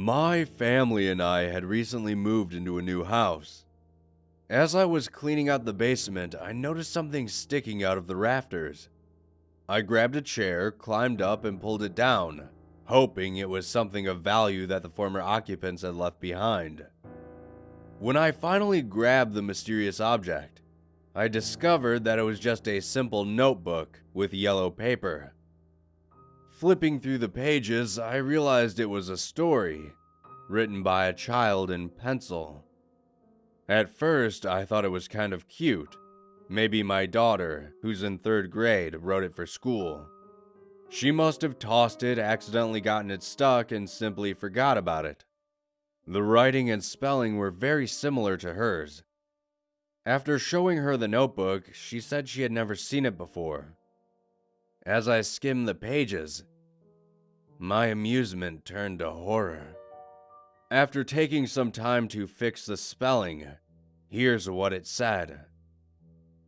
My family and I had recently moved into a new house. As I was cleaning out the basement, I noticed something sticking out of the rafters. I grabbed a chair, climbed up, and pulled it down, hoping it was something of value that the former occupants had left behind. When I finally grabbed the mysterious object, I discovered that it was just a simple notebook with yellow paper. Flipping through the pages, I realized it was a story, written by a child in pencil. At first, I thought it was kind of cute. Maybe my daughter, who's in 3rd grade, wrote it for school. She must have tossed it, accidentally gotten it stuck, and simply forgot about it. The writing and spelling were very similar to hers. After showing her the notebook, she said she had never seen it before. As I skimmed the pages, my amusement turned to horror. After taking some time to fix the spelling, here's what it said.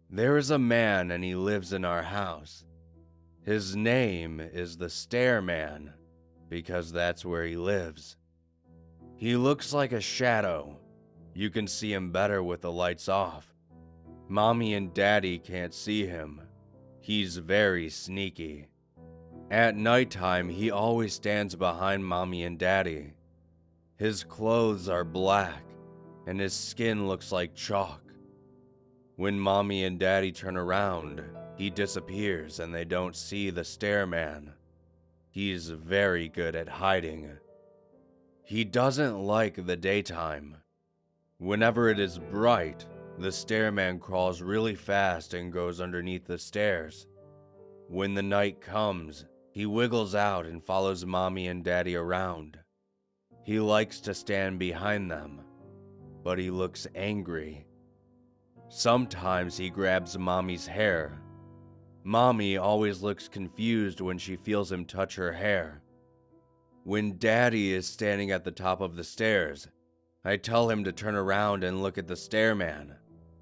There is a man and he lives in our house. His name is the Stair Man, because that's where he lives. He looks like a shadow. You can see him better with the lights off. Mommy and Daddy can't see him. He's very sneaky. At nighttime, he always stands behind Mommy and Daddy. His clothes are black, and his skin looks like chalk. When Mommy and Daddy turn around, he disappears and they don't see the Stairman. He's very good at hiding. He doesn't like the daytime. Whenever it is bright, the Stairman crawls really fast and goes underneath the stairs. When the night comes, he wiggles out and follows Mommy and Daddy around. He likes to stand behind them, but he looks angry. Sometimes he grabs Mommy's hair. Mommy always looks confused when she feels him touch her hair. When Daddy is standing at the top of the stairs, I tell him to turn around and look at the Stairman.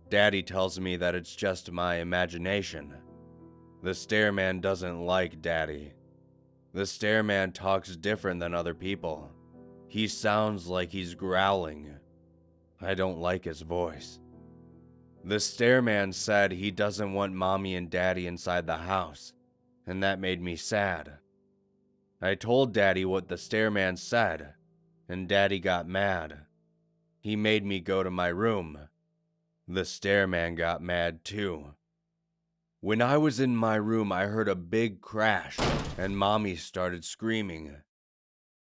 Daddy tells me that it's just my imagination. The Stairman doesn't like Daddy. The Stairman talks different than other people. He sounds like he's growling. I don't like his voice. The Stairman said he doesn't want Mommy and Daddy inside the house, and that made me sad. I told Daddy what the Stairman said, and Daddy got mad. He made me go to my room. The Stairman got mad too. When I was in my room, I heard a big crash, and Mommy started screaming.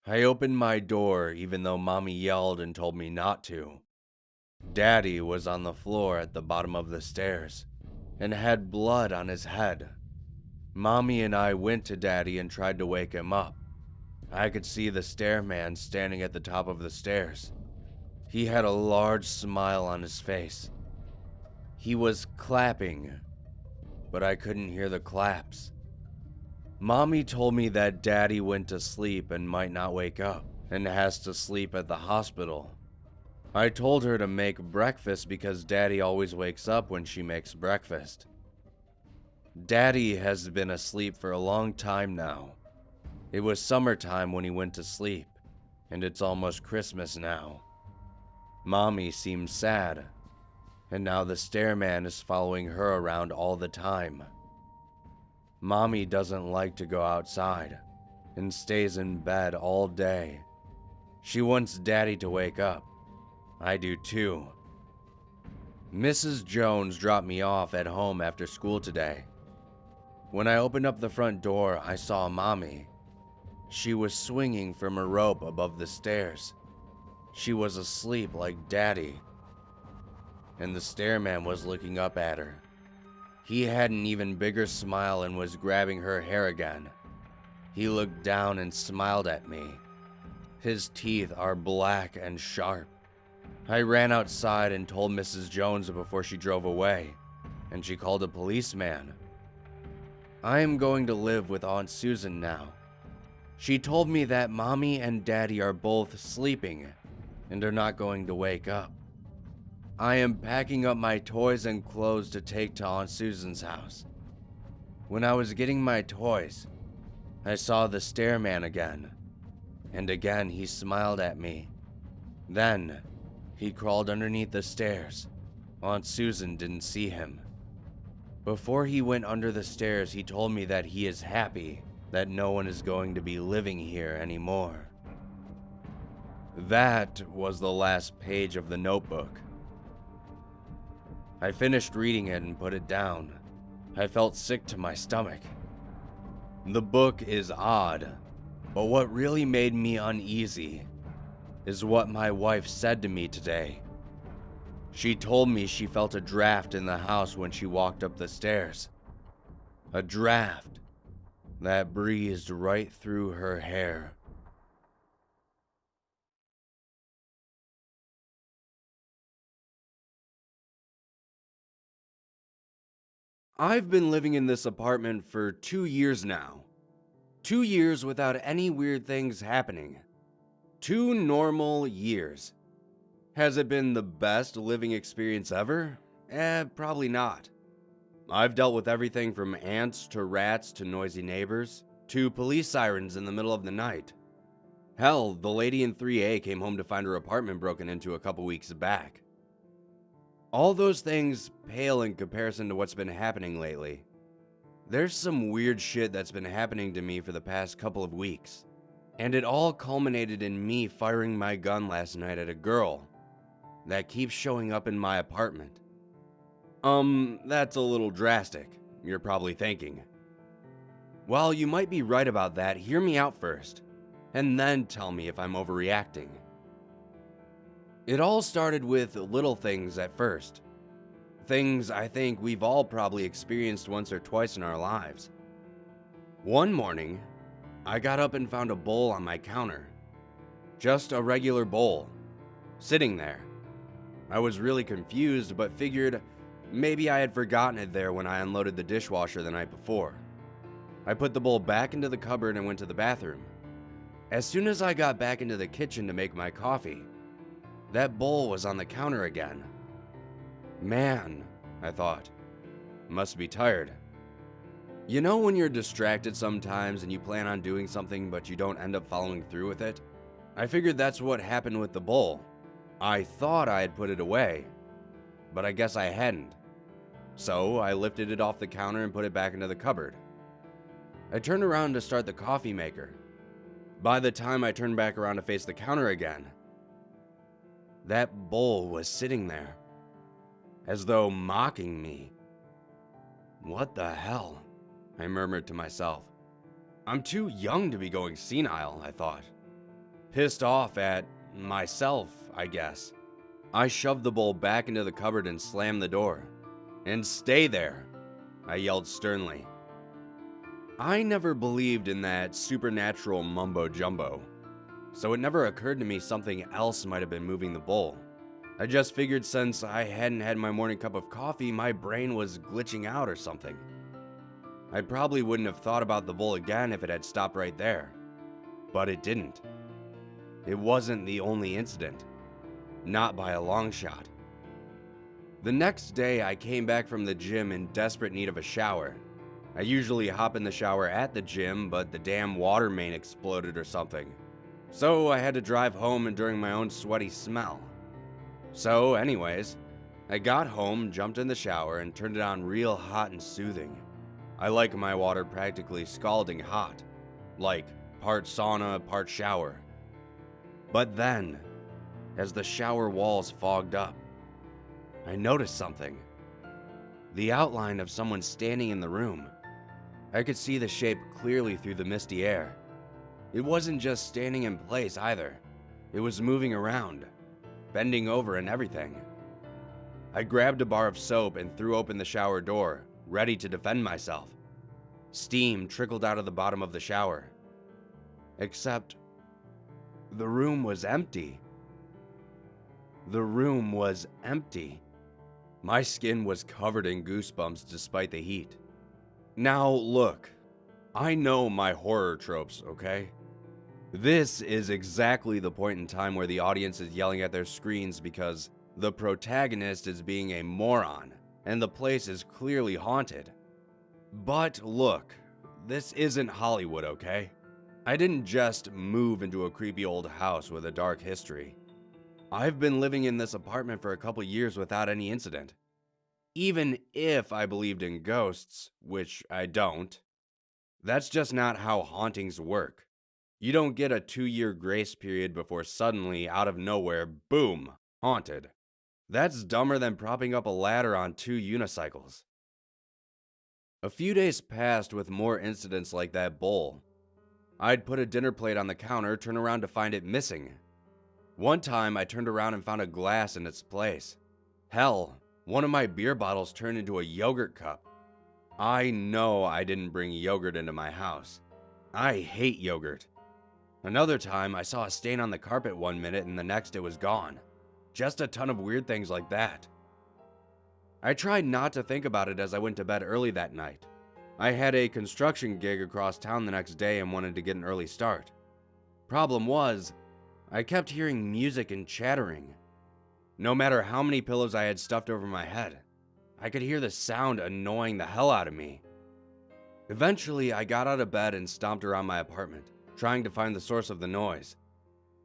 I opened my door even though Mommy yelled and told me not to. Daddy was on the floor at the bottom of the stairs and had blood on his head. Mommy and I went to Daddy and tried to wake him up. I could see the Stairman standing at the top of the stairs. He had a large smile on his face. He was clapping, but I couldn't hear the claps. Mommy told me that Daddy went to sleep and might not wake up and has to sleep at the hospital. I told her to make breakfast because Daddy always wakes up when she makes breakfast. Daddy has been asleep for a long time now. It was summertime when he went to sleep, and it's almost Christmas now. Mommy seems sad, and now the Stairman is following her around all the time. Mommy doesn't like to go outside and stays in bed all day. She wants Daddy to wake up. I do too. Mrs. Jones dropped me off at home after school today. When I opened up the front door, I saw Mommy. She was swinging from a rope above the stairs. She was asleep like Daddy. And the Stairman was looking up at her. He had an even bigger smile and was grabbing her hair again. He looked down and smiled at me. His teeth are black and sharp. I ran outside and told Mrs. Jones before she drove away, and she called a policeman. I am going to live with Aunt Susan now. She told me that Mommy and Daddy are both sleeping and are not going to wake up. I am packing up my toys and clothes to take to Aunt Susan's house. When I was getting my toys, I saw the Stairman again. And again he smiled at me. Then, he crawled underneath the stairs. Aunt Susan didn't see him. Before he went under the stairs, he told me that he is happy that no one is going to be living here anymore. That was the last page of the notebook. I finished reading it and put it down. I felt sick to my stomach. The book is odd, but what really made me uneasy is what my wife said to me today. She told me she felt a draft in the house when she walked up the stairs. A draft that breezed right through her hair. I've been living in this apartment for 2 years now. 2 years without any weird things happening. 2 normal years. Has it been the best living experience ever? Probably not. I've dealt with everything from ants to rats to noisy neighbors to police sirens in the middle of the night. Hell, the lady in 3A came home to find her apartment broken into a couple weeks back. All those things pale in comparison to what's been happening lately. There's some weird shit that's been happening to me for the past couple of weeks. And it all culminated in me firing my gun last night at a girl that keeps showing up in my apartment. That's a little drastic, you're probably thinking. Well, you might be right about that. Hear me out first, and then tell me if I'm overreacting. It all started with little things at first. Things I think we've all probably experienced once or twice in our lives. One morning, I got up and found a bowl on my counter. Just a regular bowl, sitting there. I was really confused, but figured maybe I had forgotten it there when I unloaded the dishwasher the night before. I put the bowl back into the cupboard and went to the bathroom. As soon as I got back into the kitchen to make my coffee, that bowl was on the counter again. Man, I thought, must be tired. You know when you're distracted sometimes and you plan on doing something but you don't end up following through with it? I figured that's what happened with the bowl. I thought I had put it away, but I guess I hadn't. So I lifted it off the counter and put it back into the cupboard. I turned around to start the coffee maker. By the time I turned back around to face the counter again, that bowl was sitting there, as though mocking me. What the hell? I murmured to myself. I'm too young to be going senile, I thought. Pissed off at myself, I guess. I shoved the bowl back into the cupboard and slammed the door. And stay there, I yelled sternly. I never believed in that supernatural mumbo-jumbo, so it never occurred to me something else might have been moving the bowl. I just figured since I hadn't had my morning cup of coffee, my brain was glitching out or something. I probably wouldn't have thought about the bowl again if it had stopped right there. But it didn't. It wasn't the only incident. Not by a long shot. The next day, I came back from the gym in desperate need of a shower. I usually hop in the shower at the gym, but the damn water main exploded or something. So I had to drive home enduring my own sweaty smell. So anyways, I got home, jumped in the shower, and turned it on real hot and soothing. I like my water practically scalding hot, like part sauna, part shower. But then, as the shower walls fogged up, I noticed something. The outline of someone standing in the room. I could see the shape clearly through the misty air. It wasn't just standing in place either. It was moving around, bending over and everything. I grabbed a bar of soap and threw open the shower door, ready to defend myself. Steam trickled out of the bottom of the shower. Except, the room was empty. The room was empty. My skin was covered in goosebumps despite the heat. Now look, I know my horror tropes, okay? This is exactly the point in time where the audience is yelling at their screens because the protagonist is being a moron and the place is clearly haunted. But look, this isn't Hollywood, okay? I didn't just move into a creepy old house with a dark history. I've been living in this apartment for a couple years without any incident. Even if I believed in ghosts, which I don't, that's just not how hauntings work. You don't get a 2-year grace period before suddenly, out of nowhere, boom, haunted. That's dumber than propping up a ladder on 2 unicycles. A few days passed with more incidents like that bowl. I'd put a dinner plate on the counter, turn around to find it missing. One time I turned around and found a glass in its place. Hell, one of my beer bottles turned into a yogurt cup. I know I didn't bring yogurt into my house. I hate yogurt. Another time I saw a stain on the carpet one minute and the next it was gone. Just a ton of weird things like that. I tried not to think about it as I went to bed early that night. I had a construction gig across town the next day and wanted to get an early start. Problem was, I kept hearing music and chattering. No matter how many pillows I had stuffed over my head, I could hear the sound annoying the hell out of me. Eventually, I got out of bed and stomped around my apartment, trying to find the source of the noise.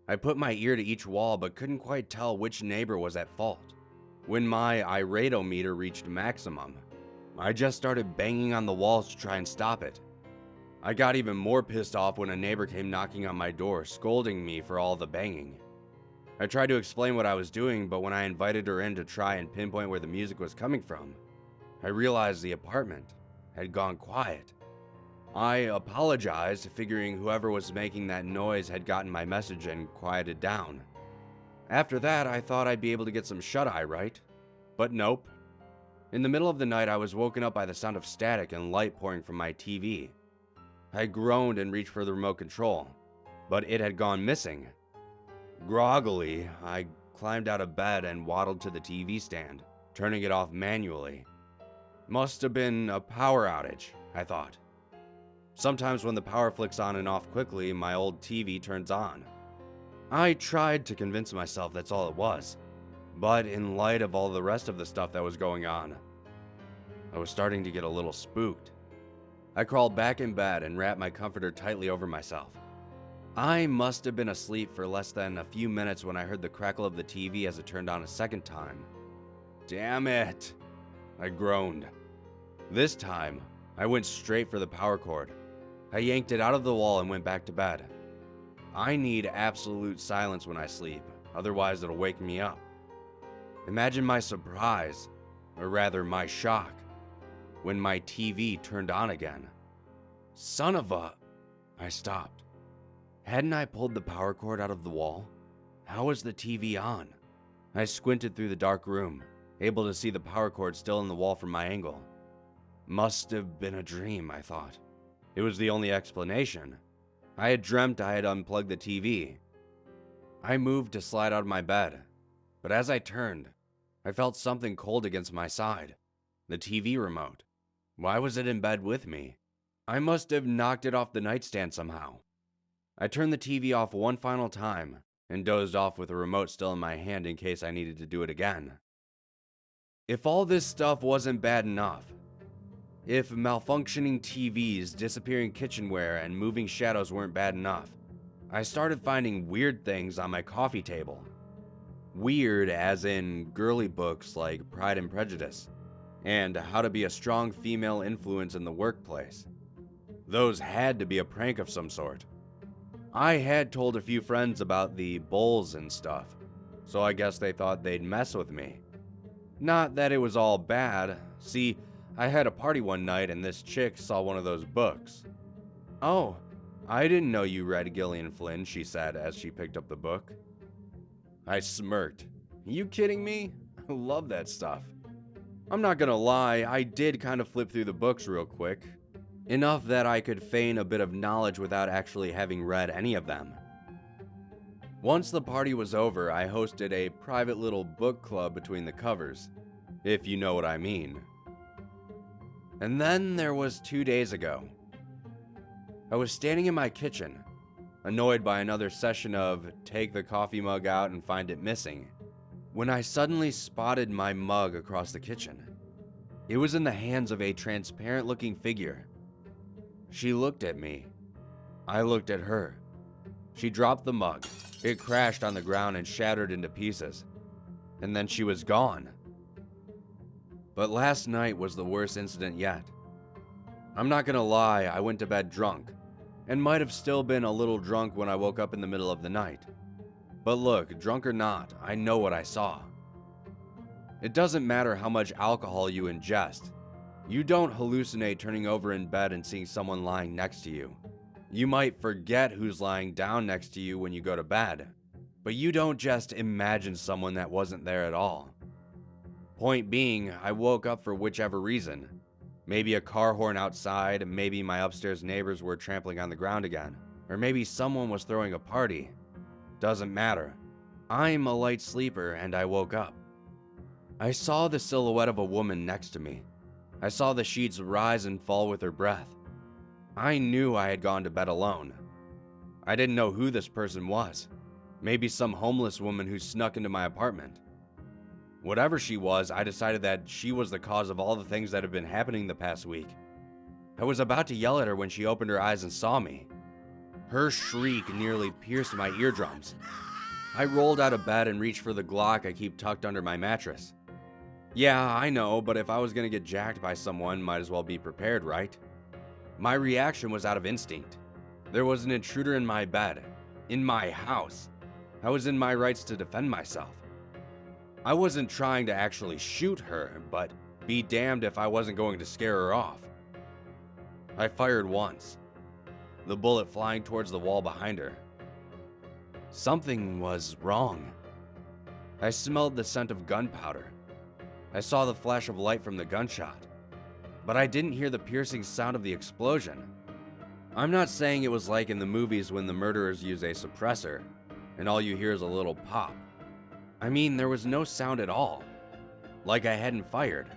I put my ear to each wall but couldn't quite tell which neighbor was at fault. When my iratometer reached maximum, I just started banging on the walls to try and stop it. I got even more pissed off when a neighbor came knocking on my door, scolding me for all the banging. I tried to explain what I was doing, but when I invited her in to try and pinpoint where the music was coming from, I realized the apartment had gone quiet. I apologized, figuring whoever was making that noise had gotten my message and quieted down. After that, I thought I'd be able to get some shut-eye, right? But nope. In the middle of the night, I was woken up by the sound of static and light pouring from my TV. I groaned and reached for the remote control, but it had gone missing. Groggily, I climbed out of bed and waddled to the TV stand, turning it off manually. Must have been a power outage, I thought. Sometimes when the power flicks on and off quickly, my old TV turns on. I tried to convince myself that's all it was, but in light of all the rest of the stuff that was going on, I was starting to get a little spooked. I crawled back in bed and wrapped my comforter tightly over myself. I must have been asleep for less than a few minutes when I heard the crackle of the TV as it turned on a second time. Damn it! I groaned. This time, I went straight for the power cord. I yanked it out of the wall and went back to bed. I need absolute silence when I sleep, otherwise it'll wake me up. Imagine my surprise, or rather my shock, when my TV turned on again. Son of a... I stopped. Hadn't I pulled the power cord out of the wall? How was the TV on? I squinted through the dark room, able to see the power cord still in the wall from my angle. Must have been a dream, I thought. It was the only explanation. I had dreamt I had unplugged the TV. I moved to slide out of my bed, but as I turned, I felt something cold against my side. The TV remote. Why was it in bed with me? I must have knocked it off the nightstand somehow. I turned the TV off one final time and dozed off with the remote still in my hand in case I needed to do it again. If all this stuff wasn't bad enough, if malfunctioning TVs, disappearing kitchenware, and moving shadows weren't bad enough, I started finding weird things on my coffee table. Weird as in girly books like Pride and Prejudice, and How to Be a Strong Female Influence in the Workplace. Those had to be a prank of some sort. I had told a few friends about the bowls and stuff, so I guess they thought they'd mess with me. Not that it was all bad. See, I had a party one night and this chick saw one of those books. "Oh, I didn't know you read Gillian Flynn," she said as she picked up the book. I smirked. You kidding me? I love that stuff. I'm not gonna lie, I did kind of flip through the books real quick. Enough that I could feign a bit of knowledge without actually having read any of them. Once the party was over, I hosted a private little book club between the covers, if you know what I mean. And then there was 2 days ago. I was standing in my kitchen, annoyed by another session of take the coffee mug out and find it missing, when I suddenly spotted my mug across the kitchen. It was in the hands of a transparent-looking figure. She looked at me. I looked at her. She dropped the mug. It crashed on the ground and shattered into pieces. And then she was gone. But last night was the worst incident yet. I'm not gonna lie, I went to bed drunk, and might have still been a little drunk when I woke up in the middle of the night. But look, drunk or not, I know what I saw. It doesn't matter how much alcohol you ingest. You don't hallucinate turning over in bed and seeing someone lying next to you. You might forget who's lying down next to you when you go to bed, but you don't just imagine someone that wasn't there at all. Point being, I woke up for whichever reason. Maybe a car horn outside, maybe my upstairs neighbors were trampling on the ground again, or maybe someone was throwing a party. Doesn't matter. I'm a light sleeper and I woke up. I saw the silhouette of a woman next to me. I saw the sheets rise and fall with her breath. I knew I had gone to bed alone. I didn't know who this person was. Maybe some homeless woman who snuck into my apartment. Whatever she was, I decided that she was the cause of all the things that have been happening the past week. I was about to yell at her when she opened her eyes and saw me. Her shriek nearly pierced my eardrums. I rolled out of bed and reached for the Glock I keep tucked under my mattress. Yeah, I know, but if I was gonna get jacked by someone, might as well be prepared, right? My reaction was out of instinct. There was an intruder in my bed, in my house. I was in my rights to defend myself. I wasn't trying to actually shoot her, but be damned if I wasn't going to scare her off. I fired once, the bullet flying towards the wall behind her. Something was wrong. I smelled the scent of gunpowder. I saw the flash of light from the gunshot, but I didn't hear the piercing sound of the explosion. I'm not saying it was like in the movies when the murderers use a suppressor, and all you hear is a little pop. I mean, there was no sound at all, like I hadn't fired,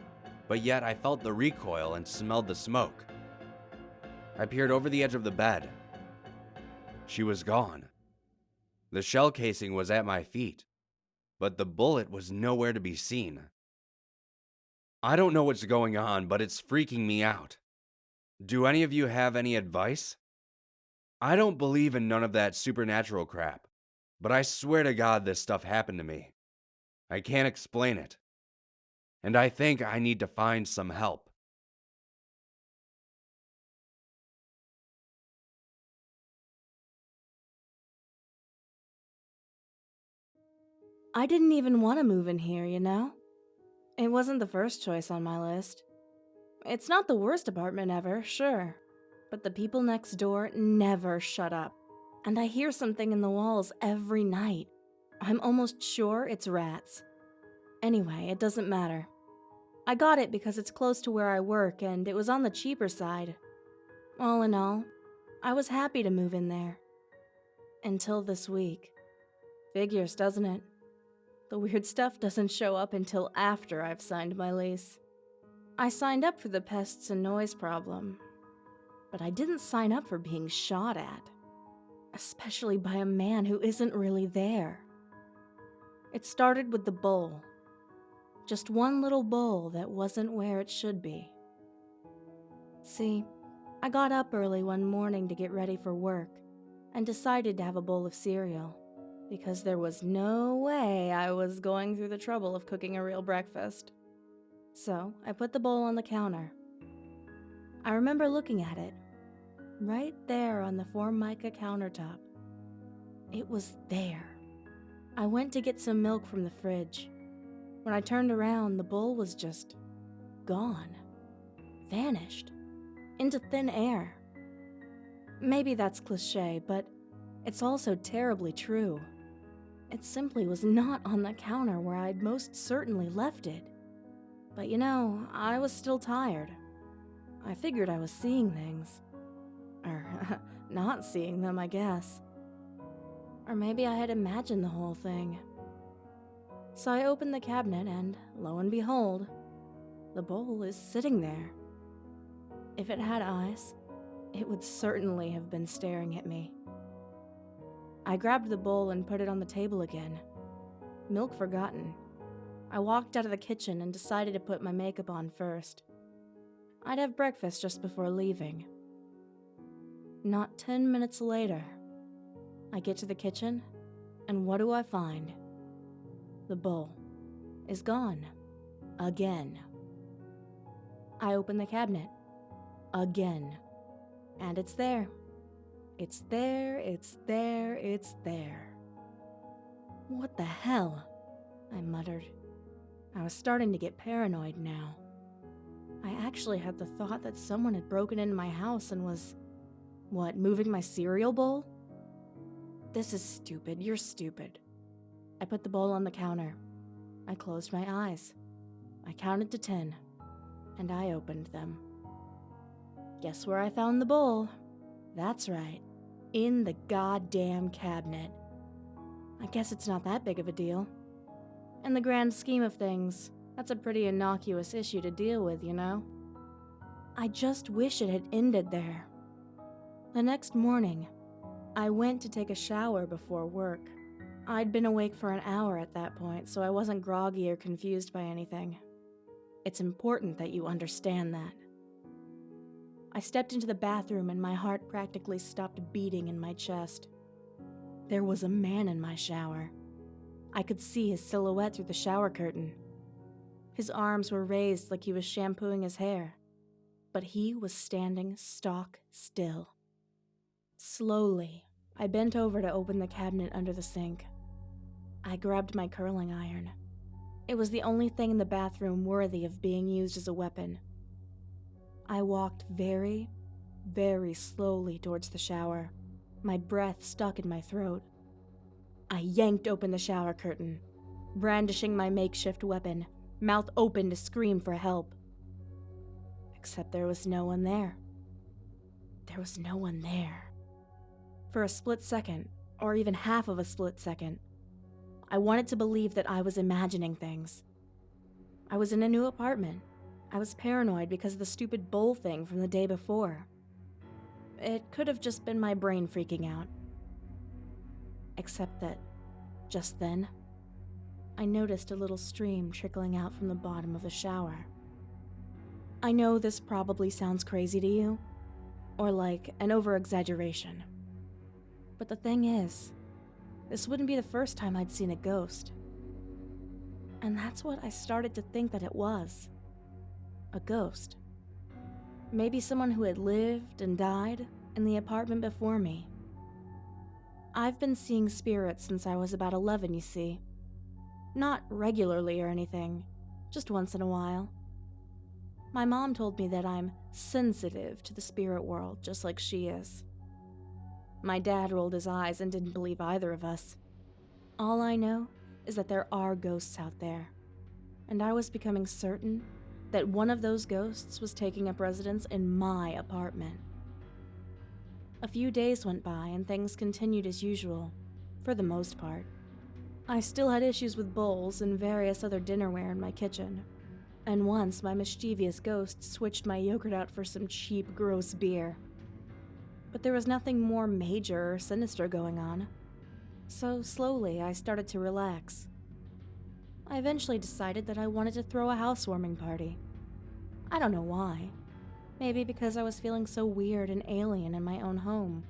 but yet I felt the recoil and smelled the smoke. I peered over the edge of the bed. She was gone. The shell casing was at my feet, but the bullet was nowhere to be seen. I don't know what's going on, but it's freaking me out. Do any of you have any advice? I don't believe in none of that supernatural crap, but I swear to God this stuff happened to me. I can't explain it, and I think I need to find some help. I didn't even want to move in here, you know? It wasn't the first choice on my list. It's not the worst apartment ever, sure, but the people next door never shut up. And I hear something in the walls every night. I'm almost sure it's rats. Anyway, it doesn't matter. I got it because it's close to where I work and it was on the cheaper side. All in all, I was happy to move in there. Until this week. Figures, doesn't it? The weird stuff doesn't show up until after I've signed my lease. I signed up for the pests and noise problem, but I didn't sign up for being shot at, especially by a man who isn't really there. It started with the bowl. Just one little bowl that wasn't where it should be. See, I got up early one morning to get ready for work and decided to have a bowl of cereal because there was no way I was going through the trouble of cooking a real breakfast. So I put the bowl on the counter. I remember looking at it, right there on the Formica countertop. It was there. I went to get some milk from the fridge. When I turned around, the bowl was just gone. Vanished. Into thin air. Maybe that's cliché, but it's also terribly true. It simply was not on the counter where I'd most certainly left it. But you know, I was still tired. I figured I was seeing things. Or not seeing them, I guess. Or maybe I had imagined the whole thing. So I opened the cabinet and, lo and behold, the bowl is sitting there. If it had eyes, it would certainly have been staring at me. I grabbed the bowl and put it on the table again. Milk forgotten. I walked out of the kitchen and decided to put my makeup on first. I'd have breakfast just before leaving. Not 10 minutes later, I get to the kitchen, and what do I find? The bowl is gone. Again. I open the cabinet. Again. And it's there. It's there, it's there, it's there. What the hell? I muttered. I was starting to get paranoid now. I actually had the thought that someone had broken into my house and was, moving my cereal bowl? This is stupid, you're stupid. I put the bowl on the counter. I closed my eyes. I counted to 10, and I opened them. Guess where I found the bowl? That's right, in the goddamn cabinet. I guess it's not that big of a deal. In the grand scheme of things, that's a pretty innocuous issue to deal with, you know? I just wish it had ended there. The next morning, I went to take a shower before work. I'd been awake for an hour at that point, so I wasn't groggy or confused by anything. It's important that you understand that. I stepped into the bathroom and my heart practically stopped beating in my chest. There was a man in my shower. I could see his silhouette through the shower curtain. His arms were raised like he was shampooing his hair, but he was standing stock still. Slowly, I bent over to open the cabinet under the sink. I grabbed my curling iron. It was the only thing in the bathroom worthy of being used as a weapon. I walked very, very slowly towards the shower, my breath stuck in my throat. I yanked open the shower curtain, brandishing my makeshift weapon, mouth open to scream for help. Except there was no one there. There was no one there. For a split second, or even half of a split second, I wanted to believe that I was imagining things. I was in a new apartment. I was paranoid because of the stupid bowl thing from the day before. It could have just been my brain freaking out. Except that, just then, I noticed a little stream trickling out from the bottom of the shower. I know this probably sounds crazy to you, or like an over-exaggeration. But the thing is, this wouldn't be the first time I'd seen a ghost. And that's what I started to think that it was. A ghost. Maybe someone who had lived and died in the apartment before me. I've been seeing spirits since I was about 11, you see. Not regularly or anything, just once in a while. My mom told me that I'm sensitive to the spirit world, just like she is. My dad rolled his eyes and didn't believe either of us. All I know is that there are ghosts out there, and I was becoming certain that one of those ghosts was taking up residence in my apartment. A few days went by and things continued as usual, for the most part. I still had issues with bowls and various other dinnerware in my kitchen, and once my mischievous ghost switched my yogurt out for some cheap, gross beer. But there was nothing more major or sinister going on, so slowly I started to relax. I eventually decided that I wanted to throw a housewarming party. I don't know why. Maybe because I was feeling so weird and alien in my own home.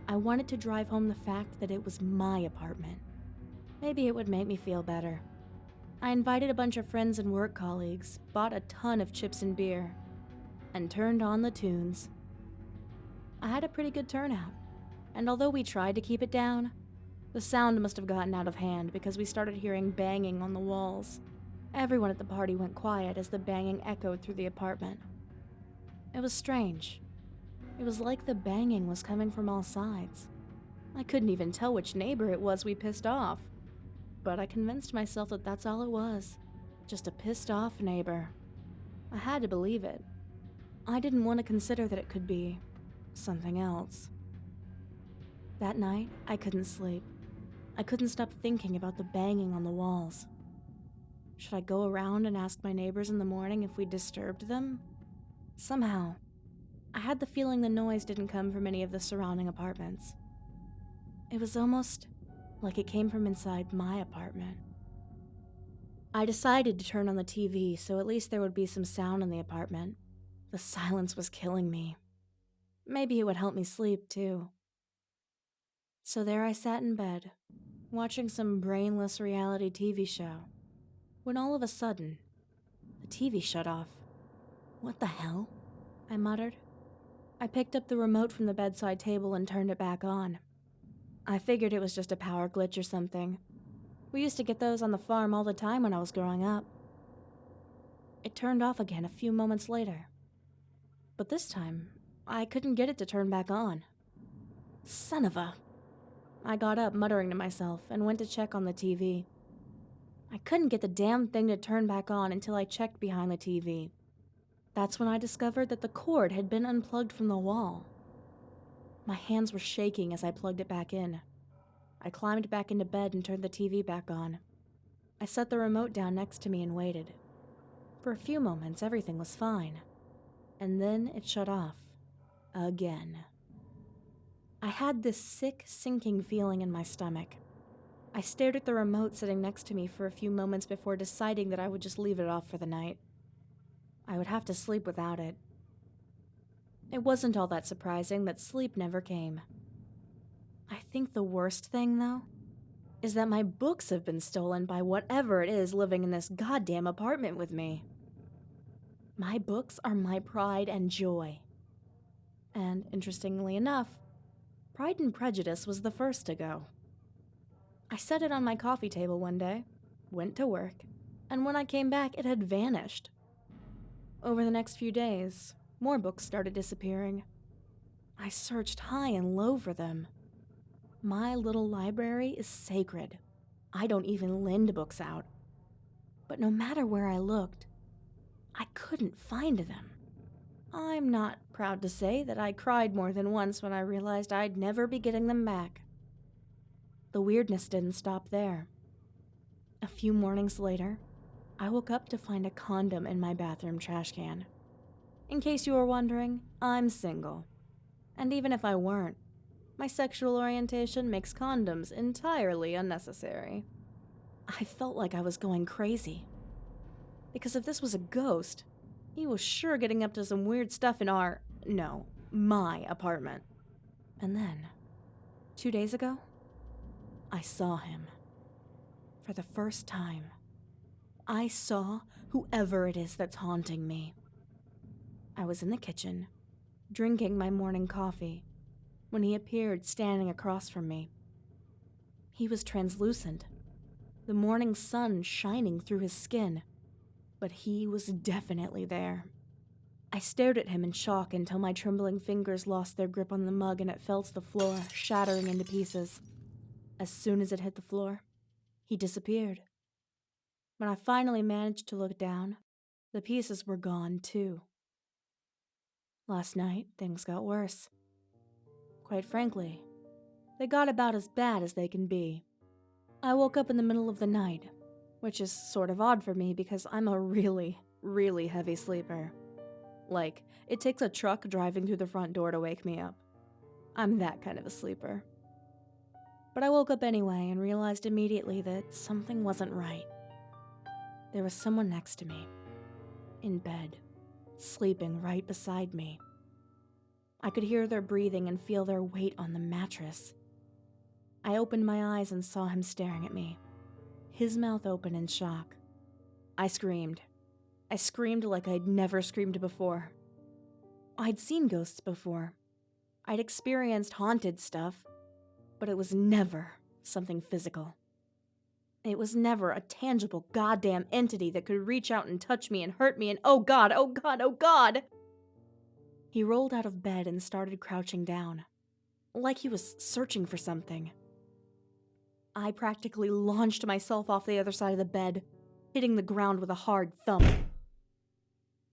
I wanted to drive home the fact that it was my apartment. Maybe it would make me feel better. I invited a bunch of friends and work colleagues, bought a ton of chips and beer, and turned on the tunes. I had a pretty good turnout, and although we tried to keep it down, the sound must have gotten out of hand because we started hearing banging on the walls. Everyone at the party went quiet as the banging echoed through the apartment. It was strange. It was like the banging was coming from all sides. I couldn't even tell which neighbor it was we pissed off, but I convinced myself that that's all it was. Just a pissed off neighbor. I had to believe it. I didn't want to consider that it could be something else. That night, I couldn't sleep. I couldn't stop thinking about the banging on the walls. Should I go around and ask my neighbors in the morning if we disturbed them? Somehow, I had the feeling the noise didn't come from any of the surrounding apartments. It was almost like it came from inside my apartment. I decided to turn on the TV so at least there would be some sound in the apartment. The silence was killing me. Maybe it would help me sleep, too. So there I sat in bed, watching some brainless reality TV show, when all of a sudden, the TV shut off. What the hell? I muttered. I picked up the remote from the bedside table and turned it back on. I figured it was just a power glitch or something. We used to get those on the farm all the time when I was growing up. It turned off again a few moments later. But this time, I couldn't get it to turn back on. Son of a... I got up, muttering to myself, and went to check on the TV. I couldn't get the damn thing to turn back on until I checked behind the TV. That's when I discovered that the cord had been unplugged from the wall. My hands were shaking as I plugged it back in. I climbed back into bed and turned the TV back on. I set the remote down next to me and waited. For a few moments, everything was fine. And then it shut off. Again. I had this sick, sinking feeling in my stomach. I stared at the remote sitting next to me for a few moments before deciding that I would just leave it off for the night. I would have to sleep without it. It wasn't all that surprising that sleep never came. I think the worst thing, though, is that my books have been stolen by whatever it is living in this goddamn apartment with me. My books are my pride and joy. And, interestingly enough, Pride and Prejudice was the first to go. I set it on my coffee table one day, went to work, and when I came back, it had vanished. Over the next few days, more books started disappearing. I searched high and low for them. My little library is sacred. I don't even lend books out. But no matter where I looked, I couldn't find them. I'm not proud to say that I cried more than once when I realized I'd never be getting them back. The weirdness didn't stop there. A few mornings later, I woke up to find a condom in my bathroom trash can. In case you were wondering, I'm single. And even if I weren't, my sexual orientation makes condoms entirely unnecessary. I felt like I was going crazy. Because if this was a ghost, he was sure getting up to some weird stuff in my apartment. And then, 2 days ago, I saw him. For the first time, I saw whoever it is that's haunting me. I was in the kitchen, drinking my morning coffee, when he appeared standing across from me. He was translucent, the morning sun shining through his skin, but he was definitely there. I stared at him in shock until my trembling fingers lost their grip on the mug and it fell to the floor, shattering into pieces. As soon as it hit the floor, he disappeared. When I finally managed to look down, the pieces were gone too. Last night, things got worse. Quite frankly, they got about as bad as they can be. I woke up in the middle of the night, which is sort of odd for me because I'm a really, really heavy sleeper. Like, it takes a truck driving through the front door to wake me up. I'm that kind of a sleeper. But I woke up anyway and realized immediately that something wasn't right. There was someone next to me, in bed, sleeping right beside me. I could hear their breathing and feel their weight on the mattress. I opened my eyes and saw him staring at me, his mouth open in shock. I screamed. I screamed like I'd never screamed before. I'd seen ghosts before. I'd experienced haunted stuff, but it was never something physical. It was never a tangible goddamn entity that could reach out and touch me and hurt me and oh God, oh God, oh God! He rolled out of bed and started crouching down, like he was searching for something. I practically launched myself off the other side of the bed, hitting the ground with a hard thump.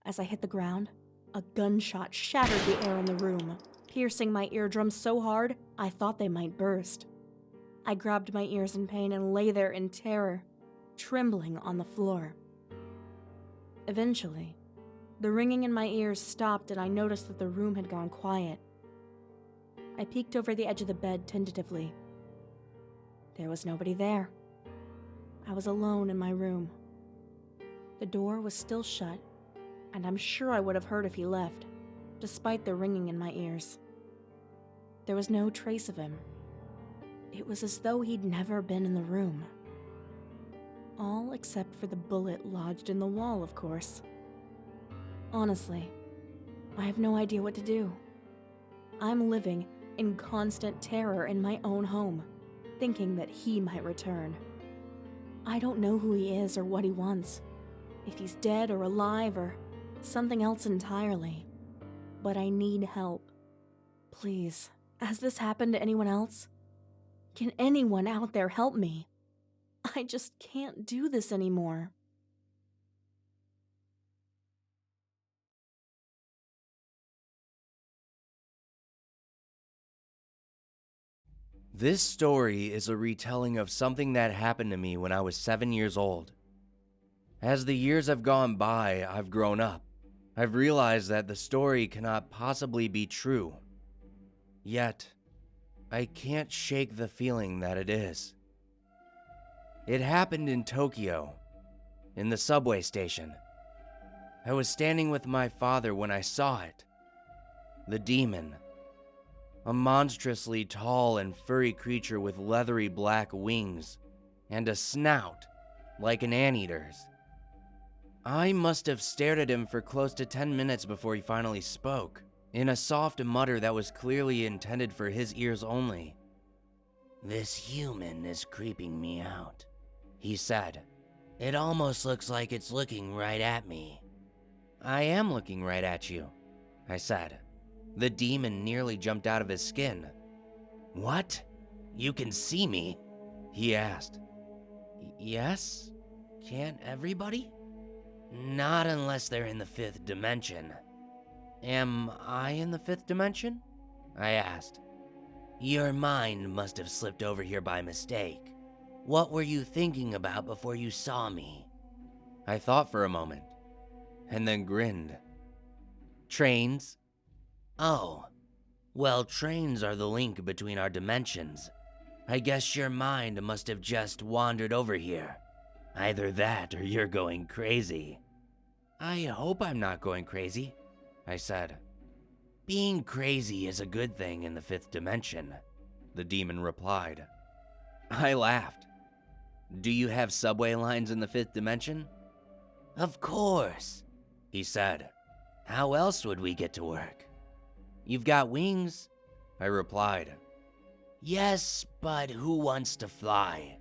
As I hit the ground, a gunshot shattered the air in the room, piercing my eardrums so hard I thought they might burst. I grabbed my ears in pain and lay there in terror, trembling on the floor. Eventually, the ringing in my ears stopped and I noticed that the room had gone quiet. I peeked over the edge of the bed tentatively. There was nobody there. I was alone in my room. The door was still shut, and I'm sure I would have heard if he left, despite the ringing in my ears. There was no trace of him. It was as though he'd never been in the room. All except for the bullet lodged in the wall, of course. Honestly, I have no idea what to do. I'm living in constant terror in my own home, thinking that he might return. I don't know who he is or what he wants, if he's dead or alive or something else entirely. But I need help. Please, has this happened to anyone else? Can anyone out there help me? I just can't do this anymore. This story is a retelling of something that happened to me when I was 7 years old. As the years have gone by, I've grown up. I've realized that the story cannot possibly be true. Yet, I can't shake the feeling that it is. It happened in Tokyo, in the subway station. I was standing with my father when I saw it. The demon. A monstrously tall and furry creature with leathery black wings and a snout like an anteater's. I must have stared at him for close to 10 minutes before he finally spoke, in a soft mutter that was clearly intended for his ears only. "This human is creeping me out," he said. "It almost looks like it's looking right at me." "I am looking right at you," I said. The demon nearly jumped out of his skin. "What? You can see me?" he asked. "Yes? Can't everybody?" "Not unless they're in the 5th dimension." "Am I in the 5th dimension?" I asked. "Your mind must have slipped over here by mistake. What were you thinking about before you saw me?" I thought for a moment, and then grinned. "Trains." "Oh, well, trains are the link between our dimensions. I guess your mind must have just wandered over here. Either that or you're going crazy." "I hope I'm not going crazy," I said. "Being crazy is a good thing in the 5th dimension," the demon replied. I laughed. "Do you have subway lines in the 5th dimension?" "Of course," he said. "How else would we get to work?" "You've got wings," I replied. "Yes, but who wants to fly?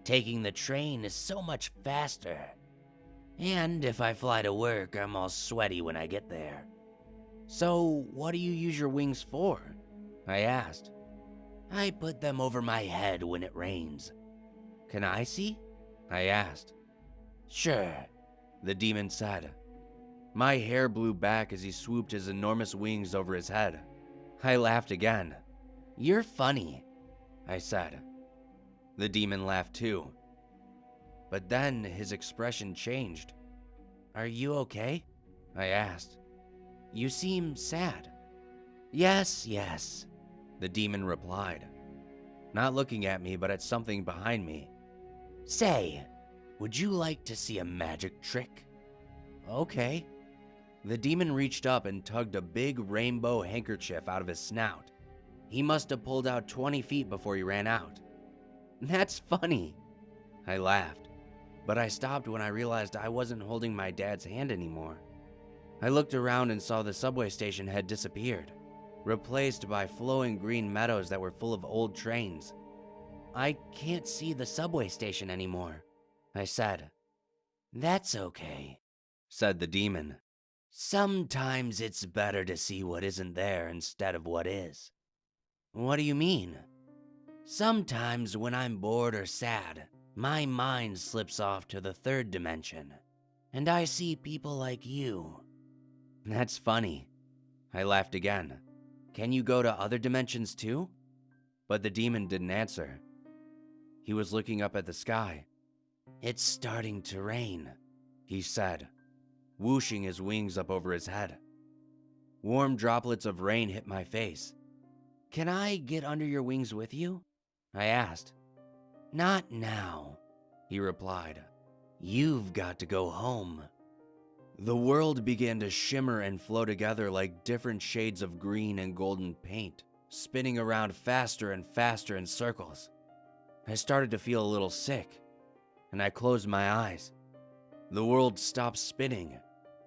Taking the train is so much faster. And if I fly to work, I'm all sweaty when I get there." "So, what do you use your wings for?" I asked. "I put them over my head when it rains." "Can I see?" I asked. "Sure," the demon said. My hair blew back as he swooped his enormous wings over his head. I laughed again. "You're funny," I said. The demon laughed too. But then his expression changed. "Are you okay?" I asked. "You seem sad." Yes, the demon replied, not looking at me but at something behind me. "Say, would you like to see a magic trick?" "Okay." The demon reached up and tugged a big rainbow handkerchief out of his snout. He must have pulled out 20 feet before he ran out. "That's funny," I laughed, but I stopped when I realized I wasn't holding my dad's hand anymore. I looked around and saw the subway station had disappeared, replaced by flowing green meadows that were full of old trains. "I can't see the subway station anymore," I said. "That's okay," said the demon. "Sometimes it's better to see what isn't there instead of what is." "What do you mean?" "Sometimes when I'm bored or sad, my mind slips off to the 3rd dimension, and I see people like you." "That's funny." I laughed again. "Can you go to other dimensions too?" But the demon didn't answer. He was looking up at the sky. "It's starting to rain," he said, whooshing his wings up over his head. Warm droplets of rain hit my face. "Can I get under your wings with you?" I asked. "Not now," he replied. "You've got to go home." The world began to shimmer and flow together like different shades of green and golden paint. spinning around faster and faster in circles. I started to feel a little sick, and I closed my eyes. The world stopped spinning,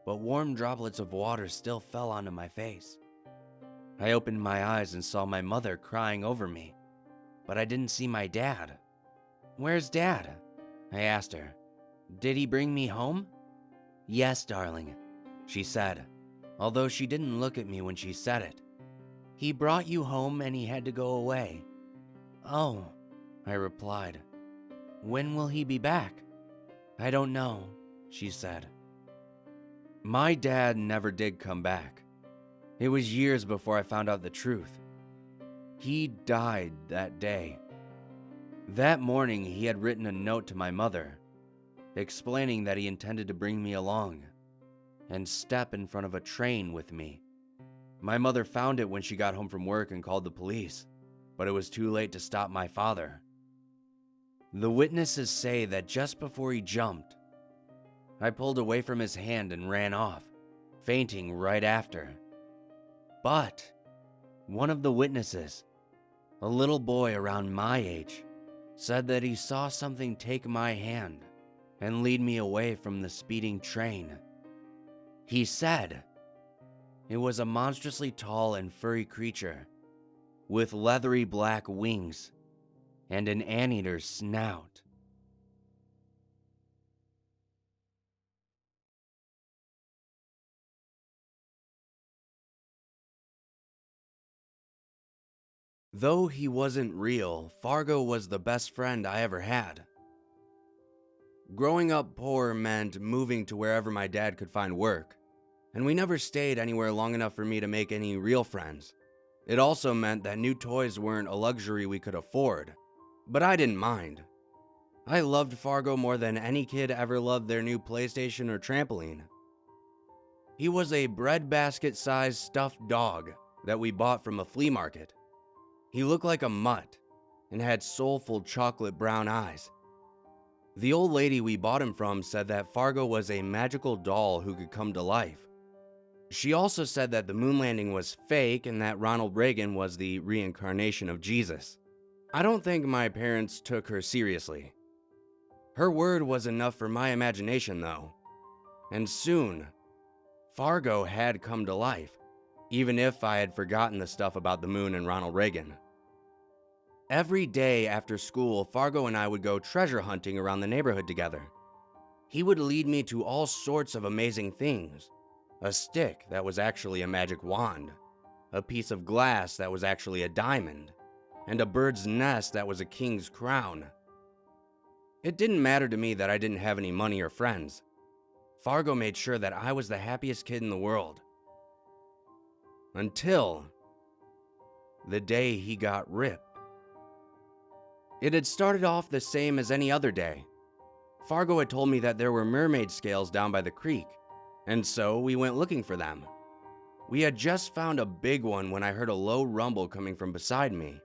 but warm droplets of water still fell onto my face. I opened my eyes and saw my mother crying over me, but I didn't see my dad. "Where's Dad?" I asked her. "Did he bring me home?" "Yes, darling," she said, although she didn't look at me when she said it. "He brought you home and he had to go away." "Oh," I replied. "When will he be back?" "I don't know," she said. My dad never did come back. It was years before I found out the truth. He died that day. That morning, he had written a note to my mother, explaining that he intended to bring me along and step in front of a train with me. My mother found it when she got home from work and called the police, but it was too late to stop my father. The witnesses say that just before he jumped, I pulled away from his hand and ran off, fainting right after. But one of the witnesses, a little boy around my age, said that he saw something take my hand and lead me away from the speeding train. He said it was a monstrously tall and furry creature with leathery black wings and an anteater's snout. Though he wasn't real, Fargo was the best friend I ever had. Growing up poor meant moving to wherever my dad could find work, and we never stayed anywhere long enough for me to make any real friends. It also meant that new toys weren't a luxury we could afford, but I didn't mind. I loved Fargo more than any kid ever loved their new PlayStation or trampoline. He was a breadbasket-sized stuffed dog that we bought from a flea market. He looked like a mutt and had soulful chocolate brown eyes. The old lady we bought him from said that Fargo was a magical doll who could come to life. She also said that the moon landing was fake and that Ronald Reagan was the reincarnation of Jesus. I don't think my parents took her seriously. Her word was enough for my imagination, though. And soon, Fargo had come to life, even if I had forgotten the stuff about the moon and Ronald Reagan. Every day after school, Fargo and I would go treasure hunting around the neighborhood together. He would lead me to all sorts of amazing things. A stick that was actually a magic wand, a piece of glass that was actually a diamond, and a bird's nest that was a king's crown. It didn't matter to me that I didn't have any money or friends. Fargo made sure that I was the happiest kid in the world. Until the day he got ripped. It had started off the same as any other day. Fargo had told me that there were mermaid scales down by the creek, and so we went looking for them. We had just found a big one when I heard a low rumble coming from beside me.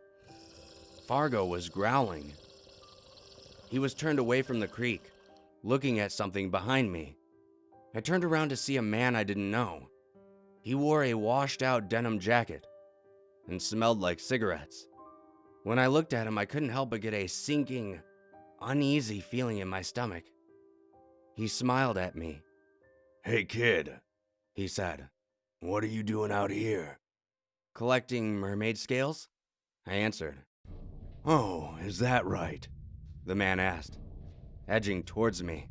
Fargo was growling. He was turned away from the creek, looking at something behind me. I turned around to see a man I didn't know. He wore a washed-out denim jacket and smelled like cigarettes. When I looked at him, I couldn't help but get a sinking, uneasy feeling in my stomach. He smiled at me. "Hey kid," he said. "What are you doing out here?" "Collecting mermaid scales," I answered. "Oh, is that right?" the man asked, edging towards me.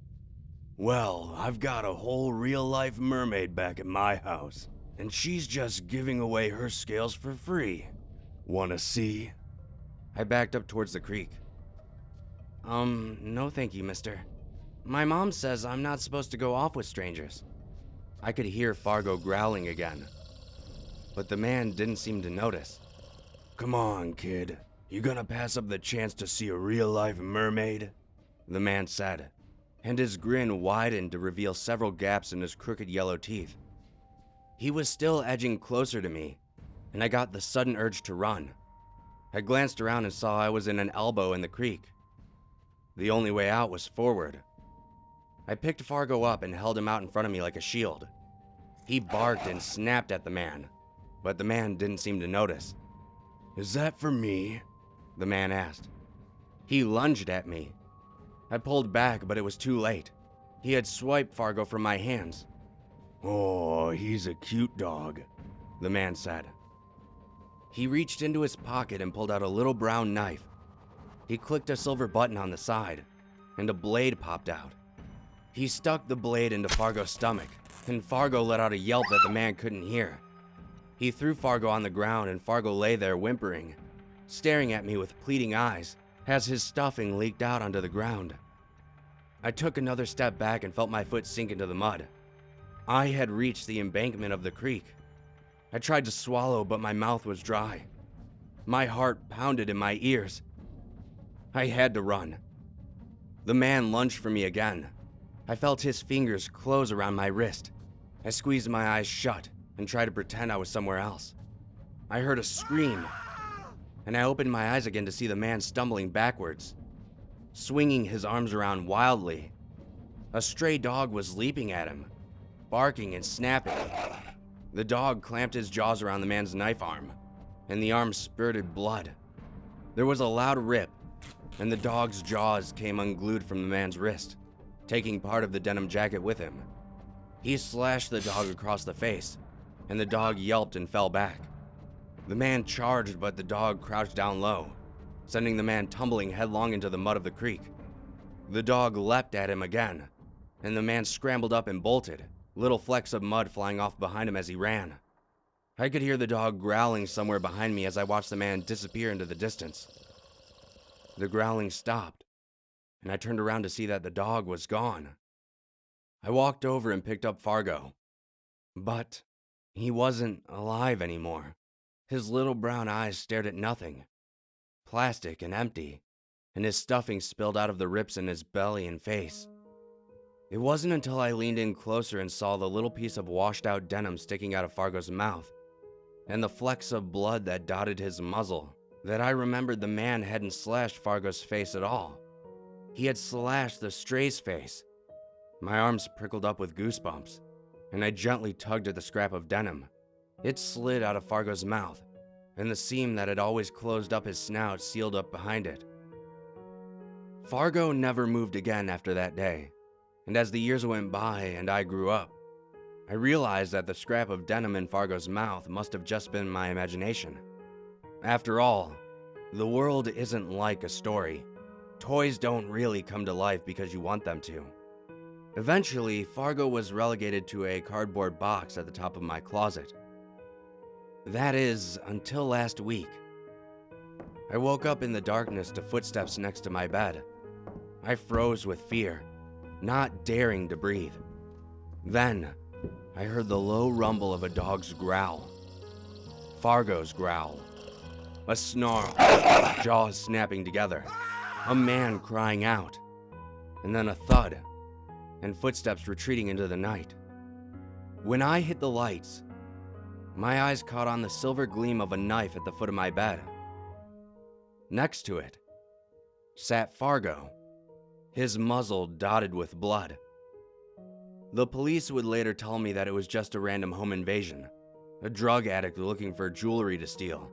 "Well, I've got a whole real-life mermaid back at my house, and she's just giving away her scales for free. Wanna see?" I backed up towards the creek. No thank you, mister. My mom says I'm not supposed to go off with strangers." I could hear Fargo growling again, but the man didn't seem to notice. "Come on, kid. You gonna pass up the chance to see a real-life mermaid?" the man said, and his grin widened to reveal several gaps in his crooked yellow teeth. He was still edging closer to me, and I got the sudden urge to run. I glanced around and saw I was in an elbow in the creek. The only way out was forward. I picked Fargo up and held him out in front of me like a shield. He barked and snapped at the man, but the man didn't seem to notice. "Is that for me?" the man asked. He lunged at me. I pulled back, but it was too late. He had swiped Fargo from my hands. "Oh, he's a cute dog," the man said. He reached into his pocket and pulled out a little brown knife. He clicked a silver button on the side, and a blade popped out. He stuck the blade into Fargo's stomach, and Fargo let out a yelp that the man couldn't hear. He threw Fargo on the ground, and Fargo lay there whimpering, staring at me with pleading eyes as his stuffing leaked out onto the ground. I took another step back and felt my foot sink into the mud. I had reached the embankment of the creek. I tried to swallow, but my mouth was dry. My heart pounded in my ears. I had to run. The man lunged for me again. I felt his fingers close around my wrist. I squeezed my eyes shut and tried to pretend I was somewhere else. I heard a scream, and I opened my eyes again to see the man stumbling backwards, swinging his arms around wildly. A stray dog was leaping at him, barking and snapping. The dog clamped his jaws around the man's knife arm, and the arm spurted blood. There was a loud rip, and the dog's jaws came unglued from the man's wrist, taking part of the denim jacket with him. He slashed the dog across the face, and the dog yelped and fell back. The man charged, but the dog crouched down low, sending the man tumbling headlong into the mud of the creek. The dog leapt at him again, and the man scrambled up and bolted, little flecks of mud flying off behind him as he ran. I could hear the dog growling somewhere behind me as I watched the man disappear into the distance. The growling stopped, and I turned around to see that the dog was gone. I walked over and picked up Fargo, but he wasn't alive anymore. His little brown eyes stared at nothing, plastic and empty, and his stuffing spilled out of the rips in his belly and face. It wasn't until I leaned in closer and saw the little piece of washed out denim sticking out of Fargo's mouth and the flecks of blood that dotted his muzzle that I remembered the man hadn't slashed Fargo's face at all. He had slashed the stray's face. My arms prickled up with goosebumps, and I gently tugged at the scrap of denim. It slid out of Fargo's mouth, and the seam that had always closed up his snout sealed up behind it. Fargo never moved again after that day, and as the years went by and I grew up, I realized that the scrap of denim in Fargo's mouth must have just been my imagination. After all, the world isn't like a story. Toys don't really come to life because you want them to. Eventually, Fargo was relegated to a cardboard box at the top of my closet. That is, until last week. I woke up in the darkness to footsteps next to my bed. I froze with fear, not daring to breathe. Then, I heard the low rumble of a dog's growl. Fargo's growl. A snarl, jaws snapping together, a man crying out, and then a thud, and footsteps retreating into the night. When I hit the lights, my eyes caught on the silver gleam of a knife at the foot of my bed. Next to it sat Fargo, his muzzle dotted with blood. The police would later tell me that it was just a random home invasion, a drug addict looking for jewelry to steal.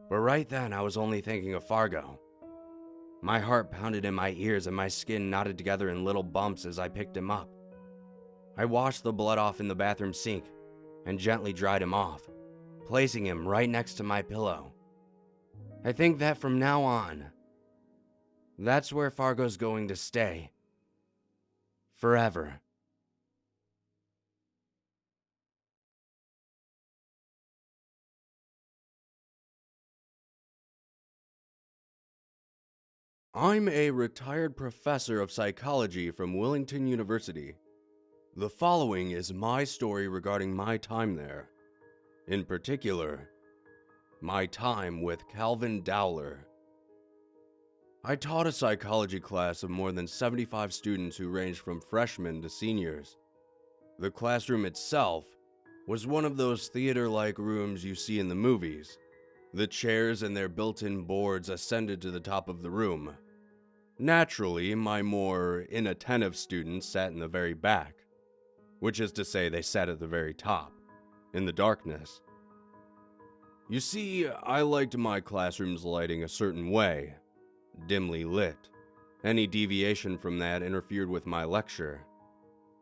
But right then, I was only thinking of Fargo. My heart pounded in my ears and my skin knotted together in little bumps as I picked him up. I washed the blood off in the bathroom sink and gently dried him off, placing him right next to my pillow. I think that from now on, that's where Fargo's going to stay. Forever. I'm a retired professor of psychology from Wellington University. The following is my story regarding my time there. In particular, my time with Calvin Dowler. I taught a psychology class of more than 75 students who ranged from freshmen to seniors. The classroom itself was one of those theater-like rooms you see in the movies. The chairs and their built-in boards ascended to the top of the room. Naturally, my more inattentive students sat in the very back, which is to say they sat at the very top, in the darkness. You see, I liked my classroom's lighting a certain way, dimly lit. Any deviation from that interfered with my lecture.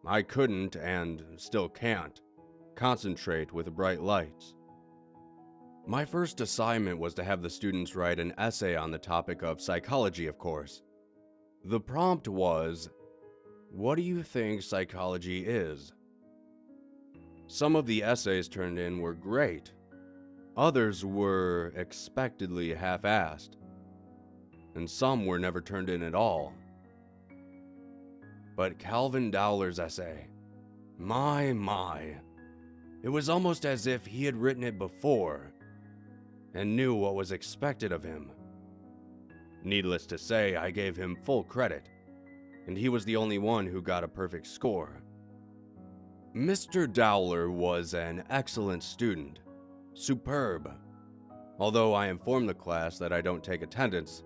I couldn't, and still can't, concentrate with bright lights. My first assignment was to have the students write an essay on the topic of psychology, of course. The prompt was, "What do you think psychology is?" Some of the essays turned in were great. Others were expectedly half-assed. And some were never turned in at all. But Calvin Dowler's essay, my. It was almost as if he had written it before and knew what was expected of him. Needless to say, I gave him full credit, and he was the only one who got a perfect score. Mr. Dowler was an excellent student, superb. Although I informed the class that I don't take attendance,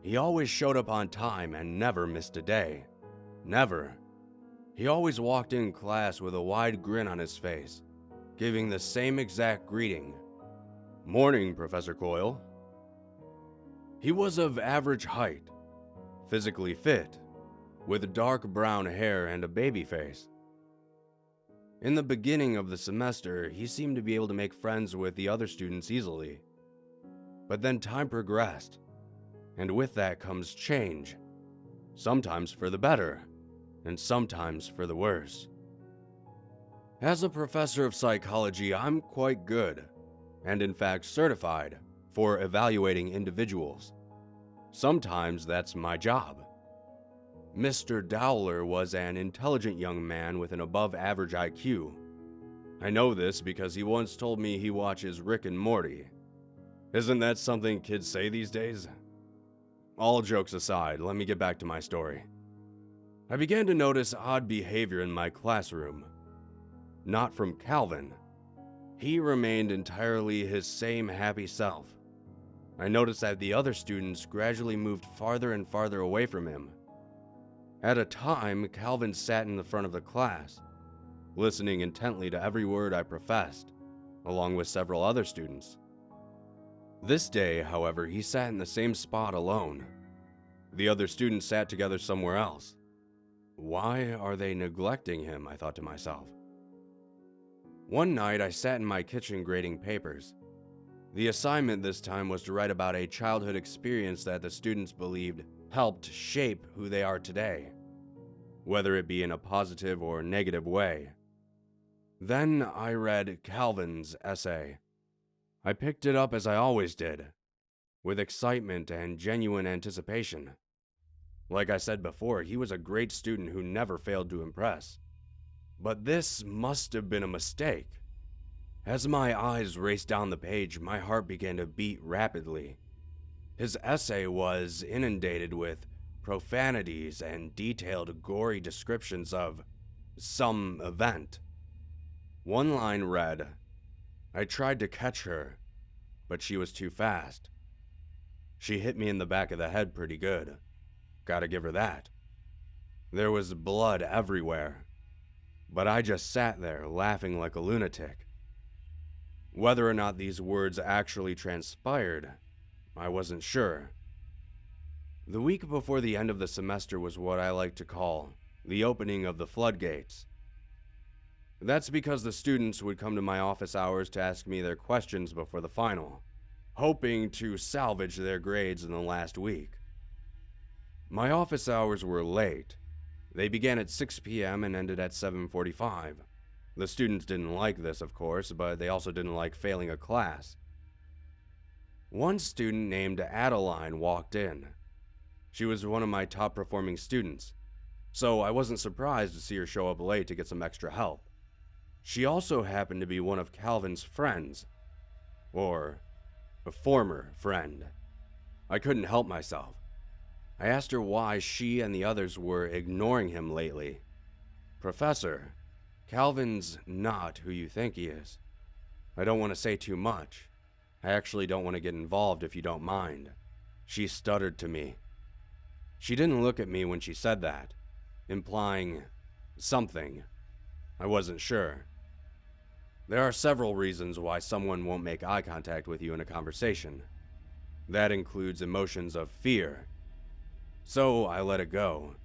he always showed up on time and never missed a day. Never. He always walked in class with a wide grin on his face, giving the same exact greeting. "Morning, Professor Coyle." He was of average height, physically fit, with dark brown hair and a baby face. In the beginning of the semester, he seemed to be able to make friends with the other students easily. But then time progressed, and with that comes change, sometimes for the better, and sometimes for the worse. As a professor of psychology, I'm quite good, and in fact certified, for evaluating individuals. Sometimes that's my job. Mr. Dowler was an intelligent young man with an above-average IQ. I know this because he once told me he watches Rick and Morty. Isn't that something kids say these days? All jokes aside, let me get back to my story. I began to notice odd behavior in my classroom. Not from Calvin. He remained entirely his same happy self. I noticed that the other students gradually moved farther and farther away from him. At a time, Calvin sat in the front of the class, listening intently to every word I professed, along with several other students. This day, however, he sat in the same spot alone. The other students sat together somewhere else. Why are they neglecting him? I thought to myself. One night, I sat in my kitchen grading papers. The assignment this time was to write about a childhood experience that the students believed helped shape who they are today, whether it be in a positive or negative way. Then I read Calvin's essay. I picked it up as I always did, with excitement and genuine anticipation. Like I said before, he was a great student who never failed to impress. But this must have been a mistake. As my eyes raced down the page, my heart began to beat rapidly. His essay was inundated with profanities and detailed, gory descriptions of some event. One line read, "I tried to catch her, but she was too fast. She hit me in the back of the head pretty good. Gotta give her that." There was blood everywhere, but I just sat there laughing like a lunatic. Whether or not these words actually transpired, I wasn't sure. The week before the end of the semester was what I like to call the opening of the floodgates. That's because the students would come to my office hours to ask me their questions before the final, hoping to salvage their grades in the last week. My office hours were late. They began at 6 p.m. and ended at 7:45. The students didn't like this, of course, but they also didn't like failing a class. One student named Adeline walked in. She was one of my top-performing students, so I wasn't surprised to see her show up late to get some extra help. She also happened to be one of Calvin's friends, or a former friend. I couldn't help myself. I asked her why she and the others were ignoring him lately. "Professor, Calvin's not who you think he is. I don't want to say too much. I actually don't want to get involved if you don't mind," she stuttered to me. She didn't look at me when she said that, implying something. I wasn't sure. There are several reasons why someone won't make eye contact with you in a conversation. That includes emotions of fear. So I let it go.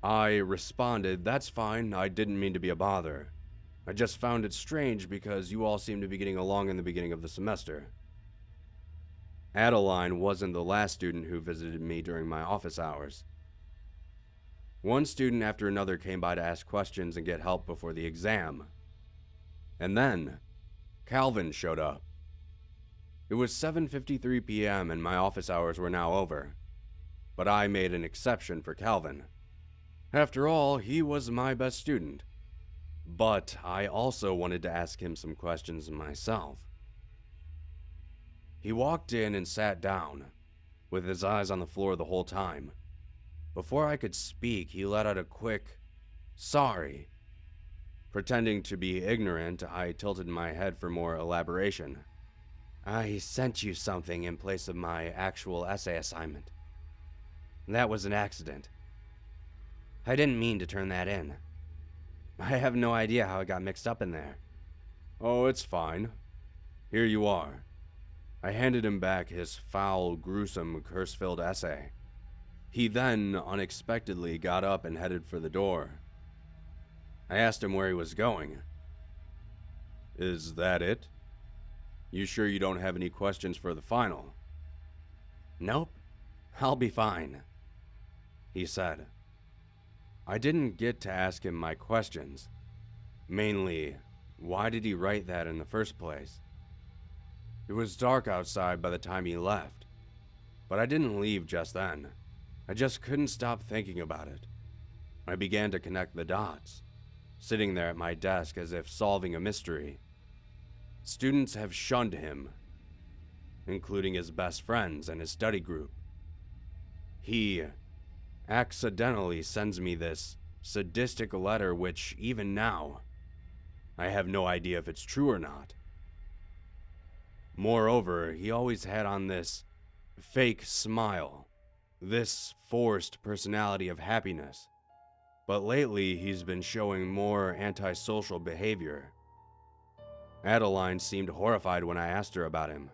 I responded, "That's fine, I didn't mean to be a bother. I just found it strange because you all seem to be getting along in the beginning of the semester." Adeline wasn't the last student who visited me during my office hours. One student after another came by to ask questions and get help before the exam. And then, Calvin showed up. It was 7:53 p.m. and my office hours were now over. But I made an exception for Calvin. After all, he was my best student. But I also wanted to ask him some questions myself. He walked in and sat down, with his eyes on the floor the whole time. Before I could speak, he let out a quick, "Sorry." Pretending to be ignorant, I tilted my head for more elaboration. "I sent you something in place of my actual essay assignment. That was an accident. I didn't mean to turn that in. I have no idea how it got mixed up in there." "Oh, it's fine. Here you are." I handed him back his foul, gruesome, curse-filled essay. He then unexpectedly got up and headed for the door. I asked him where he was going. "Is that it? You sure you don't have any questions for the final?" "Nope, I'll be fine," he said. I didn't get to ask him my questions. Mainly, why did he write that in the first place? It was dark outside by the time he left, but I didn't leave just then. I just couldn't stop thinking about it. I began to connect the dots, sitting there at my desk as if solving a mystery. Students have shunned him, including his best friends and his study group. He accidentally sends me this sadistic letter, which even now, I have no idea if it's true or not. Moreover, he always had on this fake smile, this forced personality of happiness. But lately, he's been showing more antisocial behavior. Adeline seemed horrified when I asked her about him.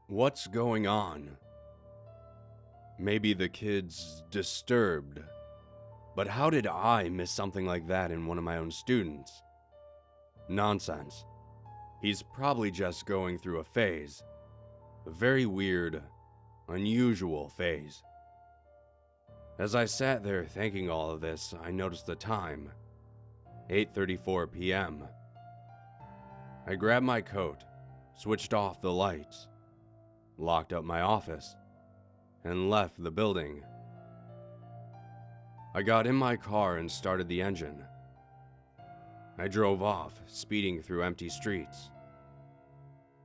"What's going on?" "Maybe the kid's disturbed. But how did I miss something like that in one of my own students?" "Nonsense. He's probably just going through a phase. A very weird, unusual phase." As I sat there thinking all of this, I noticed the time. 8:34 p.m. I grabbed my coat, switched off the lights, locked up my office, and left the building. I got in my car and started the engine. I drove off, speeding through empty streets.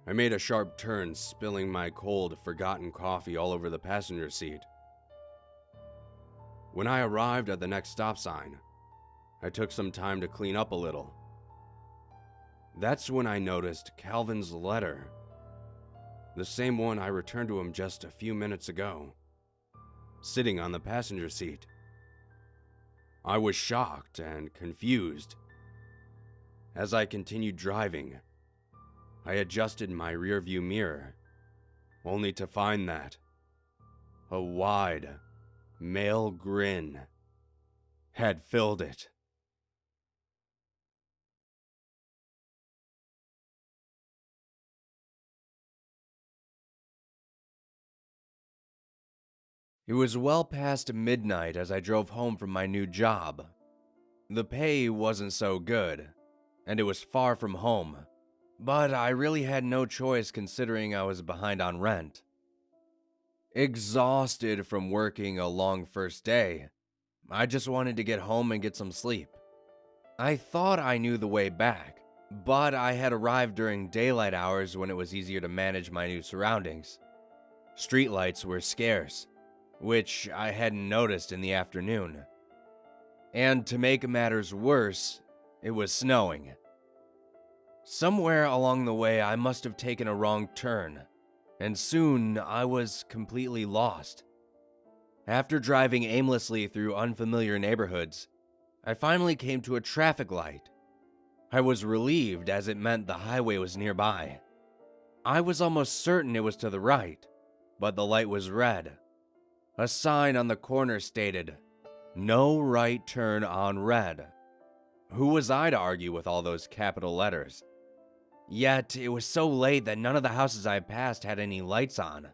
I made a sharp turn, spilling my cold, forgotten coffee all over the passenger seat. When I arrived at the next stop sign, I took some time to clean up a little. That's when I noticed Calvin's letter, the same one I returned to him just a few minutes ago, sitting on the passenger seat. I was shocked and confused. As I continued driving, I adjusted my rearview mirror, only to find that a wide, male grin had filled it. It was well past midnight as I drove home from my new job. The pay wasn't so good, and it was far from home, but I really had no choice considering I was behind on rent. Exhausted from working a long first day, I just wanted to get home and get some sleep. I thought I knew the way back, but I had arrived during daylight hours when it was easier to manage my new surroundings. Streetlights were scarce, which I hadn't noticed in the afternoon. And to make matters worse, it was snowing. Somewhere along the way, I must have taken a wrong turn, and soon I was completely lost. After driving aimlessly through unfamiliar neighborhoods, I finally came to a traffic light. I was relieved as it meant the highway was nearby. I was almost certain it was to the right, but the light was red. A sign on the corner stated, "No right turn on red." Who was I to argue with all those capital letters? Yet, it was so late that none of the houses I passed had any lights on,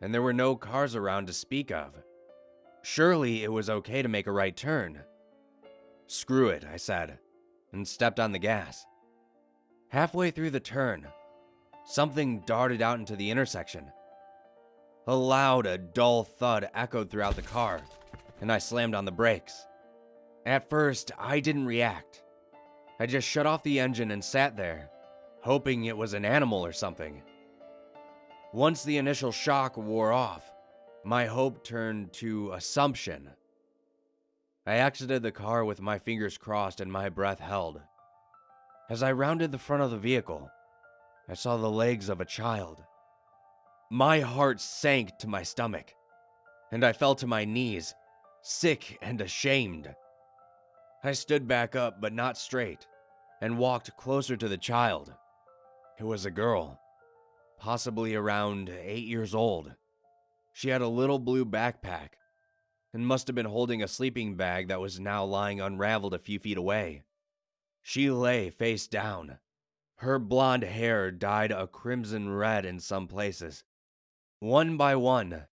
and there were no cars around to speak of. Surely it was okay to make a right turn. "Screw it," I said, and stepped on the gas. Halfway through the turn, something darted out into the intersection. A dull thud echoed throughout the car, and I slammed on the brakes. At first, I didn't react. I just shut off the engine and sat there, hoping it was an animal or something. Once the initial shock wore off, my hope turned to assumption. I exited the car with my fingers crossed and my breath held. As I rounded the front of the vehicle, I saw the legs of a child. My heart sank to my stomach, and I fell to my knees, sick and ashamed. I stood back up, but not straight, and walked closer to the child. It was a girl, possibly around 8 years old. She had a little blue backpack, and must have been holding a sleeping bag that was now lying unraveled a few feet away. She lay face down. Her blonde hair dyed a crimson red in some places. One by one,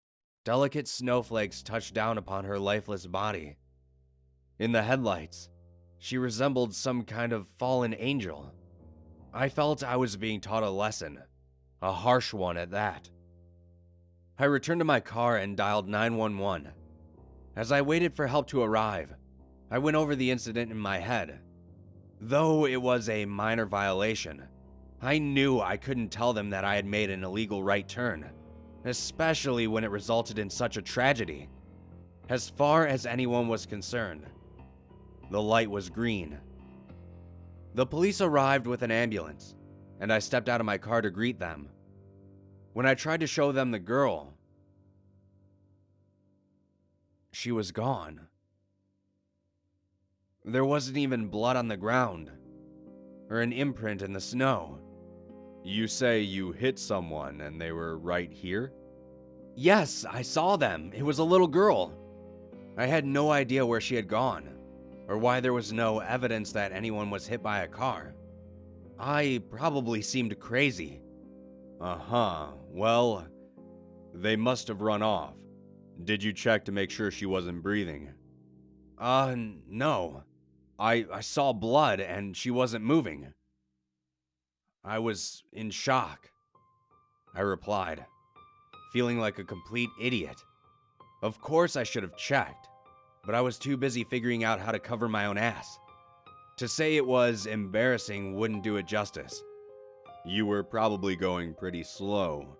delicate snowflakes touched down upon her lifeless body. In the headlights, she resembled some kind of fallen angel. I felt I was being taught a lesson, a harsh one at that. I returned to my car and dialed 911. As I waited for help to arrive, I went over the incident in my head. Though it was a minor violation, I knew I couldn't tell them that I had made an illegal right turn, especially when it resulted in such a tragedy. As far as anyone was concerned, the light was green. The police arrived with an ambulance, and I stepped out of my car to greet them. When I tried to show them the girl, she was gone. There wasn't even blood on the ground, or an imprint in the snow. "You say you hit someone and they were right here?" "Yes, I saw them. It was a little girl. I had no idea where she had gone, or why there was no evidence that anyone was hit by a car. I probably seemed crazy." Well, they must have run off. Did you check to make sure she wasn't breathing?" No. I saw blood and she wasn't moving." "I was in shock," I replied, feeling like a complete idiot. Of course I should have checked, but I was too busy figuring out how to cover my own ass. To say it was embarrassing wouldn't do it justice. "You were probably going pretty slow.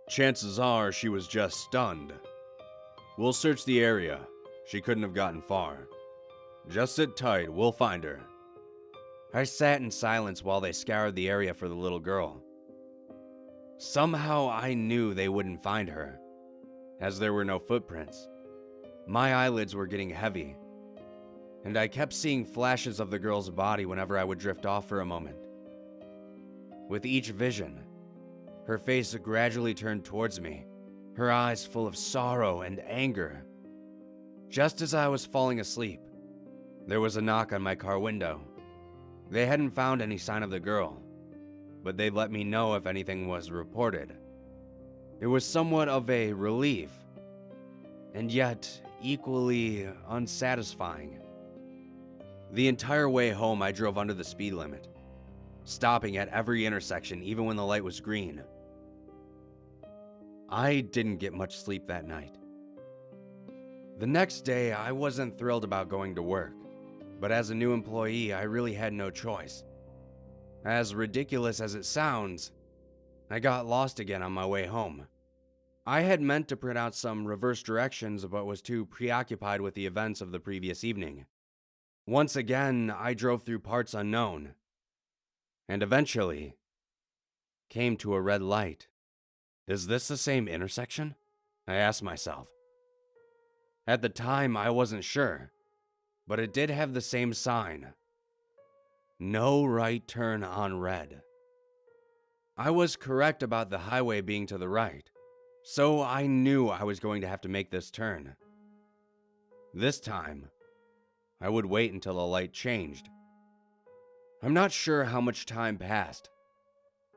Chances are she was just stunned. We'll search the area. She couldn't have gotten far. Just sit tight, we'll find her." I sat in silence while they scoured the area for the little girl. Somehow I knew they wouldn't find her, as there were no footprints. My eyelids were getting heavy, and I kept seeing flashes of the girl's body whenever I would drift off for a moment. With each vision, her face gradually turned towards me, her eyes full of sorrow and anger. Just as I was falling asleep, there was a knock on my car window. They hadn't found any sign of the girl, but they'd let me know if anything was reported. It was somewhat of a relief, and yet equally unsatisfying. The entire way home, I drove under the speed limit, stopping at every intersection even when the light was green. I didn't get much sleep that night. The next day, I wasn't thrilled about going to work, but as a new employee, I really had no choice. As ridiculous as it sounds, I got lost again on my way home. I had meant to print out some reverse directions, but was too preoccupied with the events of the previous evening. Once again, I drove through parts unknown, and eventually came to a red light. Is this the same intersection? I asked myself. At the time, I wasn't sure, but it did have the same sign. No right turn on red. I was correct about the highway being to the right, so I knew I was going to have to make this turn. This time, I would wait until the light changed. I'm not sure how much time passed,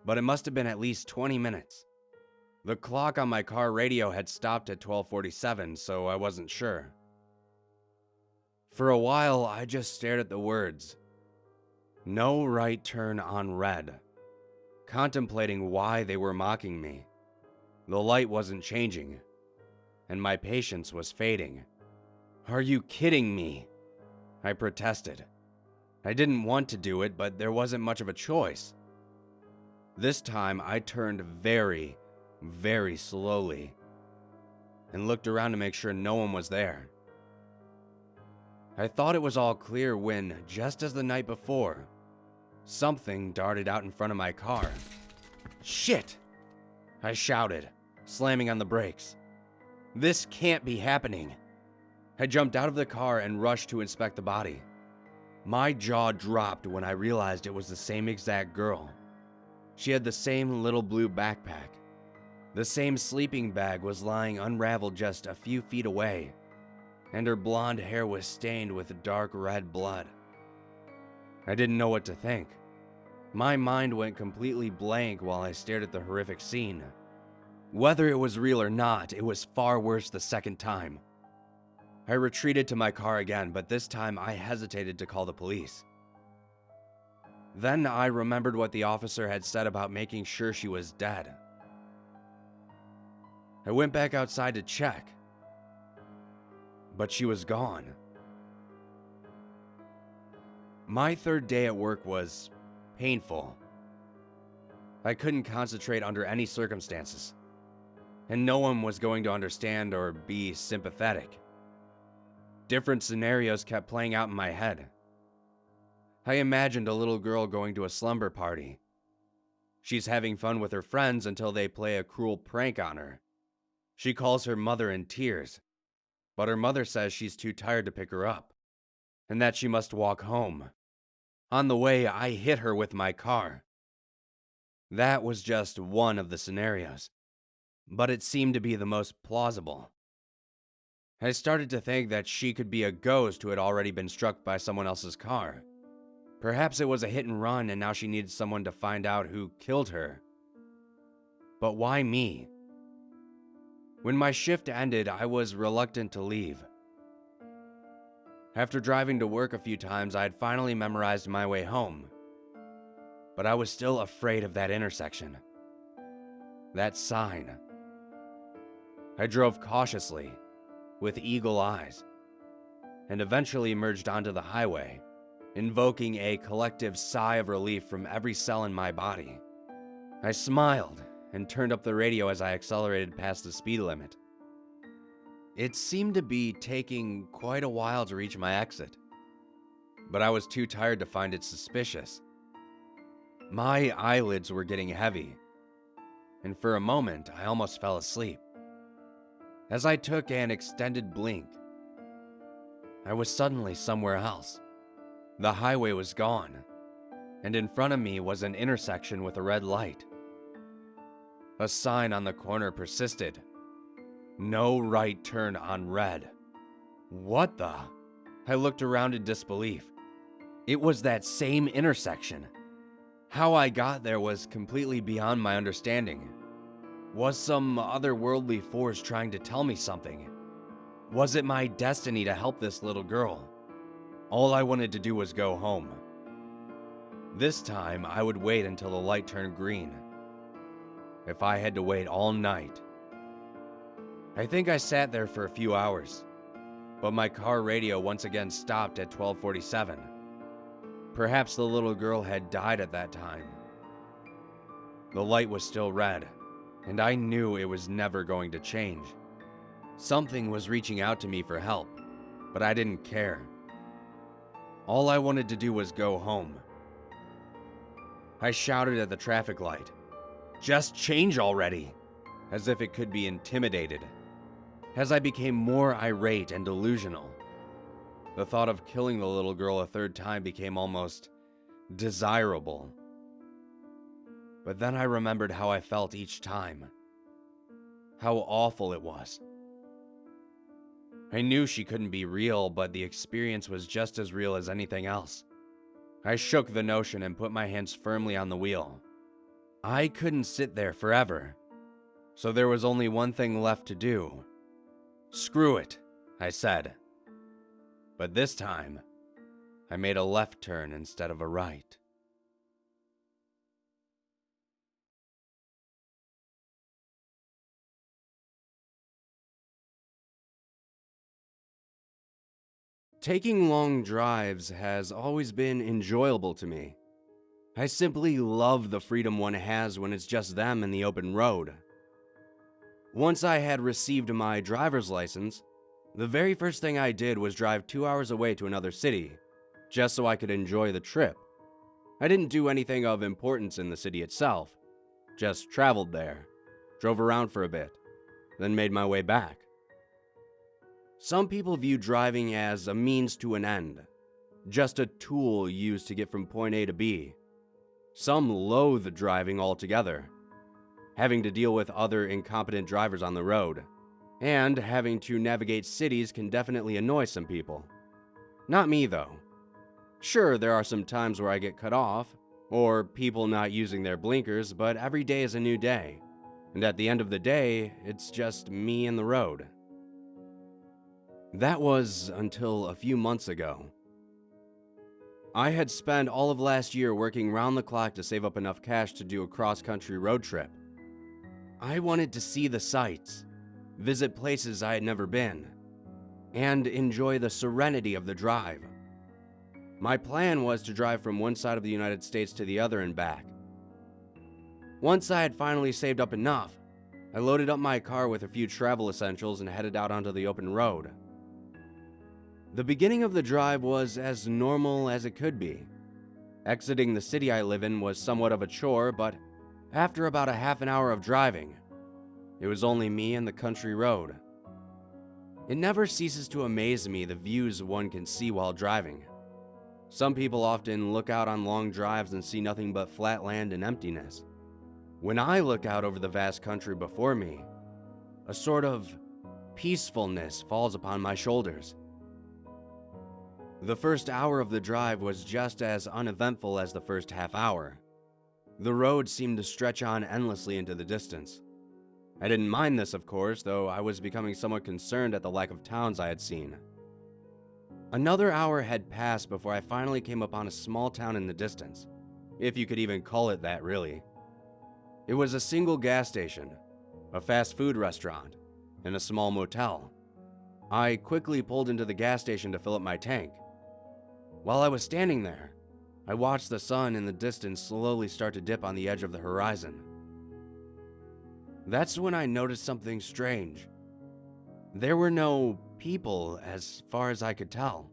but it must have been at least 20 minutes. The clock on my car radio had stopped at 12:47, so I wasn't sure. For a while, I just stared at the words, "No right turn on red," contemplating why they were mocking me. The light wasn't changing, and my patience was fading. "Are you kidding me?" I protested. I didn't want to do it, but there wasn't much of a choice. This time, I turned very, very slowly and looked around to make sure no one was there. I thought it was all clear when, just as the night before, something darted out in front of my car. "Shit!" I shouted, slamming on the brakes. "This can't be happening." I jumped out of the car and rushed to inspect the body. My jaw dropped when I realized it was the same exact girl. She had the same little blue backpack. The same sleeping bag was lying unraveled just a few feet away, and her blonde hair was stained with dark red blood. I didn't know what to think. My mind went completely blank while I stared at the horrific scene. Whether it was real or not, it was far worse the second time. I retreated to my car again, but this time I hesitated to call the police. Then I remembered what the officer had said about making sure she was dead. I went back outside to check, but she was gone. My third day at work was painful. I couldn't concentrate under any circumstances, and no one was going to understand or be sympathetic. Different scenarios kept playing out in my head. I imagined a little girl going to a slumber party. She's having fun with her friends until they play a cruel prank on her. She calls her mother in tears, but her mother says she's too tired to pick her up, and that she must walk home. On the way, I hit her with my car. That was just one of the scenarios, but it seemed to be the most plausible. I started to think that she could be a ghost who had already been struck by someone else's car. Perhaps it was a hit and run and now she needed someone to find out who killed her. But why me? When my shift ended, I was reluctant to leave. After driving to work a few times, I had finally memorized my way home. But I was still afraid of that intersection. That sign. I drove cautiously, with eagle eyes, and eventually emerged onto the highway, invoking a collective sigh of relief from every cell in my body. I smiled and turned up the radio as I accelerated past the speed limit. It seemed to be taking quite a while to reach my exit, but I was too tired to find it suspicious. My eyelids were getting heavy, and for a moment I almost fell asleep. As I took an extended blink, I was suddenly somewhere else. The highway was gone, and in front of me was an intersection with a red light. A sign on the corner persisted. "No right turn on red." What the? I looked around in disbelief. It was that same intersection. How I got there was completely beyond my understanding. Was some otherworldly force trying to tell me something? Was it my destiny to help this little girl? All I wanted to do was go home. This time, I would wait until the light turned green. If I had to wait all night. I think I sat there for a few hours, but my car radio once again stopped at 12:47. Perhaps the little girl had died at that time. The light was still red, and I knew it was never going to change. Something was reaching out to me for help, but I didn't care. All I wanted to do was go home. I shouted at the traffic light, "Just change already," as if it could be intimidated. As I became more irate and delusional, the thought of killing the little girl a third time became almost desirable. But then I remembered how I felt each time. How awful it was. I knew she couldn't be real, but the experience was just as real as anything else. I shook the notion and put my hands firmly on the wheel. I couldn't sit there forever, so there was only one thing left to do. Screw it, I said. But this time, I made a left turn instead of a right. Taking long drives has always been enjoyable to me. I simply love the freedom one has when it's just them and the open road. Once I had received my driver's license, the very first thing I did was drive 2 hours away to another city, just so I could enjoy the trip. I didn't do anything of importance in the city itself, just traveled there, drove around for a bit, then made my way back. Some people view driving as a means to an end, just a tool used to get from point A to B. Some loathe driving altogether, having to deal with other incompetent drivers on the road, and having to navigate cities can definitely annoy some people. Not me, though. Sure, there are some times where I get cut off, or people not using their blinkers, but every day is a new day, and at the end of the day, it's just me and the road. That was until a few months ago. I had spent all of last year working round the clock to save up enough cash to do a cross-country road trip. I wanted to see the sights, visit places I had never been, and enjoy the serenity of the drive. My plan was to drive from one side of the United States to the other and back. Once I had finally saved up enough, I loaded up my car with a few travel essentials and headed out onto the open road. The beginning of the drive was as normal as it could be. Exiting the city I live in was somewhat of a chore, but after about a half an hour of driving, it was only me and the country road. It never ceases to amaze me the views one can see while driving. Some people often look out on long drives and see nothing but flat land and emptiness. When I look out over the vast country before me, a sort of peacefulness falls upon my shoulders. The first hour of the drive was just as uneventful as the first half hour. The road seemed to stretch on endlessly into the distance. I didn't mind this, of course, though I was becoming somewhat concerned at the lack of towns I had seen. Another hour had passed before I finally came upon a small town in the distance, if you could even call it that, really. It was a single gas station, a fast food restaurant, and a small motel. I quickly pulled into the gas station to fill up my tank. While I was standing there, I watched the sun in the distance slowly start to dip on the edge of the horizon. That's when I noticed something strange. There were no people as far as I could tell.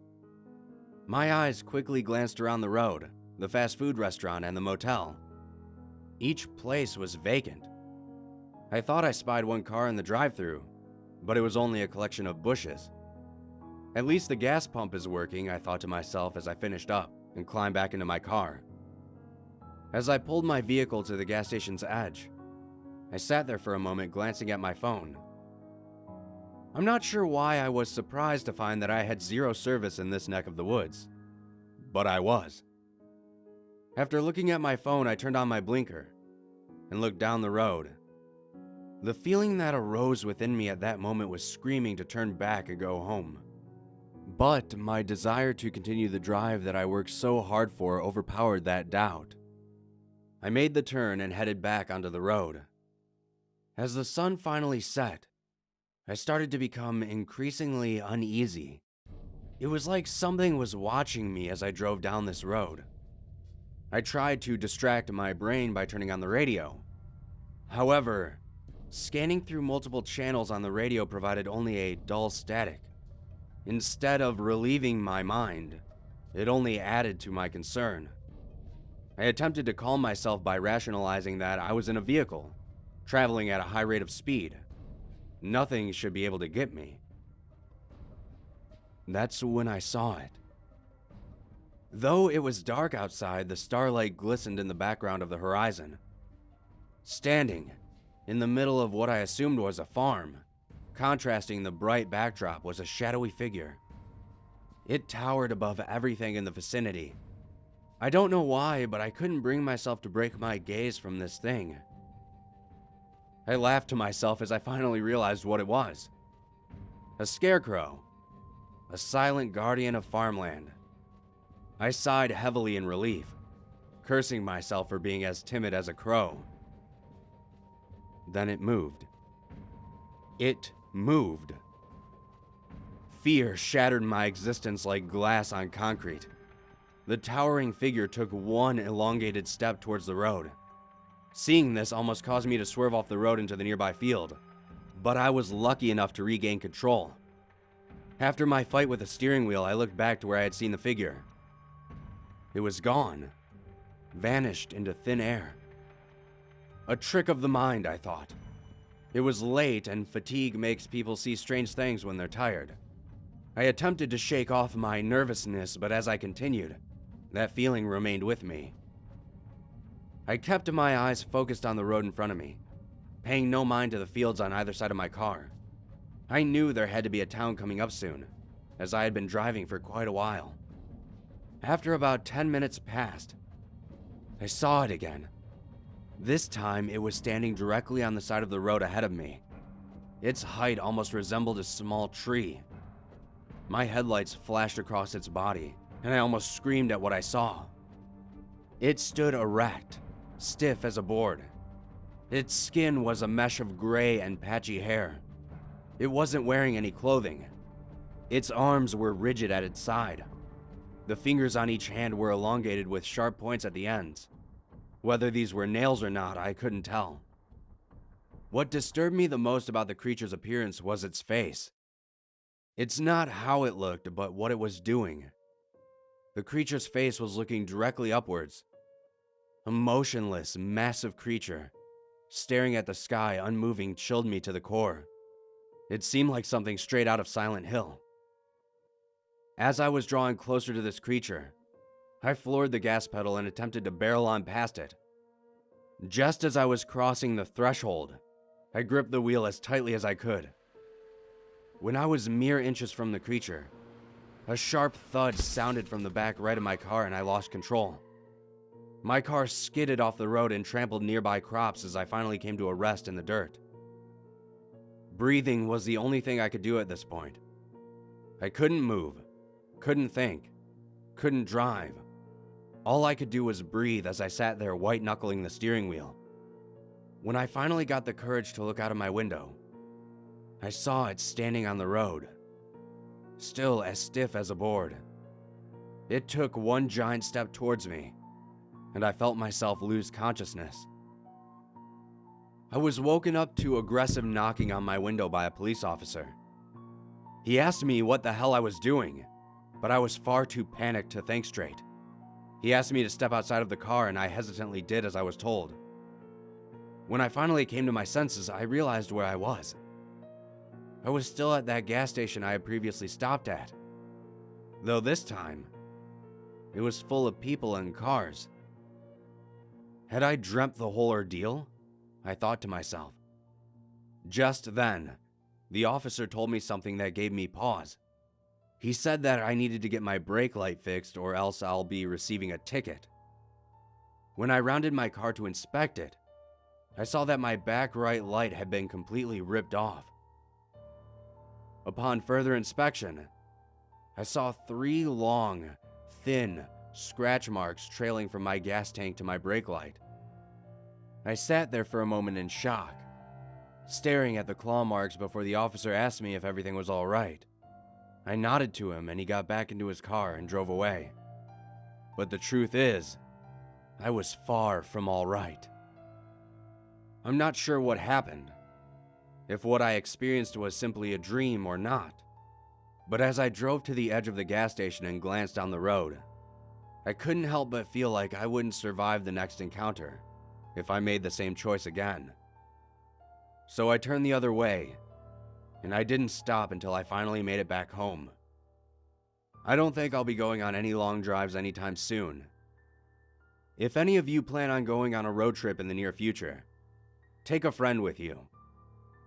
My eyes quickly glanced around the road, the fast food restaurant, and the motel. Each place was vacant. I thought I spied one car in the drive-thru, but it was only a collection of bushes. At least the gas pump is working, I thought to myself as I finished up and climbed back into my car. As I pulled my vehicle to the gas station's edge, I sat there for a moment glancing at my phone. I'm not sure why I was surprised to find that I had zero service in this neck of the woods, but I was. After looking at my phone, I turned on my blinker and looked down the road. The feeling that arose within me at that moment was screaming to turn back and go home. But my desire to continue the drive that I worked so hard for overpowered that doubt. I made the turn and headed back onto the road. As the sun finally set, I started to become increasingly uneasy. It was like something was watching me as I drove down this road. I tried to distract my brain by turning on the radio. However, scanning through multiple channels on the radio provided only a dull static. Instead of relieving my mind, it only added to my concern. I attempted to calm myself by rationalizing that I was in a vehicle, traveling at a high rate of speed. Nothing should be able to get me. That's when I saw it. Though it was dark outside, the starlight glistened in the background of the horizon. Standing in the middle of what I assumed was a farm, contrasting the bright backdrop, was a shadowy figure. It towered above everything in the vicinity. I don't know why, but I couldn't bring myself to break my gaze from this thing. I laughed to myself as I finally realized what it was. A scarecrow. A silent guardian of farmland. I sighed heavily in relief, cursing myself for being as timid as a crow. Then it moved. It moved. Fear shattered my existence like glass on concrete. The towering figure took one elongated step towards the road. Seeing this almost caused me to swerve off the road into the nearby field, but I was lucky enough to regain control. After my fight with the steering wheel, I looked back to where I had seen the figure. It was gone, vanished into thin air. A trick of the mind, I thought. It was late, and fatigue makes people see strange things when they're tired. I attempted to shake off my nervousness, but as I continued, that feeling remained with me. I kept my eyes focused on the road in front of me, paying no mind to the fields on either side of my car. I knew there had to be a town coming up soon, as I had been driving for quite a while. After about 10 minutes passed, I saw it again. This time, it was standing directly on the side of the road ahead of me. Its height almost resembled a small tree. My headlights flashed across its body, and I almost screamed at what I saw. It stood erect, stiff as a board. Its skin was a mesh of gray and patchy hair. It wasn't wearing any clothing. Its arms were rigid at its side. The fingers on each hand were elongated with sharp points at the ends. Whether these were nails or not, I couldn't tell. What disturbed me the most about the creature's appearance was its face. It's not how it looked, but what it was doing. The creature's face was looking directly upwards. A motionless, massive creature, staring at the sky, unmoving, chilled me to the core. It seemed like something straight out of Silent Hill. As I was drawing closer to this creature, I floored the gas pedal and attempted to barrel on past it. Just as I was crossing the threshold, I gripped the wheel as tightly as I could. When I was mere inches from the creature, a sharp thud sounded from the back right of my car and I lost control. My car skidded off the road and trampled nearby crops as I finally came to a rest in the dirt. Breathing was the only thing I could do at this point. I couldn't move, couldn't think, couldn't drive. All I could do was breathe as I sat there white-knuckling the steering wheel. When I finally got the courage to look out of my window, I saw it standing on the road, still as stiff as a board. It took one giant step towards me, and I felt myself lose consciousness. I was woken up to aggressive knocking on my window by a police officer. He asked me what the hell I was doing, but I was far too panicked to think straight. He asked me to step outside of the car, and I hesitantly did as I was told. When I finally came to my senses, I realized where I was. I was still at that gas station I had previously stopped at, though this time, it was full of people and cars. Had I dreamt the whole ordeal? I thought to myself. Just then, the officer told me something that gave me pause. He said that I needed to get my brake light fixed or else I'll be receiving a ticket. When I rounded my car to inspect it, I saw that my back right light had been completely ripped off. Upon further inspection, I saw 3 long, thin scratch marks trailing from my gas tank to my brake light. I sat there for a moment in shock, staring at the claw marks before the officer asked me if everything was all right. I nodded to him and he got back into his car and drove away. But the truth is, I was far from all right. I'm not sure what happened, if what I experienced was simply a dream or not. But as I drove to the edge of the gas station and glanced down the road, I couldn't help but feel like I wouldn't survive the next encounter if I made the same choice again. So I turned the other way, and I didn't stop until I finally made it back home. I don't think I'll be going on any long drives anytime soon. If any of you plan on going on a road trip in the near future, take a friend with you.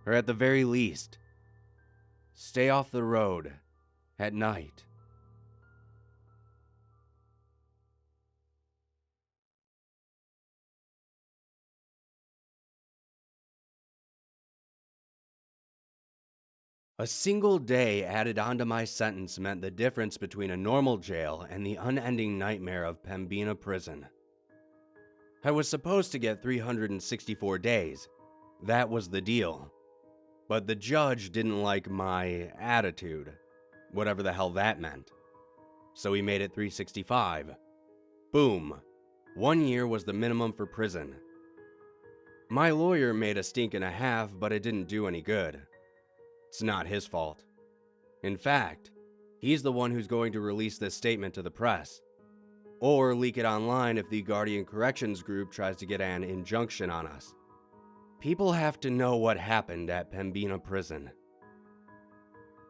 Or at the very least, stay off the road at night. A single day added onto my sentence meant the difference between a normal jail and the unending nightmare of Pembina prison. I was supposed to get 364 days. That was the deal. But the judge didn't like my attitude, whatever the hell that meant. So he made it 365. Boom. 1 year was the minimum for prison. My lawyer made a stink and a half, but it didn't do any good. It's not his fault. In fact, he's the one who's going to release this statement to the press, or leak it online if the Guardian Corrections group tries to get an injunction on us. People have to know what happened at Pembina prison.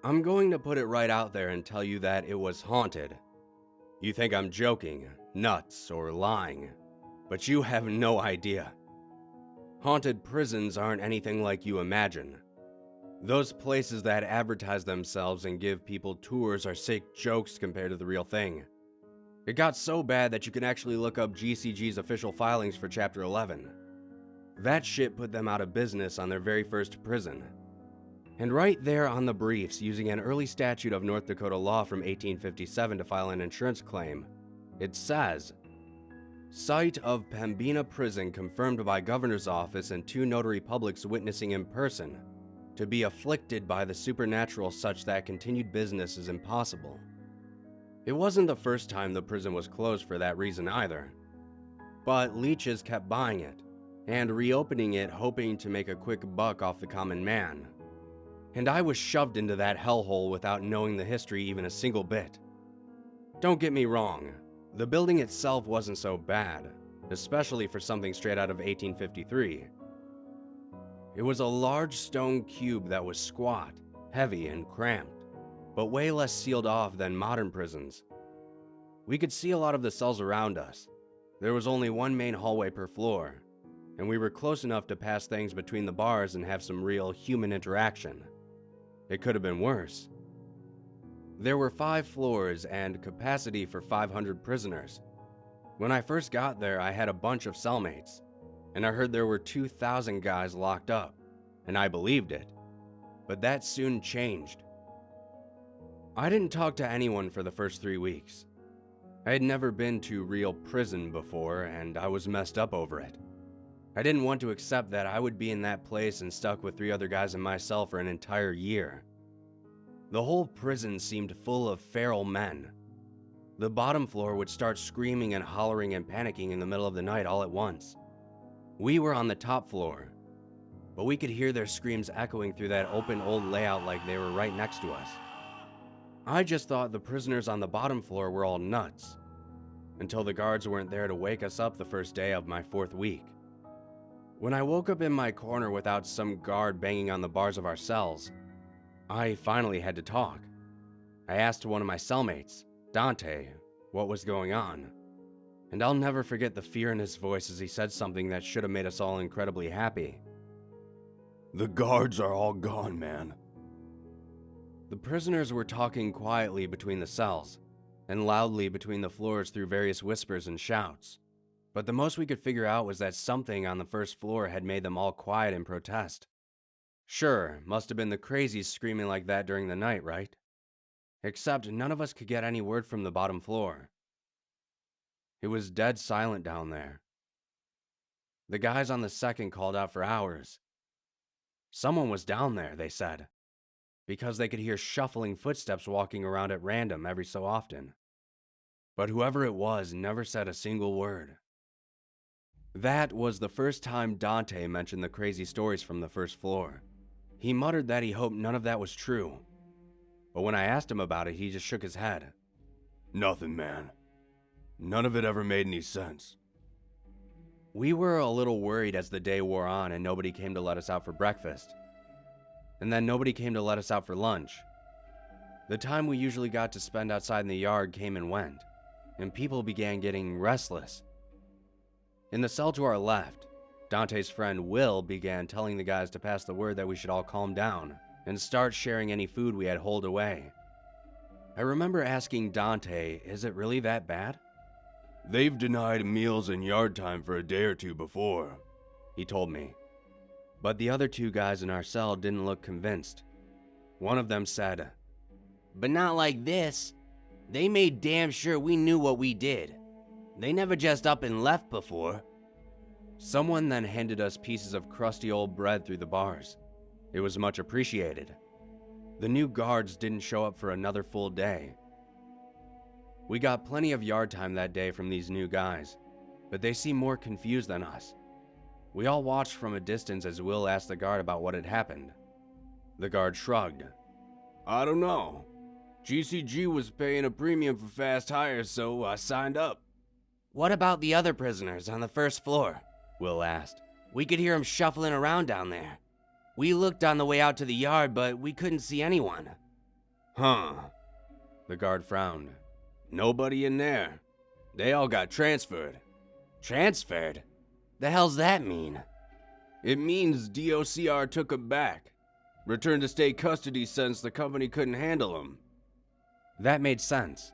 I'm going to put it right out there and tell you that it was haunted. You think I'm joking, nuts, or lying, but you have no idea. Haunted prisons aren't anything like you imagine. Those places that advertise themselves and give people tours are sick jokes compared to the real thing. It got so bad that you can actually look up GCG's official filings for Chapter 11. That shit put them out of business on their very first prison. And right there on the briefs, using an early statute of North Dakota law from 1857 to file an insurance claim, it says, "Site of Pembina prison confirmed by governor's office and 2 notary publics witnessing in person, to be afflicted by the supernatural such that continued business is impossible." It wasn't the first time the prison was closed for that reason either. But leeches kept buying it, and reopening it hoping to make a quick buck off the common man. And I was shoved into that hellhole without knowing the history even a single bit. Don't get me wrong, the building itself wasn't so bad, especially for something straight out of 1853. It was a large stone cube that was squat, heavy, and cramped, but way less sealed off than modern prisons. We could see a lot of the cells around us. There was only one main hallway per floor, and we were close enough to pass things between the bars and have some real human interaction. It could have been worse. There were 5 floors and capacity for 500 prisoners. When I first got there, I had a bunch of cellmates, and I heard there were 2,000 guys locked up, and I believed it. But that soon changed. I didn't talk to anyone for the first 3 weeks. I had never been to real prison before, and I was messed up over it. I didn't want to accept that I would be in that place and stuck with 3 other guys and my cell for an entire year. The whole prison seemed full of feral men. The bottom floor would start screaming and hollering and panicking in the middle of the night all at once. We were on the top floor, but we could hear their screams echoing through that open old layout like they were right next to us. I just thought the prisoners on the bottom floor were all nuts, until the guards weren't there to wake us up the first day of my 4th week. When I woke up in my corner without some guard banging on the bars of our cells, I finally had to talk. I asked one of my cellmates, Dante, what was going on. And I'll never forget the fear in his voice as he said something that should have made us all incredibly happy. "The guards are all gone, man." The prisoners were talking quietly between the cells, and loudly between the floors through various whispers and shouts. But the most we could figure out was that something on the first floor had made them all quiet in protest. Sure, must have been the crazies screaming like that during the night, right? Except none of us could get any word from the bottom floor. It was dead silent down there. The guys on the second called out for hours. Someone was down there, they said, because they could hear shuffling footsteps walking around at random every so often. But whoever it was never said a single word. That was the first time Dante mentioned the crazy stories from the first floor. He muttered that he hoped none of that was true. But when I asked him about it, he just shook his head. "Nothing, man. None of it ever made any sense." We were a little worried as the day wore on and nobody came to let us out for breakfast. And then nobody came to let us out for lunch. The time we usually got to spend outside in the yard came and went, and people began getting restless. In the cell to our left, Dante's friend Will began telling the guys to pass the word that we should all calm down and start sharing any food we had holed away. I remember asking Dante, is it really that bad? They've denied meals and yard time for a day or two before, he told me. But the other two guys in our cell didn't look convinced. One of them said, "But not like this. They made damn sure we knew what we did. They never just up and left before." Someone then handed us pieces of crusty old bread through the bars. It was much appreciated. The new guards didn't show up for another full day. We got plenty of yard time that day from these new guys, but they seemed more confused than us. We all watched from a distance as Will asked the guard about what had happened. The guard shrugged. "I don't know. GCG was paying a premium for fast hires, so I signed up." "What about the other prisoners on the first floor?" Will asked. "We could hear them shuffling around down there. We looked on the way out to the yard, but we couldn't see anyone." "Huh." The guard frowned. "Nobody in there. They all got transferred." "Transferred? The hell's that mean?" "It means DOCR took them back. Returned to state custody since the company couldn't handle them." That made sense.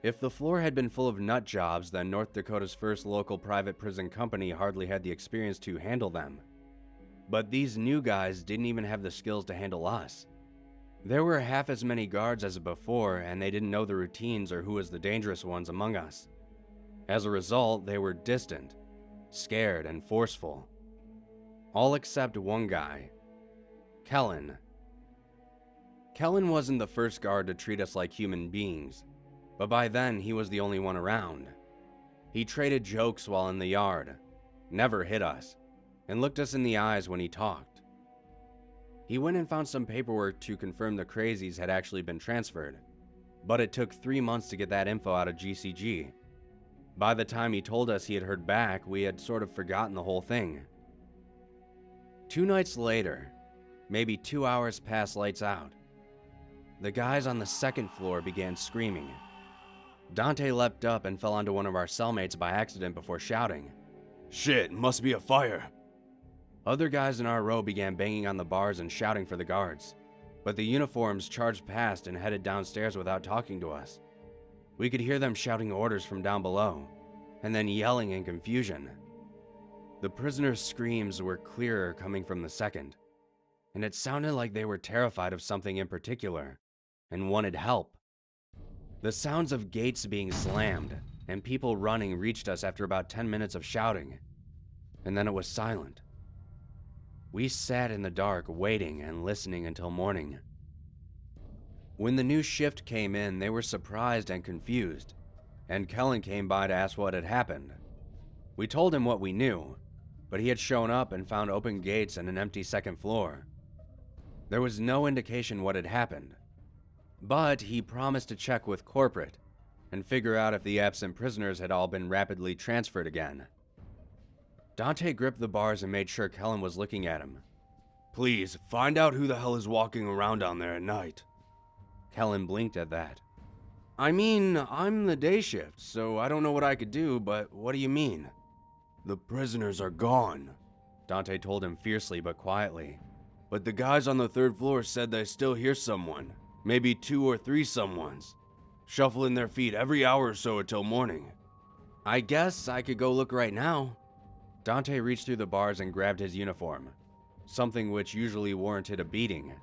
If the floor had been full of nut jobs, then North Dakota's first local private prison company hardly had the experience to handle them. But these new guys didn't even have the skills to handle us. There were half as many guards as before, and they didn't know the routines or who was the dangerous ones among us. As a result, they were distant, scared, and forceful. All except one guy, Kellen. Kellen wasn't the first guard to treat us like human beings, but by then he was the only one around. He traded jokes while in the yard, never hit us, and looked us in the eyes when he talked. He went and found some paperwork to confirm the crazies had actually been transferred, but it took 3 months to get that info out of GCG. By the time he told us he had heard back, we had sort of forgotten the whole thing. 2 nights later, maybe 2 hours past lights out, the guys on the second floor began screaming. Dante leapt up and fell onto one of our cellmates by accident before shouting, "Shit, must be a fire." Other guys in our row began banging on the bars and shouting for the guards, but the uniforms charged past and headed downstairs without talking to us. We could hear them shouting orders from down below, and then yelling in confusion. The prisoners' screams were clearer coming from the second, and it sounded like they were terrified of something in particular, and wanted help. The sounds of gates being slammed and people running reached us after about 10 minutes of shouting, and then it was silent. We sat in the dark, waiting and listening until morning. When the new shift came in, they were surprised and confused, and Kellen came by to ask what had happened. We told him what we knew, but he had shown up and found open gates and an empty second floor. There was no indication what had happened, but he promised to check with corporate and figure out if the absent prisoners had all been rapidly transferred again. Dante gripped the bars and made sure Kellen was looking at him. "Please, find out who the hell is walking around down there at night." Kellen blinked at that. "I mean, I'm the day shift, so I don't know what I could do, but what do you mean?" "The prisoners are gone," Dante told him fiercely but quietly. "But the guys on the third floor said they still hear someone, maybe 2 or 3 someones, shuffling their feet every hour or so until morning." "I guess I could go look right now." Dante reached through the bars and grabbed his uniform, something which usually warranted a beating.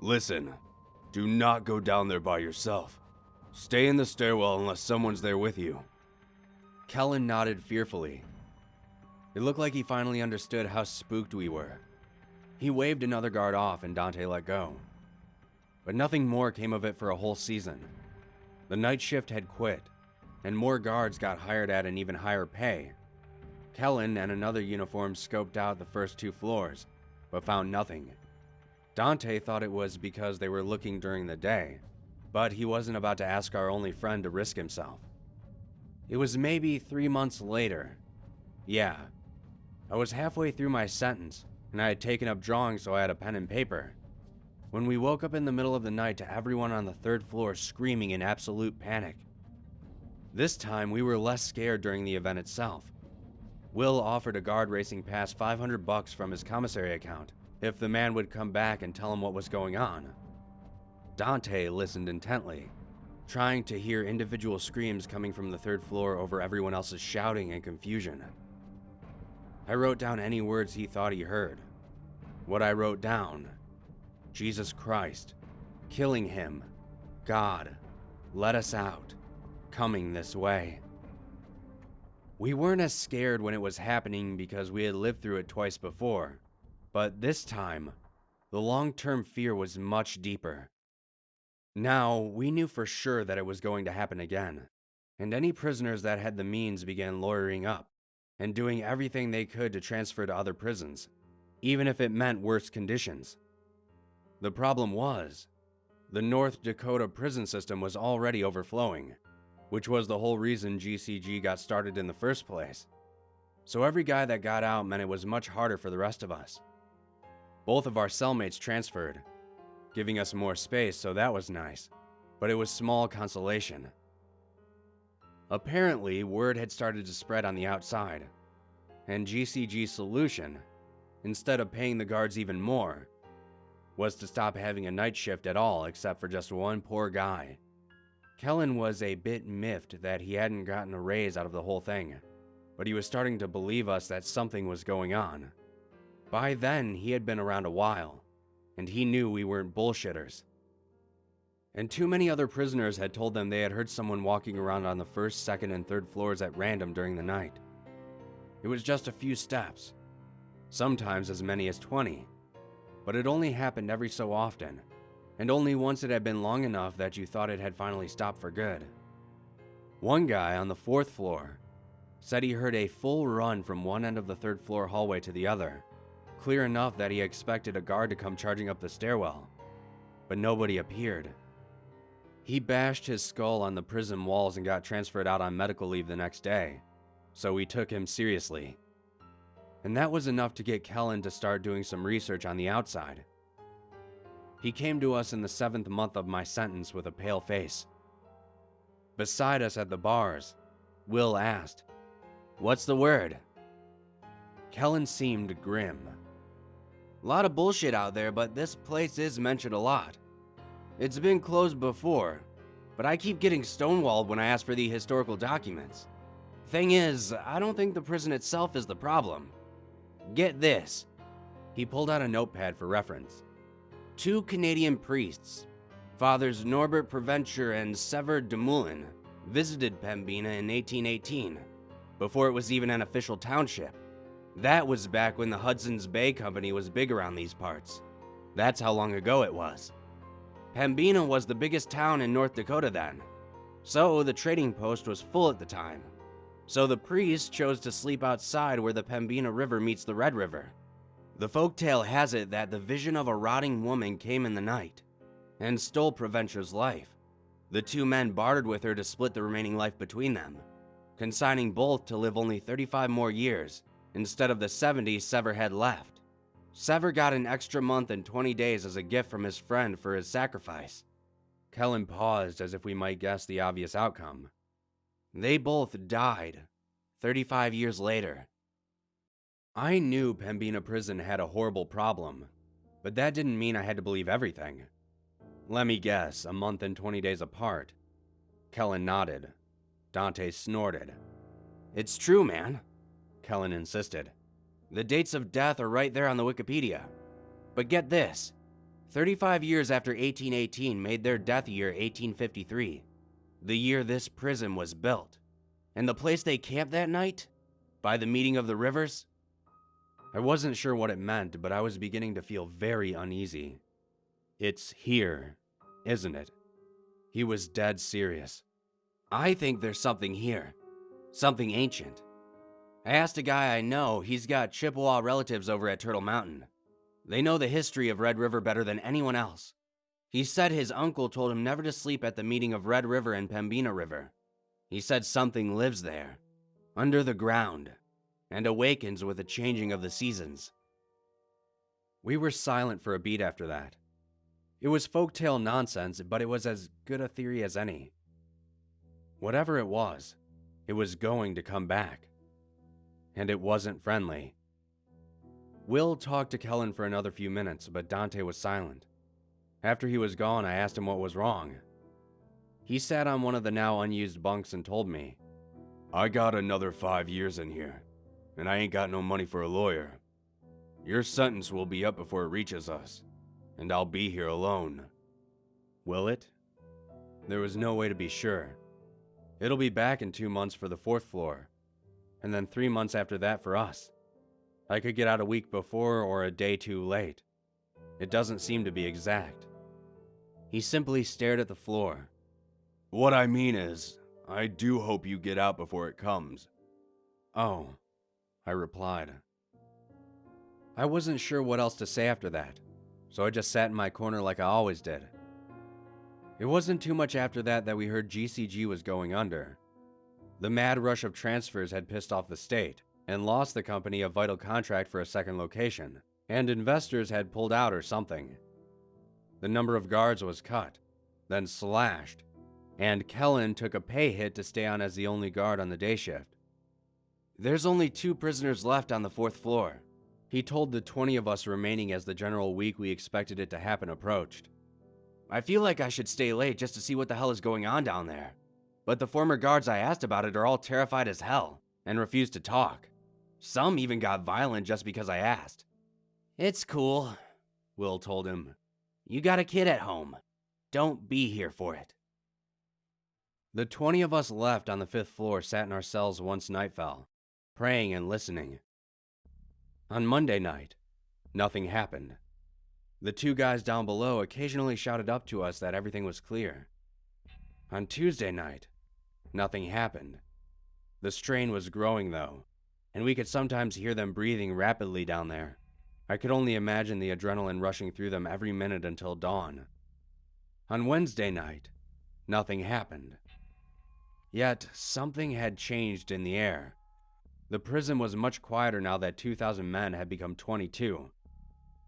"Listen, do not go down there by yourself. Stay in the stairwell unless someone's there with you." Kellen nodded fearfully. It looked like he finally understood how spooked we were. He waved another guard off and Dante let go. But nothing more came of it for a whole season. The night shift had quit, and more guards got hired at an even higher pay. Kellen and another uniform scoped out the first 2 floors, but found nothing. Dante thought it was because they were looking during the day, but he wasn't about to ask our only friend to risk himself. It was maybe 3 months later. Yeah, I was halfway through my sentence, and I had taken up drawing so I had a pen and paper, when we woke up in the middle of the night to everyone on the 3rd floor screaming in absolute panic. This time, we were less scared during the event itself. Will offered a guard racing past $500 from his commissary account if the man would come back and tell him what was going on. Dante listened intently, trying to hear individual screams coming from the 3rd floor over everyone else's shouting and confusion. I wrote down any words he thought he heard. What I wrote down: Jesus Christ, killing him, God, let us out, coming this way. We weren't as scared when it was happening because we had lived through it twice before, but this time, the long-term fear was much deeper. Now, we knew for sure that it was going to happen again, and any prisoners that had the means began lawyering up and doing everything they could to transfer to other prisons, even if it meant worse conditions. The problem was, the North Dakota prison system was already overflowing, which was the whole reason GCG got started in the first place. So every guy that got out meant it was much harder for the rest of us. Both of our cellmates transferred, giving us more space, so that was nice, but it was small consolation. Apparently, word had started to spread on the outside, and GCG's solution, instead of paying the guards even more, was to stop having a night shift at all except for just one poor guy. Kellen was a bit miffed that he hadn't gotten a raise out of the whole thing, but he was starting to believe us that something was going on. By then, he had been around a while, and he knew we weren't bullshitters. And too many other prisoners had told them they had heard someone walking around on the 1st, 2nd, and 3rd floors at random during the night. It was just a few steps, sometimes as many as 20, but it only happened every so often, and only once it had been long enough that you thought it had finally stopped for good. One guy on the 4th floor said he heard a full run from one end of the 3rd floor hallway to the other, clear enough that he expected a guard to come charging up the stairwell, but nobody appeared. He bashed his skull on the prison walls and got transferred out on medical leave the next day, so we took him seriously. And that was enough to get Kellen to start doing some research on the outside. He came to us in the 7th month of my sentence with a pale face. Beside us at the bars, Will asked, "What's the word?" Kellen seemed grim. "Lot of bullshit out there, but this place is mentioned a lot. It's been closed before, but I keep getting stonewalled when I ask for the historical documents. Thing is, I don't think the prison itself is the problem. Get this." He pulled out a notepad for reference. 2 Canadian priests, Fathers Norbert Preventure and Sever Dumoulin, visited Pembina in 1818, before it was even an official township. That was back when the Hudson's Bay Company was big around these parts. That's how long ago it was. Pembina was the biggest town in North Dakota then, so the trading post was full at the time. So the priests chose to sleep outside where the Pembina River meets the Red River. The folktale has it that the vision of a rotting woman came in the night and stole Preventure's life. The 2 men bartered with her to split the remaining life between them, consigning both to live only 35 more years instead of the 70 Sever had left. Sever got an extra month and 20 days as a gift from his friend for his sacrifice. Kellen paused as if we might guess the obvious outcome. They both died 35 years later. I knew Pembina Prison had a horrible problem, but that didn't mean I had to believe everything. Let me guess, a month and 20 days apart. Kellen nodded. Dante snorted. "It's true, man," Kellen insisted. "The dates of death are right there on the Wikipedia. But get this, 35 years after 1818 made their death year 1853, the year this prison was built. And the place they camped that night? By the meeting of the rivers?" I wasn't sure what it meant, but I was beginning to feel very uneasy. "It's here, isn't it?" He was dead serious. "I think there's something here. Something ancient. I asked a guy I know, he's got Chippewa relatives over at Turtle Mountain. They know the history of Red River better than anyone else. He said his uncle told him never to sleep at the meeting of Red River and Pembina River. He said something lives there, under the ground, and awakens with the changing of the seasons." We were silent for a beat after that. It was folktale nonsense, but it was as good a theory as any. Whatever it was going to come back. And it wasn't friendly. Will talked to Kellen for another few minutes, but Dante was silent. After he was gone, I asked him what was wrong. He sat on one of the now unused bunks and told me, "I got another 5 years in here, and I ain't got no money for a lawyer. Your sentence will be up before it reaches us, and I'll be here alone." Will it? There was no way to be sure. It'll be back in 2 months for the 4th floor, and then 3 months after that for us. I could get out a week before or a day too late. It doesn't seem to be exact. He simply stared at the floor. "What I mean is, I do hope you get out before it comes." "Oh," I replied. I wasn't sure what else to say after that, so I just sat in my corner like I always did. It wasn't too much after that we heard GCG was going under. The mad rush of transfers had pissed off the state and lost the company a vital contract for a second location, and investors had pulled out or something. The number of guards was cut, then slashed, and Kellen took a pay hit to stay on as the only guard on the day shift. "There's only 2 prisoners left on the 4th floor," he told the 20 of us remaining as the general week we expected it to happen approached. "I feel like I should stay late just to see what the hell is going on down there. But the former guards I asked about it are all terrified as hell and refuse to talk. Some even got violent just because I asked." "It's cool," Will told him. "You got a kid at home. Don't be here for it." The 20 of us left on the 5th floor sat in our cells once night fell, praying and listening. On Monday night, nothing happened. The 2 guys down below occasionally shouted up to us that everything was clear. On Tuesday night, nothing happened. The strain was growing though, and we could sometimes hear them breathing rapidly down there. I could only imagine the adrenaline rushing through them every minute until dawn. On Wednesday night, nothing happened. Yet, something had changed in the air. The prison was much quieter now that 2,000 men had become 22,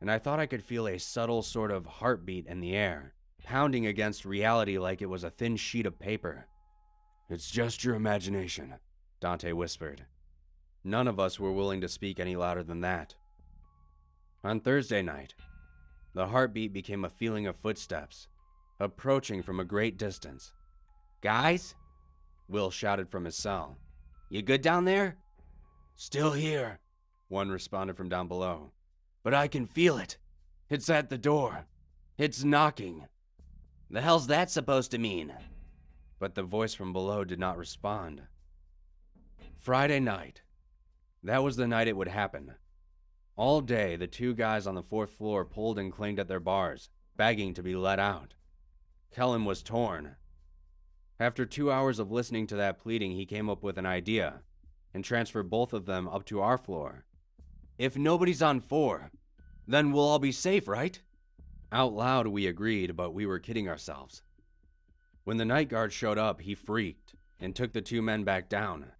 and I thought I could feel a subtle sort of heartbeat in the air, pounding against reality like it was a thin sheet of paper. "It's just your imagination," Dante whispered. None of us were willing to speak any louder than that. On Thursday night, the heartbeat became a feeling of footsteps, approaching from a great distance. "Guys?" Will shouted from his cell. "You good down there?" "Still here," one responded from down below. "But I can feel it. It's at the door. It's knocking." "The hell's that supposed to mean?" But the voice from below did not respond. Friday night. That was the night it would happen. All day, the 2 guys on the 4th floor pulled and clanged at their bars, begging to be let out. Kellen was torn. After 2 hours of listening to that pleading, he came up with an idea and transferred both of them up to our floor. "If nobody's on 4, then we'll all be safe, right?" Out loud, we agreed, but we were kidding ourselves. When the night guard showed up, he freaked and took the 2 men back down.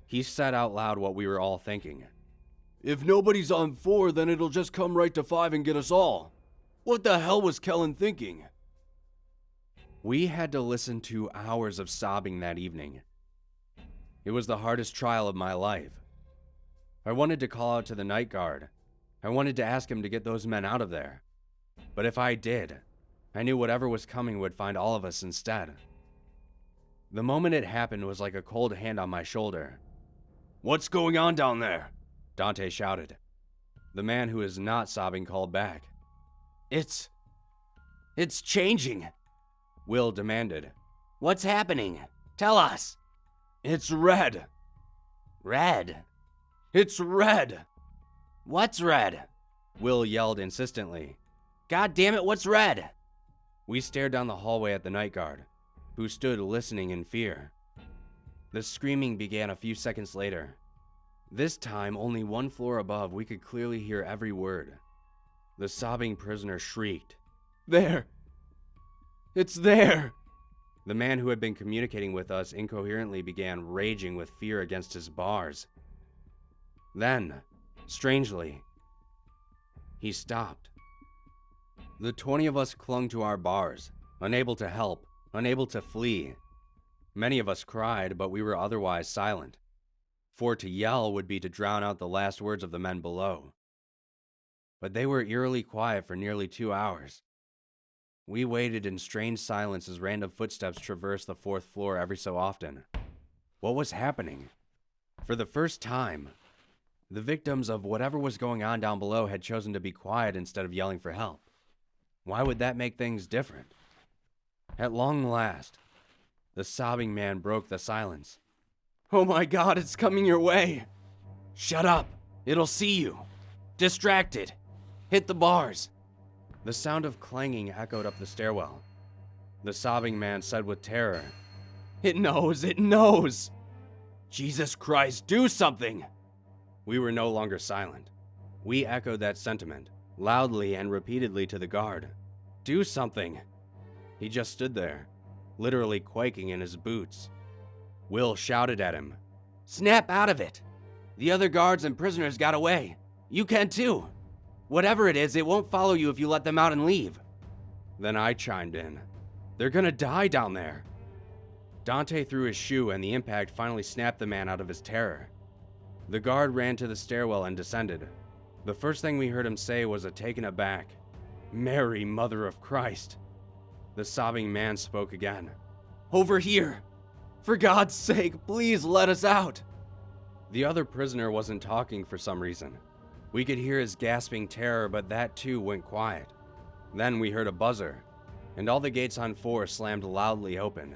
He said out loud what we were all thinking. "If nobody's on 4, then it'll just come right to 5 and get us all. What the hell was Kellen thinking?" We had to listen to hours of sobbing that evening. It was the hardest trial of my life. I wanted to call out to the night guard. I wanted to ask him to get those men out of there. But if I did, I knew whatever was coming would find all of us instead. The moment it happened was like a cold hand on my shoulder. "What's going on down there?" Dante shouted. The man who was not sobbing called back. It's changing," Will demanded. "What's happening? Tell us." "It's red." "Red? It's red." "What's red?" Will yelled insistently. "God damn it, what's red?" We stared down the hallway at the night guard, who stood listening in fear. The screaming began a few seconds later. This time, only 1 floor above, we could clearly hear every word. The sobbing prisoner shrieked, "There! It's there!" The man who had been communicating with us incoherently began raging with fear against his bars. Then, strangely, he stopped. The 20 of us clung to our bars, unable to help, unable to flee. Many of us cried, but we were otherwise silent. For to yell would be to drown out the last words of the men below. But they were eerily quiet for nearly 2 hours. We waited in strange silence as random footsteps traversed the 4th floor every so often. What was happening? For the first time, the victims of whatever was going on down below had chosen to be quiet instead of yelling for help. Why would that make things different? At long last, the sobbing man broke the silence. "Oh my God, it's coming your way! Shut up! It'll see you! Distracted! Hit the bars!" The sound of clanging echoed up the stairwell. The sobbing man said with terror, "It knows! It knows! Jesus Christ, do something!" We were no longer silent. We echoed that sentiment, loudly and repeatedly to the guard. "Do something!" He just stood there, literally quaking in his boots. Will shouted at him, "Snap out of it! The other guards and prisoners got away. You can too! Whatever it is, it won't follow you if you let them out and leave." Then I chimed in, "They're gonna die down there." Dante threw his shoe and the impact finally snapped the man out of his terror. The guard ran to the stairwell and descended. The first thing we heard him say was a taken aback, "Mary, Mother of Christ." The sobbing man spoke again, "Over here! For God's sake, please let us out!" The other prisoner wasn't talking for some reason. We could hear his gasping terror, but that too went quiet. Then we heard a buzzer, and all the gates on 4 slammed loudly open.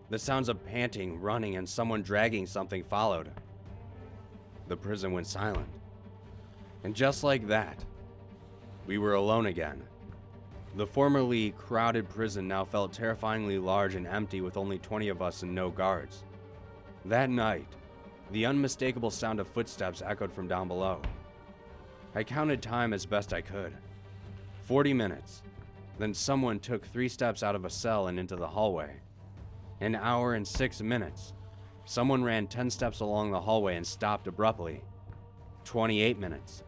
The sounds of panting, running, and someone dragging something followed. The prison went silent. And just like that, we were alone again. The formerly crowded prison now felt terrifyingly large and empty with only 20 of us and no guards. That night, the unmistakable sound of footsteps echoed from down below. I counted time as best I could. 40 minutes. Then someone took 3 steps out of a cell and into the hallway. An hour and 6 minutes. Someone ran 10 steps along the hallway and stopped abruptly. 28 minutes.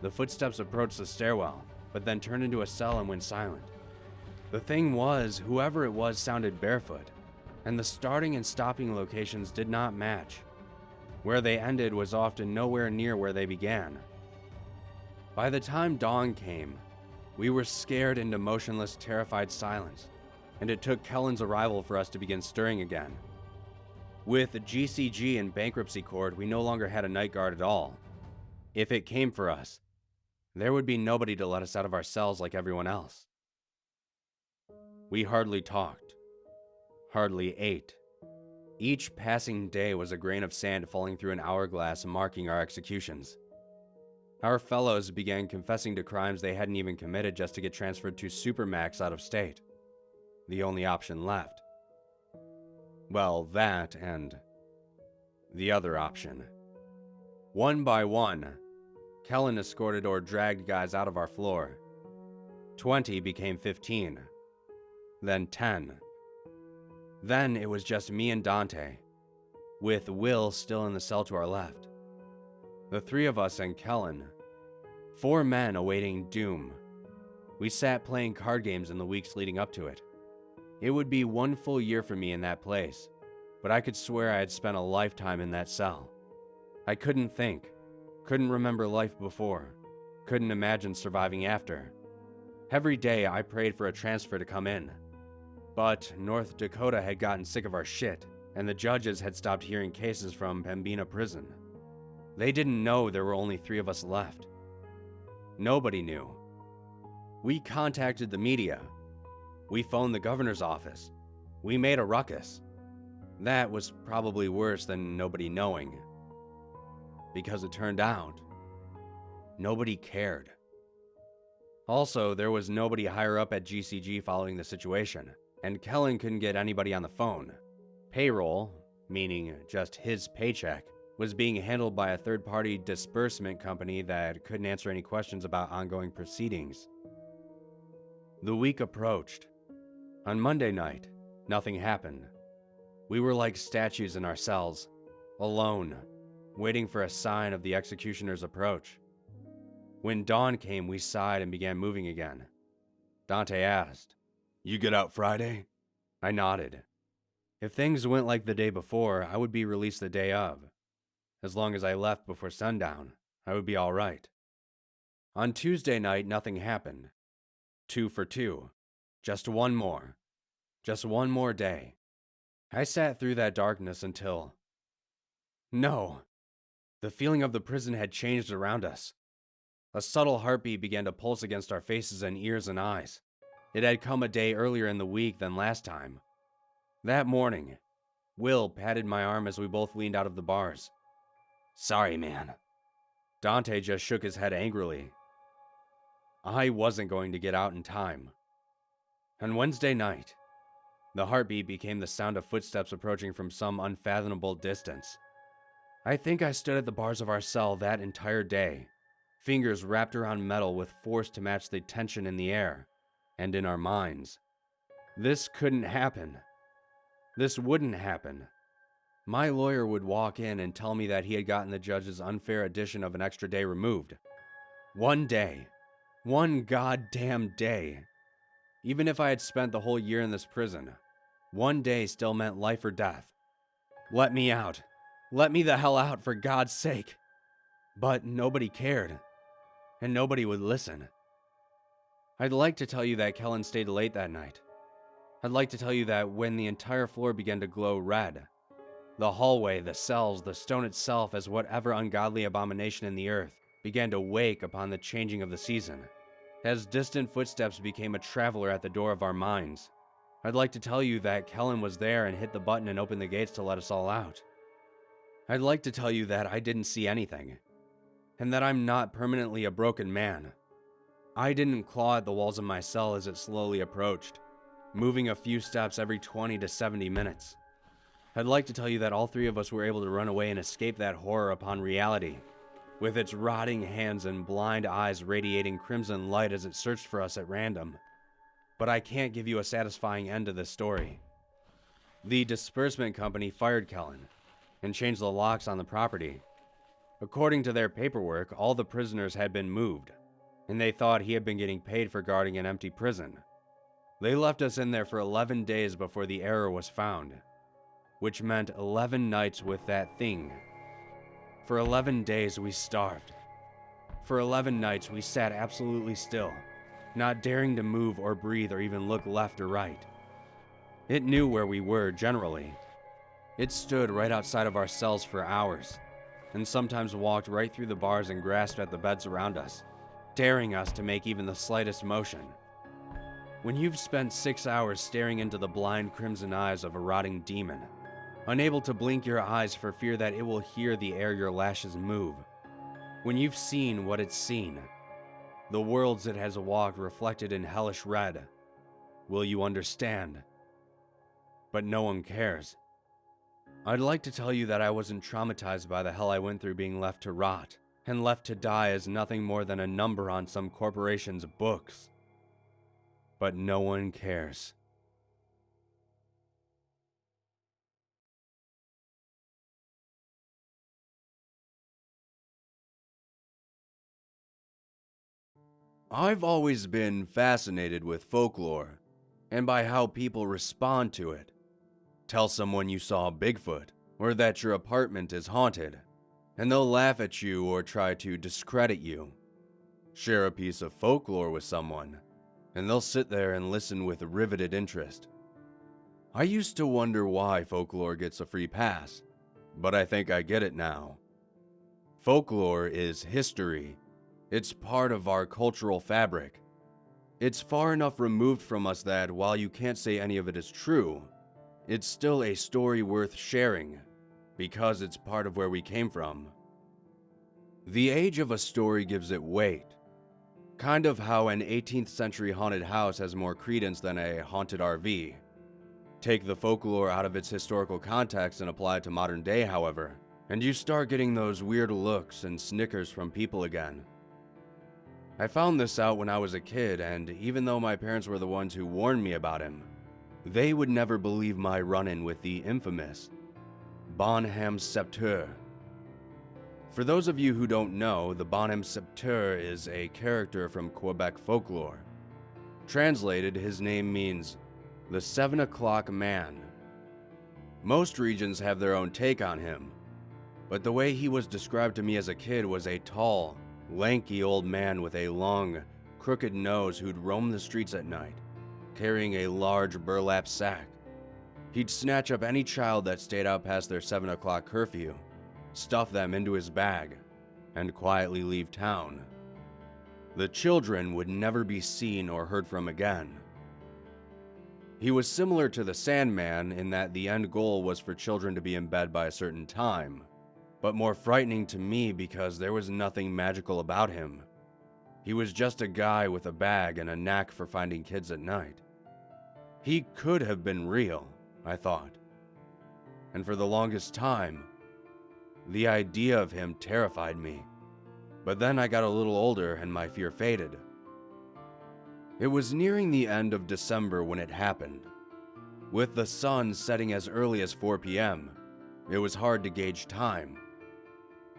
The footsteps approached the stairwell, but then turned into a cell and went silent. The thing was, whoever it was sounded barefoot, and the starting and stopping locations did not match. Where they ended was often nowhere near where they began. By the time dawn came, we were scared into motionless, terrified silence, and it took Kellen's arrival for us to begin stirring again. With GCG in bankruptcy court, we no longer had a night guard at all. If it came for us, there would be nobody to let us out of our cells like everyone else. We hardly talked, hardly ate. Each passing day was a grain of sand falling through an hourglass marking our executions. Our fellows began confessing to crimes they hadn't even committed just to get transferred to Supermax out of state. The only option left. Well, that and the other option. One by one, Kellen escorted or dragged guys out of our floor. 20 became 15. Then 10. Then it was just me and Dante, with Will still in the cell to our left. The 3 of us and Kellen. 4 men awaiting doom. We sat playing card games in the weeks leading up to it. It would be 1 full year for me in that place, but I could swear I had spent a lifetime in that cell. I couldn't think, couldn't remember life before, couldn't imagine surviving after. Every day I prayed for a transfer to come in. But North Dakota had gotten sick of our shit, and the judges had stopped hearing cases from Pembina prison. They didn't know there were only 3 of us left. Nobody knew. We contacted the media. We phoned the governor's office. We made a ruckus. That was probably worse than nobody knowing. Because it turned out, nobody cared. Also, there was nobody higher up at GCG following the situation, and Kellen couldn't get anybody on the phone. Payroll, meaning just his paycheck, was being handled by a third-party disbursement company that couldn't answer any questions about ongoing proceedings. The week approached. On Monday night, nothing happened. We were like statues in our cells, alone, waiting for a sign of the executioner's approach. When dawn came, we sighed and began moving again. Dante asked. You get out Friday? I nodded. If things went like the day before, I would be released the day of. As long as I left before sundown, I would be all right. On Tuesday night, nothing happened. 2 for 2. Just one more. Just one more day. I sat through that darkness until... No! The feeling of the prison had changed around us. A subtle heartbeat began to pulse against our faces and ears and eyes. It had come a day earlier in the week than last time. That morning, Will patted my arm as we both leaned out of the bars. Sorry, man. Dante just shook his head angrily. I wasn't going to get out in time. On Wednesday night, the heartbeat became the sound of footsteps approaching from some unfathomable distance. I think I stood at the bars of our cell that entire day, fingers wrapped around metal with force to match the tension in the air and in our minds. This couldn't happen. This wouldn't happen. My lawyer would walk in and tell me that he had gotten the judge's unfair addition of an extra day removed. One day. One goddamn day. Even if I had spent the whole year in this prison, one day still meant life or death. Let me out. Let me the hell out, for God's sake. But nobody cared. And nobody would listen. I'd like to tell you that Kellen stayed late that night. I'd like to tell you that when the entire floor began to glow red, the hallway, the cells, the stone itself, as whatever ungodly abomination in the earth, began to wake upon the changing of the season, as distant footsteps became a traveler at the door of our minds. I'd like to tell you that Kellen was there and hit the button and opened the gates to let us all out. I'd like to tell you that I didn't see anything, and that I'm not permanently a broken man. I didn't claw at the walls of my cell as it slowly approached, moving a few steps every 20 to 70 minutes. I'd like to tell you that all three of us were able to run away and escape that horror upon reality, with its rotting hands and blind eyes radiating crimson light as it searched for us at random. But I can't give you a satisfying end to this story. The disbursement company fired Kellen and changed the locks on the property. According to their paperwork, all the prisoners had been moved, and they thought he had been getting paid for guarding an empty prison. They left us in there for 11 days before the error was found, which meant 11 nights with that thing. For 11 days we starved. For 11 nights we sat absolutely still, not daring to move or breathe or even look left or right. It knew where we were generally. It stood right outside of our cells for hours, and sometimes walked right through the bars and grasped at the beds around us, daring us to make even the slightest motion. When you've spent 6 hours staring into the blind crimson eyes of a rotting demon, unable to blink your eyes for fear that it will hear the air your lashes move, when you've seen what it's seen, the worlds it has walked reflected in hellish red, will you understand? But no one cares. I'd like to tell you that I wasn't traumatized by the hell I went through being left to rot, and left to die as nothing more than a number on some corporation's books. But no one cares. I've always been fascinated with folklore, and by how people respond to it. Tell someone you saw Bigfoot, or that your apartment is haunted, and they'll laugh at you or try to discredit you. Share a piece of folklore with someone, and they'll sit there and listen with riveted interest. I used to wonder why folklore gets a free pass, but I think I get it now. Folklore is history. It's part of our cultural fabric. It's far enough removed from us that while you can't say any of it is true, it's still a story worth sharing, because it's part of where we came from. The age of a story gives it weight. Kind of how an 18th century haunted house has more credence than a haunted RV. Take the folklore out of its historical context and apply it to modern day, however, and you start getting those weird looks and snickers from people again. I found this out when I was a kid, and even though my parents were the ones who warned me about him, they would never believe my run-in with the infamous Bonhomme Septeur. For those of you who don't know, the Bonhomme Septeur is a character from Quebec folklore. Translated, his name means the 7 o'clock man. Most regions have their own take on him, but the way he was described to me as a kid was a tall, lanky old man with a long, crooked nose who'd roam the streets at night, carrying a large burlap sack. He'd snatch up any child that stayed out past their 7 o'clock curfew, stuff them into his bag, and quietly leave town. The children would never be seen or heard from again. He was similar to the Sandman in that the end goal was for children to be in bed by a certain time, but more frightening to me because there was nothing magical about him. He was just a guy with a bag and a knack for finding kids at night. He could have been real, I thought. And for the longest time, the idea of him terrified me. But then I got a little older and my fear faded. It was nearing the end of December when it happened. With the sun setting as early as 4 p.m., it was hard to gauge time.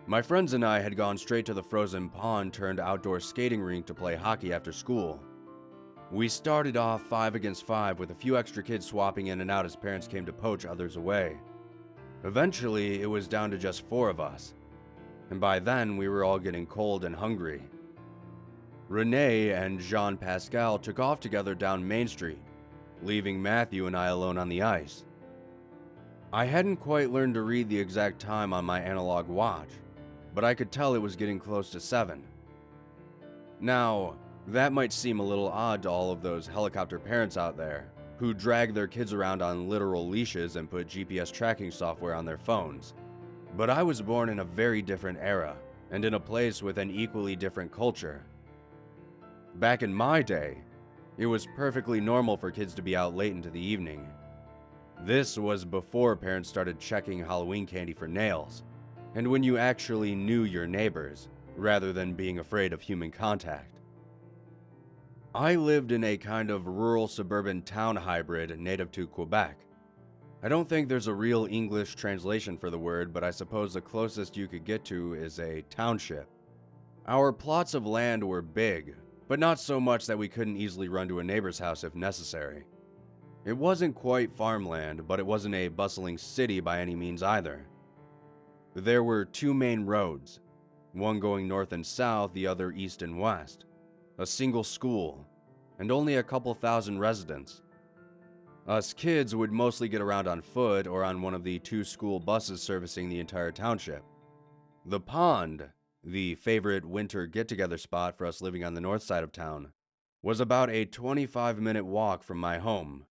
My friends and I had gone straight to the frozen pond turned outdoor skating rink to play hockey after school. We started off 5 against 5 with a few extra kids swapping in and out as parents came to poach others away. Eventually, it was down to just 4 of us, and by then we were all getting cold and hungry. Renee and Jean-Pascal took off together down Main Street, leaving Matthew and I alone on the ice. I hadn't quite learned to read the exact time on my analog watch, but I could tell it was getting close to 7. Now, that might seem a little odd to all of those helicopter parents out there who drag their kids around on literal leashes and put GPS tracking software on their phones. But I was born in a very different era and in a place with an equally different culture. Back in my day, it was perfectly normal for kids to be out late into the evening. This was before parents started checking Halloween candy for nails, and when you actually knew your neighbors, rather than being afraid of human contact. I lived in a kind of rural suburban town hybrid native to Quebec. I don't think there's a real English translation for the word, but I suppose the closest you could get to is a township. Our plots of land were big, but not so much that we couldn't easily run to a neighbor's house if necessary. It wasn't quite farmland, but it wasn't a bustling city by any means either. There were 2 main roads, one going north and south, the other east and west, a single school, and only a couple thousand residents. Us kids would mostly get around on foot or on one of the 2 school buses servicing the entire township. The pond, the favorite winter get-together spot for us living on the north side of town, was about a 25-minute walk from my home,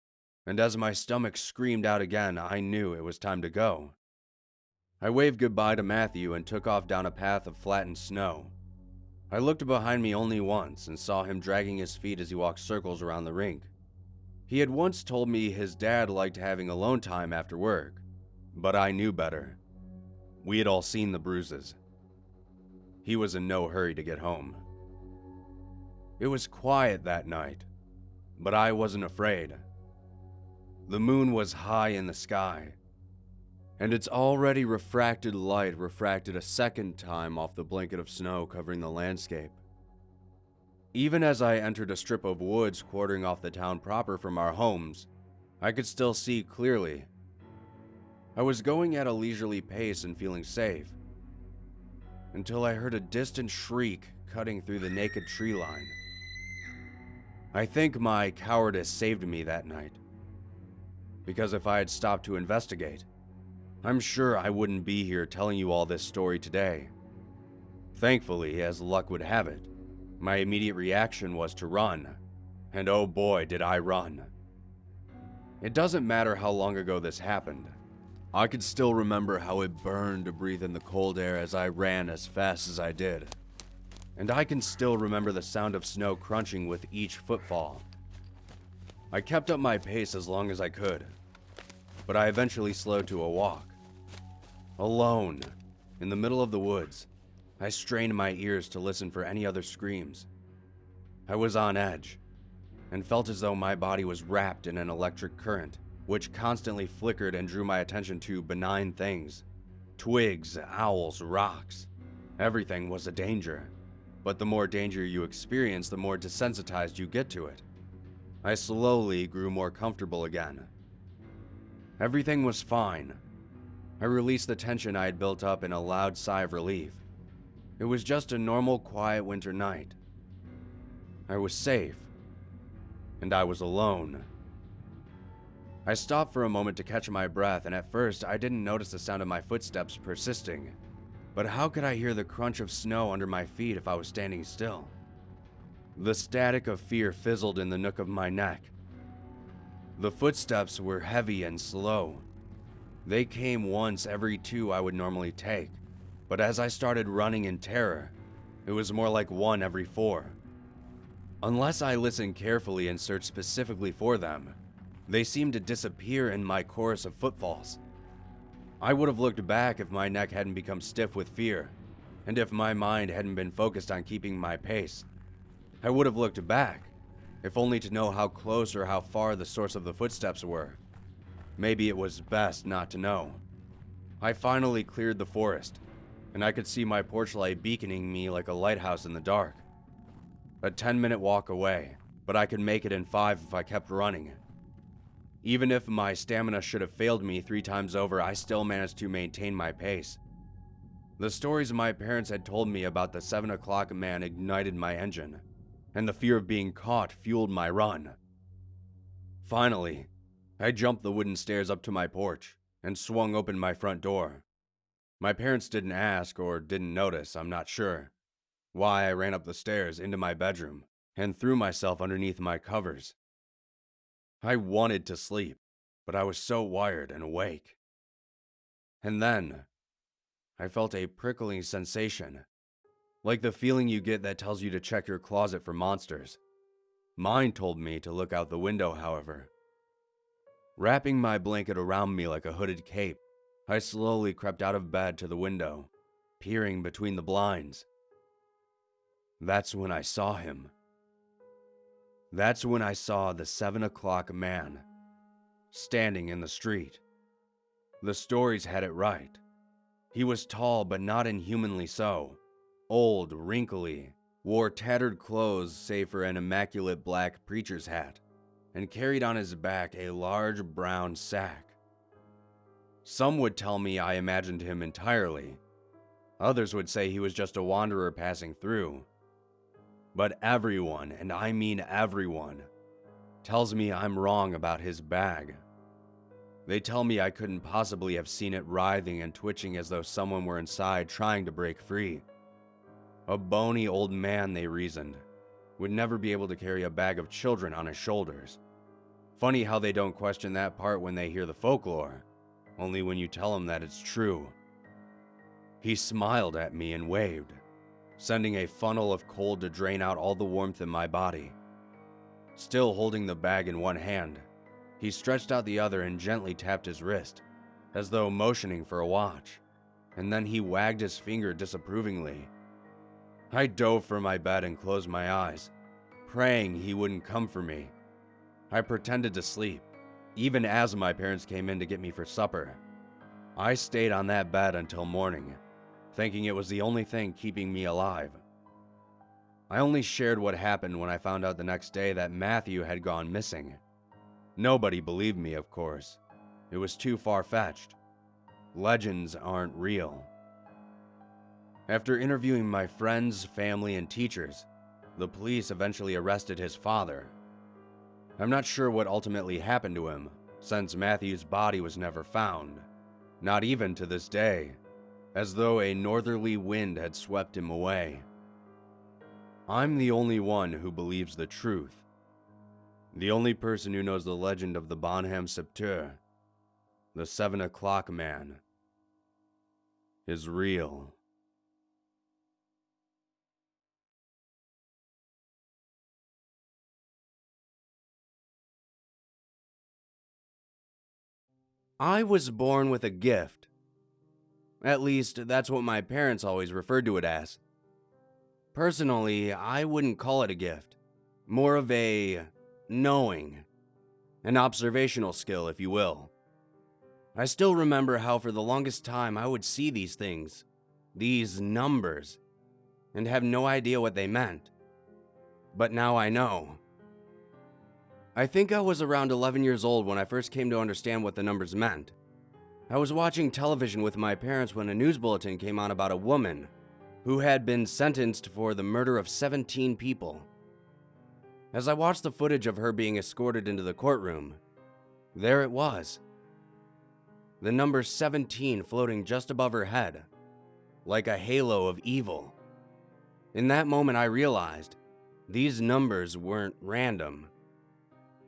and as my stomach screamed out again, I knew it was time to go. I waved goodbye to Matthew and took off down a path of flattened snow. I looked behind me only once and saw him dragging his feet as he walked circles around the rink. He had once told me his dad liked having alone time after work, but I knew better. We had all seen the bruises. He was in no hurry to get home. It was quiet that night, but I wasn't afraid. The moon was high in the sky, and its already refracted light refracted a second time off the blanket of snow covering the landscape. Even as I entered a strip of woods quartering off the town proper from our homes, I could still see clearly. I was going at a leisurely pace and feeling safe, until I heard a distant shriek cutting through the naked tree line. I think my cowardice saved me that night, because if I had stopped to investigate, I'm sure I wouldn't be here telling you all this story today. Thankfully, as luck would have it, my immediate reaction was to run, and oh boy did I run. It doesn't matter how long ago this happened. I could still remember how it burned to breathe in the cold air as I ran as fast as I did. And I can still remember the sound of snow crunching with each footfall. I kept up my pace as long as I could, but I eventually slowed to a walk. Alone, in the middle of the woods, I strained my ears to listen for any other screams. I was on edge, and felt as though my body was wrapped in an electric current, which constantly flickered and drew my attention to benign things. Twigs, owls, rocks. Everything was a danger. But the more danger you experience, the more desensitized you get to it. I slowly grew more comfortable again. Everything was fine. I released the tension I had built up in a loud sigh of relief. It was just a normal, quiet winter night. I was safe, and I was alone. I stopped for a moment to catch my breath, and at first I didn't notice the sound of my footsteps persisting. But how could I hear the crunch of snow under my feet if I was standing still? The static of fear fizzled in the nook of my neck. The footsteps were heavy and slow. They came once every 2 I would normally take, but as I started running in terror, it was more like 1 every 4. Unless I listened carefully and searched specifically for them, they seemed to disappear in my chorus of footfalls. I would have looked back if my neck hadn't become stiff with fear, and if my mind hadn't been focused on keeping my pace. I would have looked back, if only to know how close or how far the source of the footsteps were. Maybe it was best not to know. I finally cleared the forest, and I could see my porch light beaconing me like a lighthouse in the dark. A 10-minute walk away, but I could make it in 5 if I kept running. Even if my stamina should have failed me 3 times over, I still managed to maintain my pace. The stories my parents had told me about the 7 o'clock man ignited my engine, and the fear of being caught fueled my run. Finally, I jumped the wooden stairs up to my porch and swung open my front door. My parents didn't ask or didn't notice, I'm not sure, why I ran up the stairs into my bedroom and threw myself underneath my covers. I wanted to sleep, but I was so wired and awake. And then, I felt a prickling sensation, like the feeling you get that tells you to check your closet for monsters. Mine told me to look out the window, however. Wrapping my blanket around me like a hooded cape, I slowly crept out of bed to the window, peering between the blinds. That's when I saw him. That's when I saw the 7 o'clock man, standing in the street. The stories had it right. He was tall, but not inhumanly so. Old, wrinkly, wore tattered clothes save for an immaculate black preacher's hat, and carried on his back a large brown sack. Some would tell me I imagined him entirely. Others would say he was just a wanderer passing through. But everyone, and I mean everyone, tells me I'm wrong about his bag. They tell me I couldn't possibly have seen it writhing and twitching as though someone were inside trying to break free. A bony old man, they reasoned, would never be able to carry a bag of children on his shoulders. Funny how they don't question that part when they hear the folklore, only when you tell them that it's true. He smiled at me and waved, sending a funnel of cold to drain out all the warmth in my body. Still holding the bag in one hand, he stretched out the other and gently tapped his wrist, as though motioning for a watch, and then he wagged his finger disapprovingly. I dove from my bed and closed my eyes, praying he wouldn't come for me. I pretended to sleep, even as my parents came in to get me for supper. I stayed on that bed until morning, thinking it was the only thing keeping me alive. I only shared what happened when I found out the next day that Matthew had gone missing. Nobody believed me, of course. It was too far-fetched. Legends aren't real. After interviewing my friends, family, and teachers, the police eventually arrested his father. I'm not sure what ultimately happened to him, since Matthew's body was never found, not even to this day, as though a northerly wind had swept him away. I'm the only one who believes the truth. The only person who knows the legend of the Bonham Septeur, the 7 o'clock man, is real. I was born with a gift. At least, that's what my parents always referred to it as. Personally, I wouldn't call it a gift. More of a knowing. An observational skill, if you will. I still remember how for the longest time I would see these things, these numbers, and have no idea what they meant. But now I know. I think I was around 11 years old when I first came to understand what the numbers meant. I was watching television with my parents when a news bulletin came on about a woman who had been sentenced for the murder of 17 people. As I watched the footage of her being escorted into the courtroom, there it was. The number 17 floating just above her head, like a halo of evil. In that moment, I realized these numbers weren't random.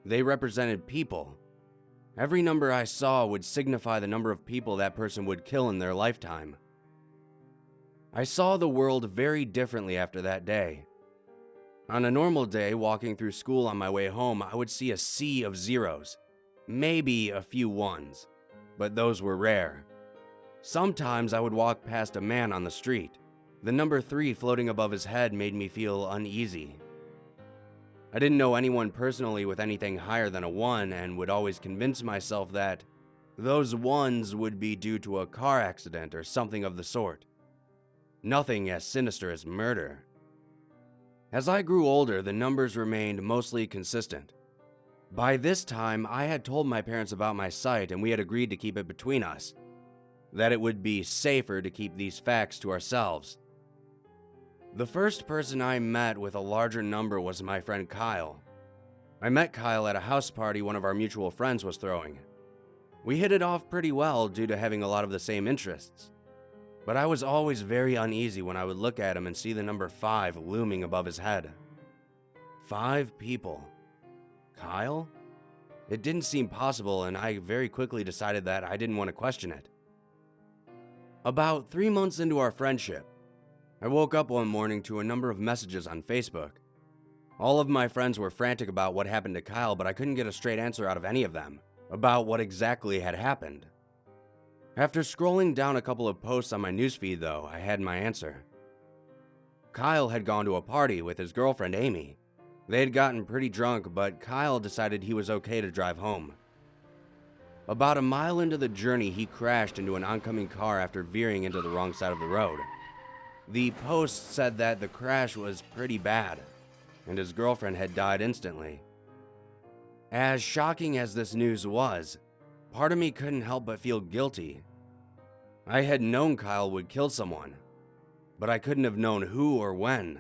They represented people. Every number I saw would signify the number of people that person would kill in their lifetime. I saw the world very differently after that day. On a normal day, walking through school on my way home, I would see a sea of zeros, maybe a few ones, but those were rare. Sometimes I would walk past a man on the street. The number 3 floating above his head made me feel uneasy. I didn't know anyone personally with anything higher than a 1 and would always convince myself that those 1s would be due to a car accident or something of the sort. Nothing as sinister as murder. As I grew older, the numbers remained mostly consistent. By this time, I had told my parents about my sight and we had agreed to keep it between us, that it would be safer to keep these facts to ourselves. The first person I met with a larger number was my friend Kyle. I met Kyle at a house party one of our mutual friends was throwing. We hit it off pretty well due to having a lot of the same interests. But I was always very uneasy when I would look at him and see the number 5 looming above his head. 5 people. Kyle? It didn't seem possible, and I very quickly decided that I didn't want to question it. About 3 months into our friendship, I woke up one morning to a number of messages on Facebook. All of my friends were frantic about what happened to Kyle, but I couldn't get a straight answer out of any of them about what exactly had happened. After scrolling down a couple of posts on my newsfeed, though, I had my answer. Kyle had gone to a party with his girlfriend Amy. They had gotten pretty drunk, but Kyle decided he was okay to drive home. About a mile into the journey, he crashed into an oncoming car after veering into the wrong side of the road. The post said that the crash was pretty bad, and his girlfriend had died instantly. As shocking as this news was, part of me couldn't help but feel guilty. I had known Kyle would kill someone, but I couldn't have known who or when.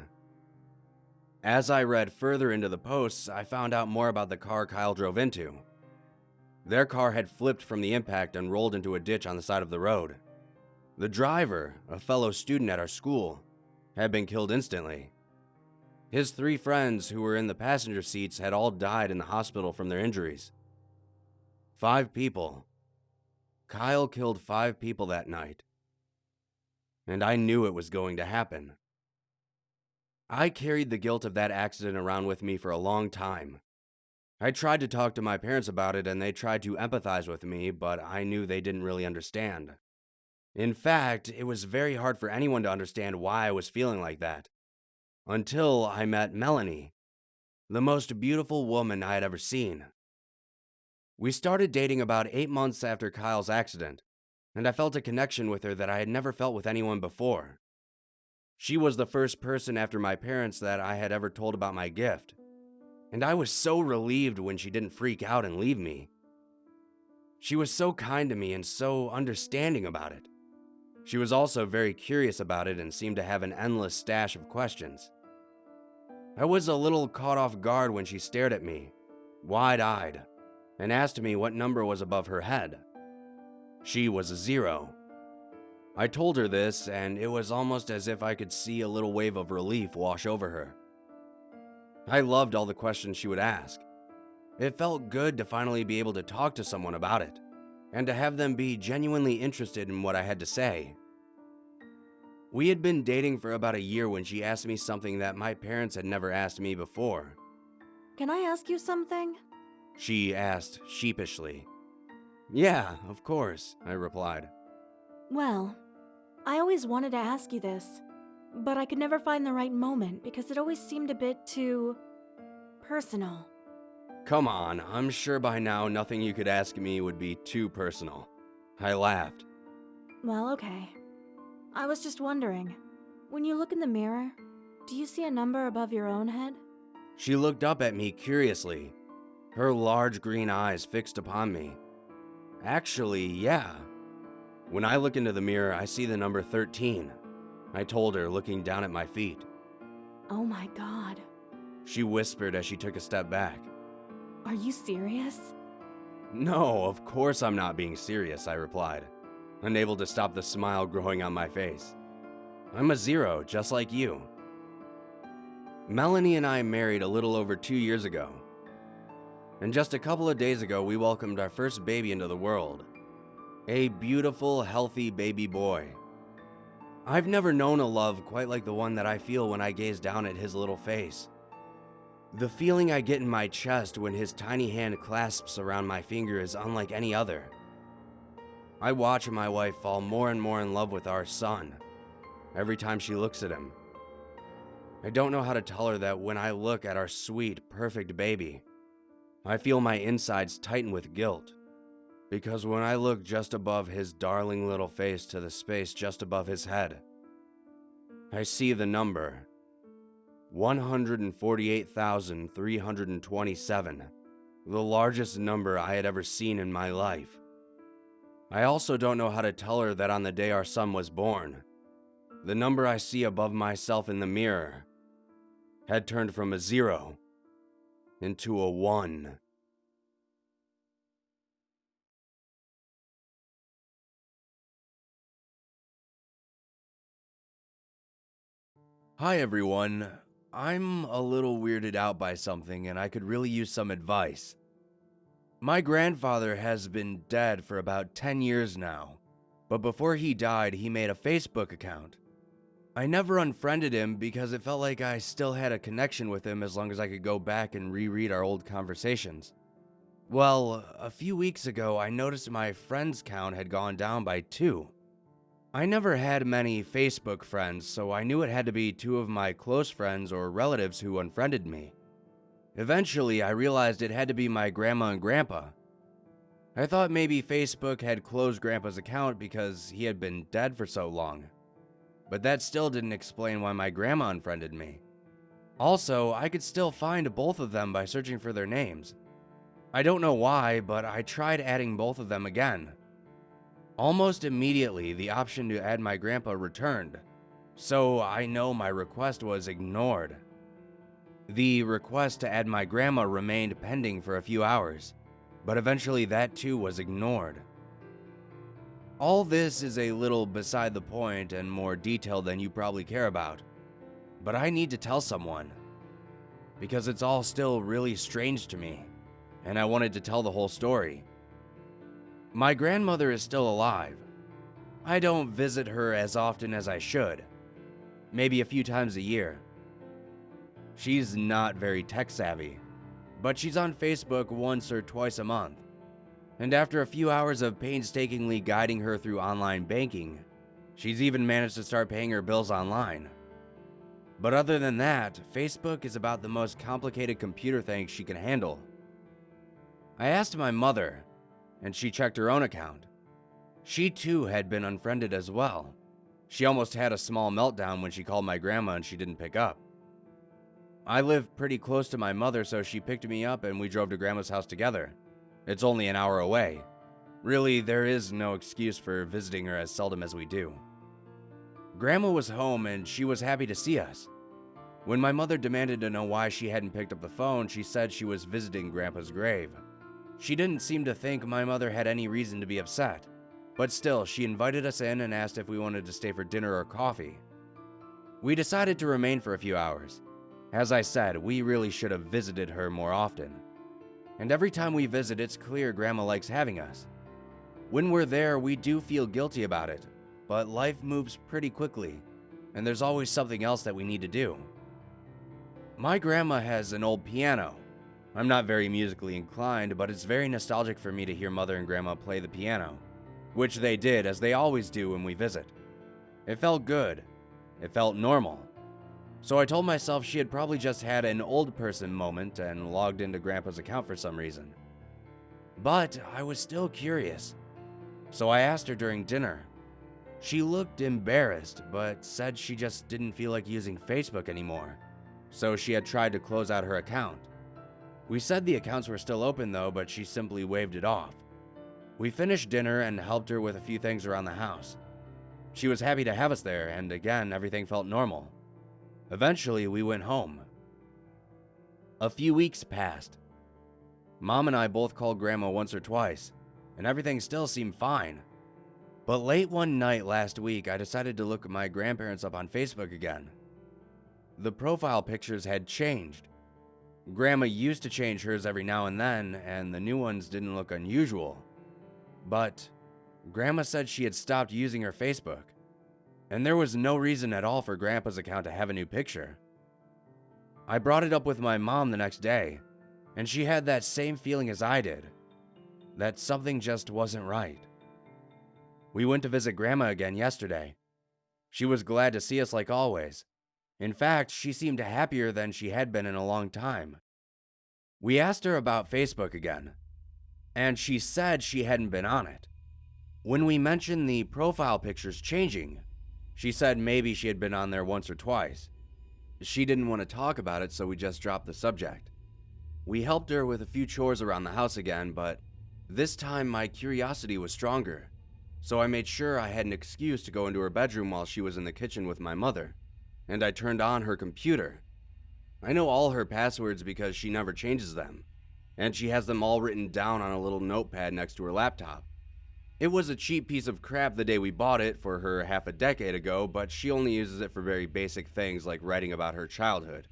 As I read further into the posts, I found out more about the car Kyle drove into. Their car had flipped from the impact and rolled into a ditch on the side of the road. The driver, a fellow student at our school, had been killed instantly. His 3 friends who were in the passenger seats had all died in the hospital from their injuries. 5 people. Kyle killed 5 people that night. And I knew it was going to happen. I carried the guilt of that accident around with me for a long time. I tried to talk to my parents about it and they tried to empathize with me, but I knew they didn't really understand. In fact, it was very hard for anyone to understand why I was feeling like that. Until I met Melanie, the most beautiful woman I had ever seen. We started dating about 8 months after Kyle's accident, and I felt a connection with her that I had never felt with anyone before. She was the first person after my parents that I had ever told about my gift, and I was so relieved when she didn't freak out and leave me. She was so kind to me and so understanding about it. She was also very curious about it and seemed to have an endless stash of questions. I was a little caught off guard when she stared at me, wide-eyed, and asked me what number was above her head. She was a 0. I told her this, and it was almost as if I could see a little wave of relief wash over her. I loved all the questions she would ask. It felt good to finally be able to talk to someone about it, and to have them be genuinely interested in what I had to say. We had been dating for about a year when she asked me something that my parents had never asked me before. Can I ask you something? She asked sheepishly. Yeah, of course, I replied. Well, I always wanted to ask you this, but I could never find the right moment because it always seemed a bit too personal. Come on, I'm sure by now nothing you could ask me would be too personal. I laughed. Well, okay. I was just wondering, when you look in the mirror, do you see a number above your own head? She looked up at me curiously. her large green eyes fixed upon me. Actually, yeah. When I look into the mirror, I see the number 13. I told her, looking down at my feet. Oh my god. She whispered as she took a step back. Are you serious? No, of course I'm not being serious, I replied, unable to stop the smile growing on my face. I'm a 0, just like you. Melanie and I married a little over 2 years ago. And just a couple of days ago, we welcomed our first baby into the world. A beautiful, healthy baby boy. I've never known a love quite like the one that I feel when I gaze down at his little face. The feeling I get in my chest when his tiny hand clasps around my finger is unlike any other. I watch my wife fall more and more in love with our son every time she looks at him. I don't know how to tell her that when I look at our sweet, perfect baby, I feel my insides tighten with guilt. Because when I look just above his darling little face to the space just above his head, I see the number 148,327, the largest number I had ever seen in my life. I also don't know how to tell her that on the day our son was born, the number I see above myself in the mirror had turned from a 0 into a 1. Hi everyone. I'm a little weirded out by something and I could really use some advice. My grandfather has been dead for about 10 years now, but before he died, he made a Facebook account. I never unfriended him because it felt like I still had a connection with him as long as I could go back and reread our old conversations. Well, a few weeks ago, I noticed my friends count had gone down by 2. I never had many Facebook friends, so I knew it had to be 2 of my close friends or relatives who unfriended me. Eventually, I realized it had to be my grandma and grandpa. I thought maybe Facebook had closed grandpa's account because he had been dead for so long. But that still didn't explain why my grandma unfriended me. Also, I could still find both of them by searching for their names. I don't know why, but I tried adding both of them again. Almost immediately, the option to add my grandpa returned, so I know my request was ignored. The request to add my grandma remained pending for a few hours, but eventually that too was ignored. All this is a little beside the point and more detailed than you probably care about, but I need to tell someone, because it's all still really strange to me, and I wanted to tell the whole story. My grandmother is still alive. I don't visit her as often as I should, maybe a few times a year. She's not very tech savvy, but she's on Facebook once or twice a month. And after a few hours of painstakingly guiding her through online banking, she's even managed to start paying her bills online. But other than that, Facebook is about the most complicated computer thing she can handle. I asked my mother, and she checked her own account. She too had been unfriended as well. She almost had a small meltdown when she called my grandma and she didn't pick up. I live pretty close to my mother, so she picked me up and we drove to grandma's house together. It's only an hour away. Really, there is no excuse for visiting her as seldom as we do. Grandma was home and she was happy to see us. When my mother demanded to know why she hadn't picked up the phone, she said she was visiting Grandpa's grave. She didn't seem to think my mother had any reason to be upset, but still, she invited us in and asked if we wanted to stay for dinner or coffee. We decided to remain for a few hours. As I said, we really should have visited her more often. And every time we visit, it's clear Grandma likes having us. When we're there, we do feel guilty about it, but life moves pretty quickly, and there's always something else that we need to do. My grandma has an old piano. I'm not very musically inclined, but it's very nostalgic for me to hear Mother and Grandma play the piano, which they did, as they always do when we visit. It felt good. It felt normal. So I told myself she had probably just had an old person moment and logged into Grandpa's account for some reason. But I was still curious, so I asked her during dinner. She looked embarrassed, but said she just didn't feel like using Facebook anymore, so she had tried to close out her account. We said the accounts were still open though, but she simply waved it off. We finished dinner and helped her with a few things around the house. She was happy to have us there, and again, everything felt normal. Eventually, we went home. A few weeks passed. Mom and I both called Grandma once or twice, and everything still seemed fine. But late one night last week, I decided to look my grandparents up on Facebook again. The profile pictures had changed. Grandma used to change hers every now and then, and the new ones didn't look unusual. But Grandma said she had stopped using her Facebook, and there was no reason at all for Grandpa's account to have a new picture. I brought it up with my mom the next day, and she had that same feeling as I did, that something just wasn't right. We went to visit Grandma again yesterday. She was glad to see us like always. In fact, she seemed happier than she had been in a long time. We asked her about Facebook again, and she said she hadn't been on it. When we mentioned the profile pictures changing, she said maybe she had been on there once or twice. She didn't want to talk about it, so we just dropped the subject. We helped her with a few chores around the house again, but this time my curiosity was stronger, so I made sure I had an excuse to go into her bedroom while she was in the kitchen with my mother, and I turned on her computer. I know all her passwords because she never changes them, and she has them all written down on a little notepad next to her laptop. It was a cheap piece of crap the day we bought it for her half a decade ago, but she only uses it for very basic things like writing about her childhood.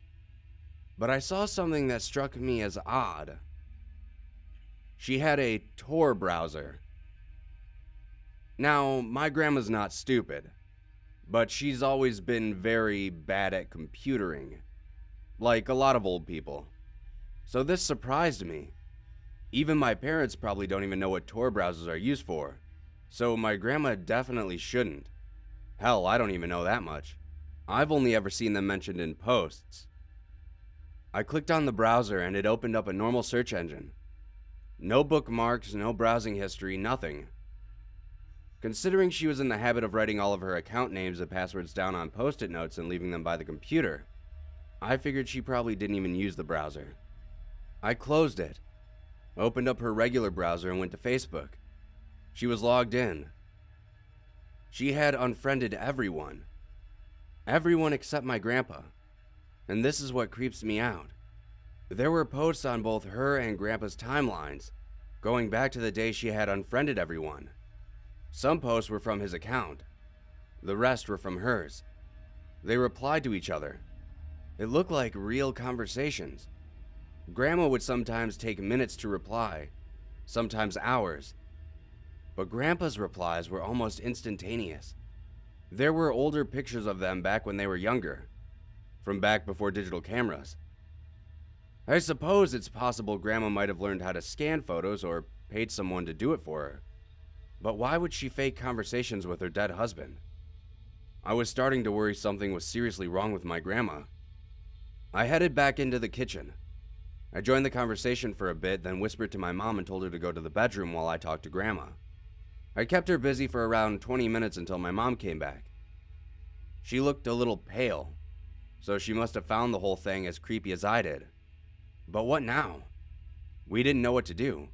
But I saw something that struck me as odd. She had a Tor browser. Now, my grandma's not stupid, but she's always been very bad at computering, like a lot of old people. So this surprised me. Even my parents probably don't even know what Tor browsers are used for, so my grandma definitely shouldn't. Hell, I don't even know that much. I've only ever seen them mentioned in posts. I clicked on the browser and it opened up a normal search engine. No bookmarks, no browsing history, nothing. Considering she was in the habit of writing all of her account names and passwords down on post-it notes and leaving them by the computer, I figured she probably didn't even use the browser. I closed it, opened up her regular browser and went to Facebook. She was logged in. She had unfriended everyone. Everyone except my grandpa. And this is what creeps me out. There were posts on both her and Grandpa's timelines, going back to the day she had unfriended everyone. Some posts were from his account. The rest were from hers. They replied to each other. It looked like real conversations. Grandma would sometimes take minutes to reply, sometimes hours. But Grandpa's replies were almost instantaneous. There were older pictures of them back when they were younger, from back before digital cameras. I suppose it's possible Grandma might have learned how to scan photos or paid someone to do it for her. But why would she fake conversations with her dead husband? I was starting to worry something was seriously wrong with my grandma. I headed back into the kitchen. I joined the conversation for a bit, then whispered to my mom and told her to go to the bedroom while I talked to Grandma. I kept her busy for around 20 minutes until my mom came back. She looked a little pale, so she must have found the whole thing as creepy as I did. But what now? We didn't know what to do.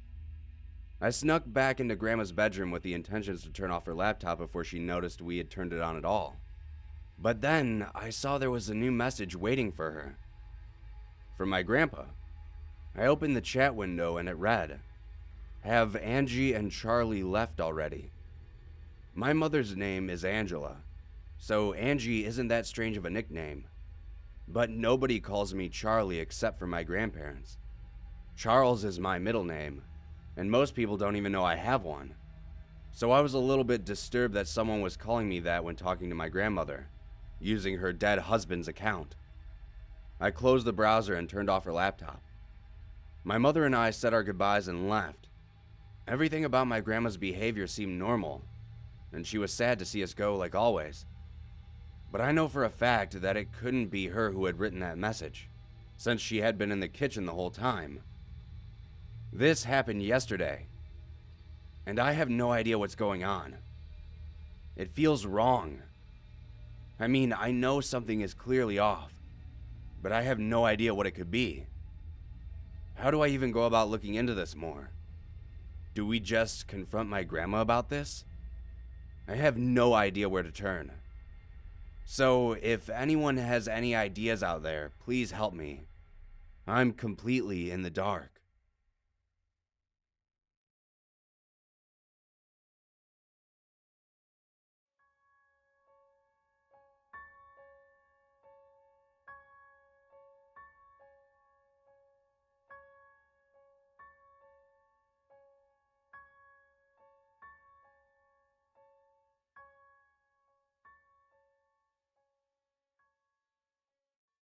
I snuck back into Grandma's bedroom with the intentions to turn off her laptop before she noticed we had turned it on at all. But then I saw there was a new message waiting for her. From my grandpa. I opened the chat window and it read, "Have Angie and Charlie left already?" My mother's name is Angela, so Angie isn't that strange of a nickname. But nobody calls me Charlie except for my grandparents. Charles is my middle name, and most people don't even know I have one. So I was a little bit disturbed that someone was calling me that when talking to my grandmother, using her dead husband's account. I closed the browser and turned off her laptop. My mother and I said our goodbyes and left. Everything about my grandma's behavior seemed normal, and she was sad to see us go like always. But I know for a fact that it couldn't be her who had written that message, since she had been in the kitchen the whole time. This happened yesterday, and I have no idea what's going on. It feels wrong. I mean, I know something is clearly off, but I have no idea what it could be. How do I even go about looking into this more? Do we just confront my grandma about this? I have no idea where to turn. So, if anyone has any ideas out there, please help me. I'm completely in the dark.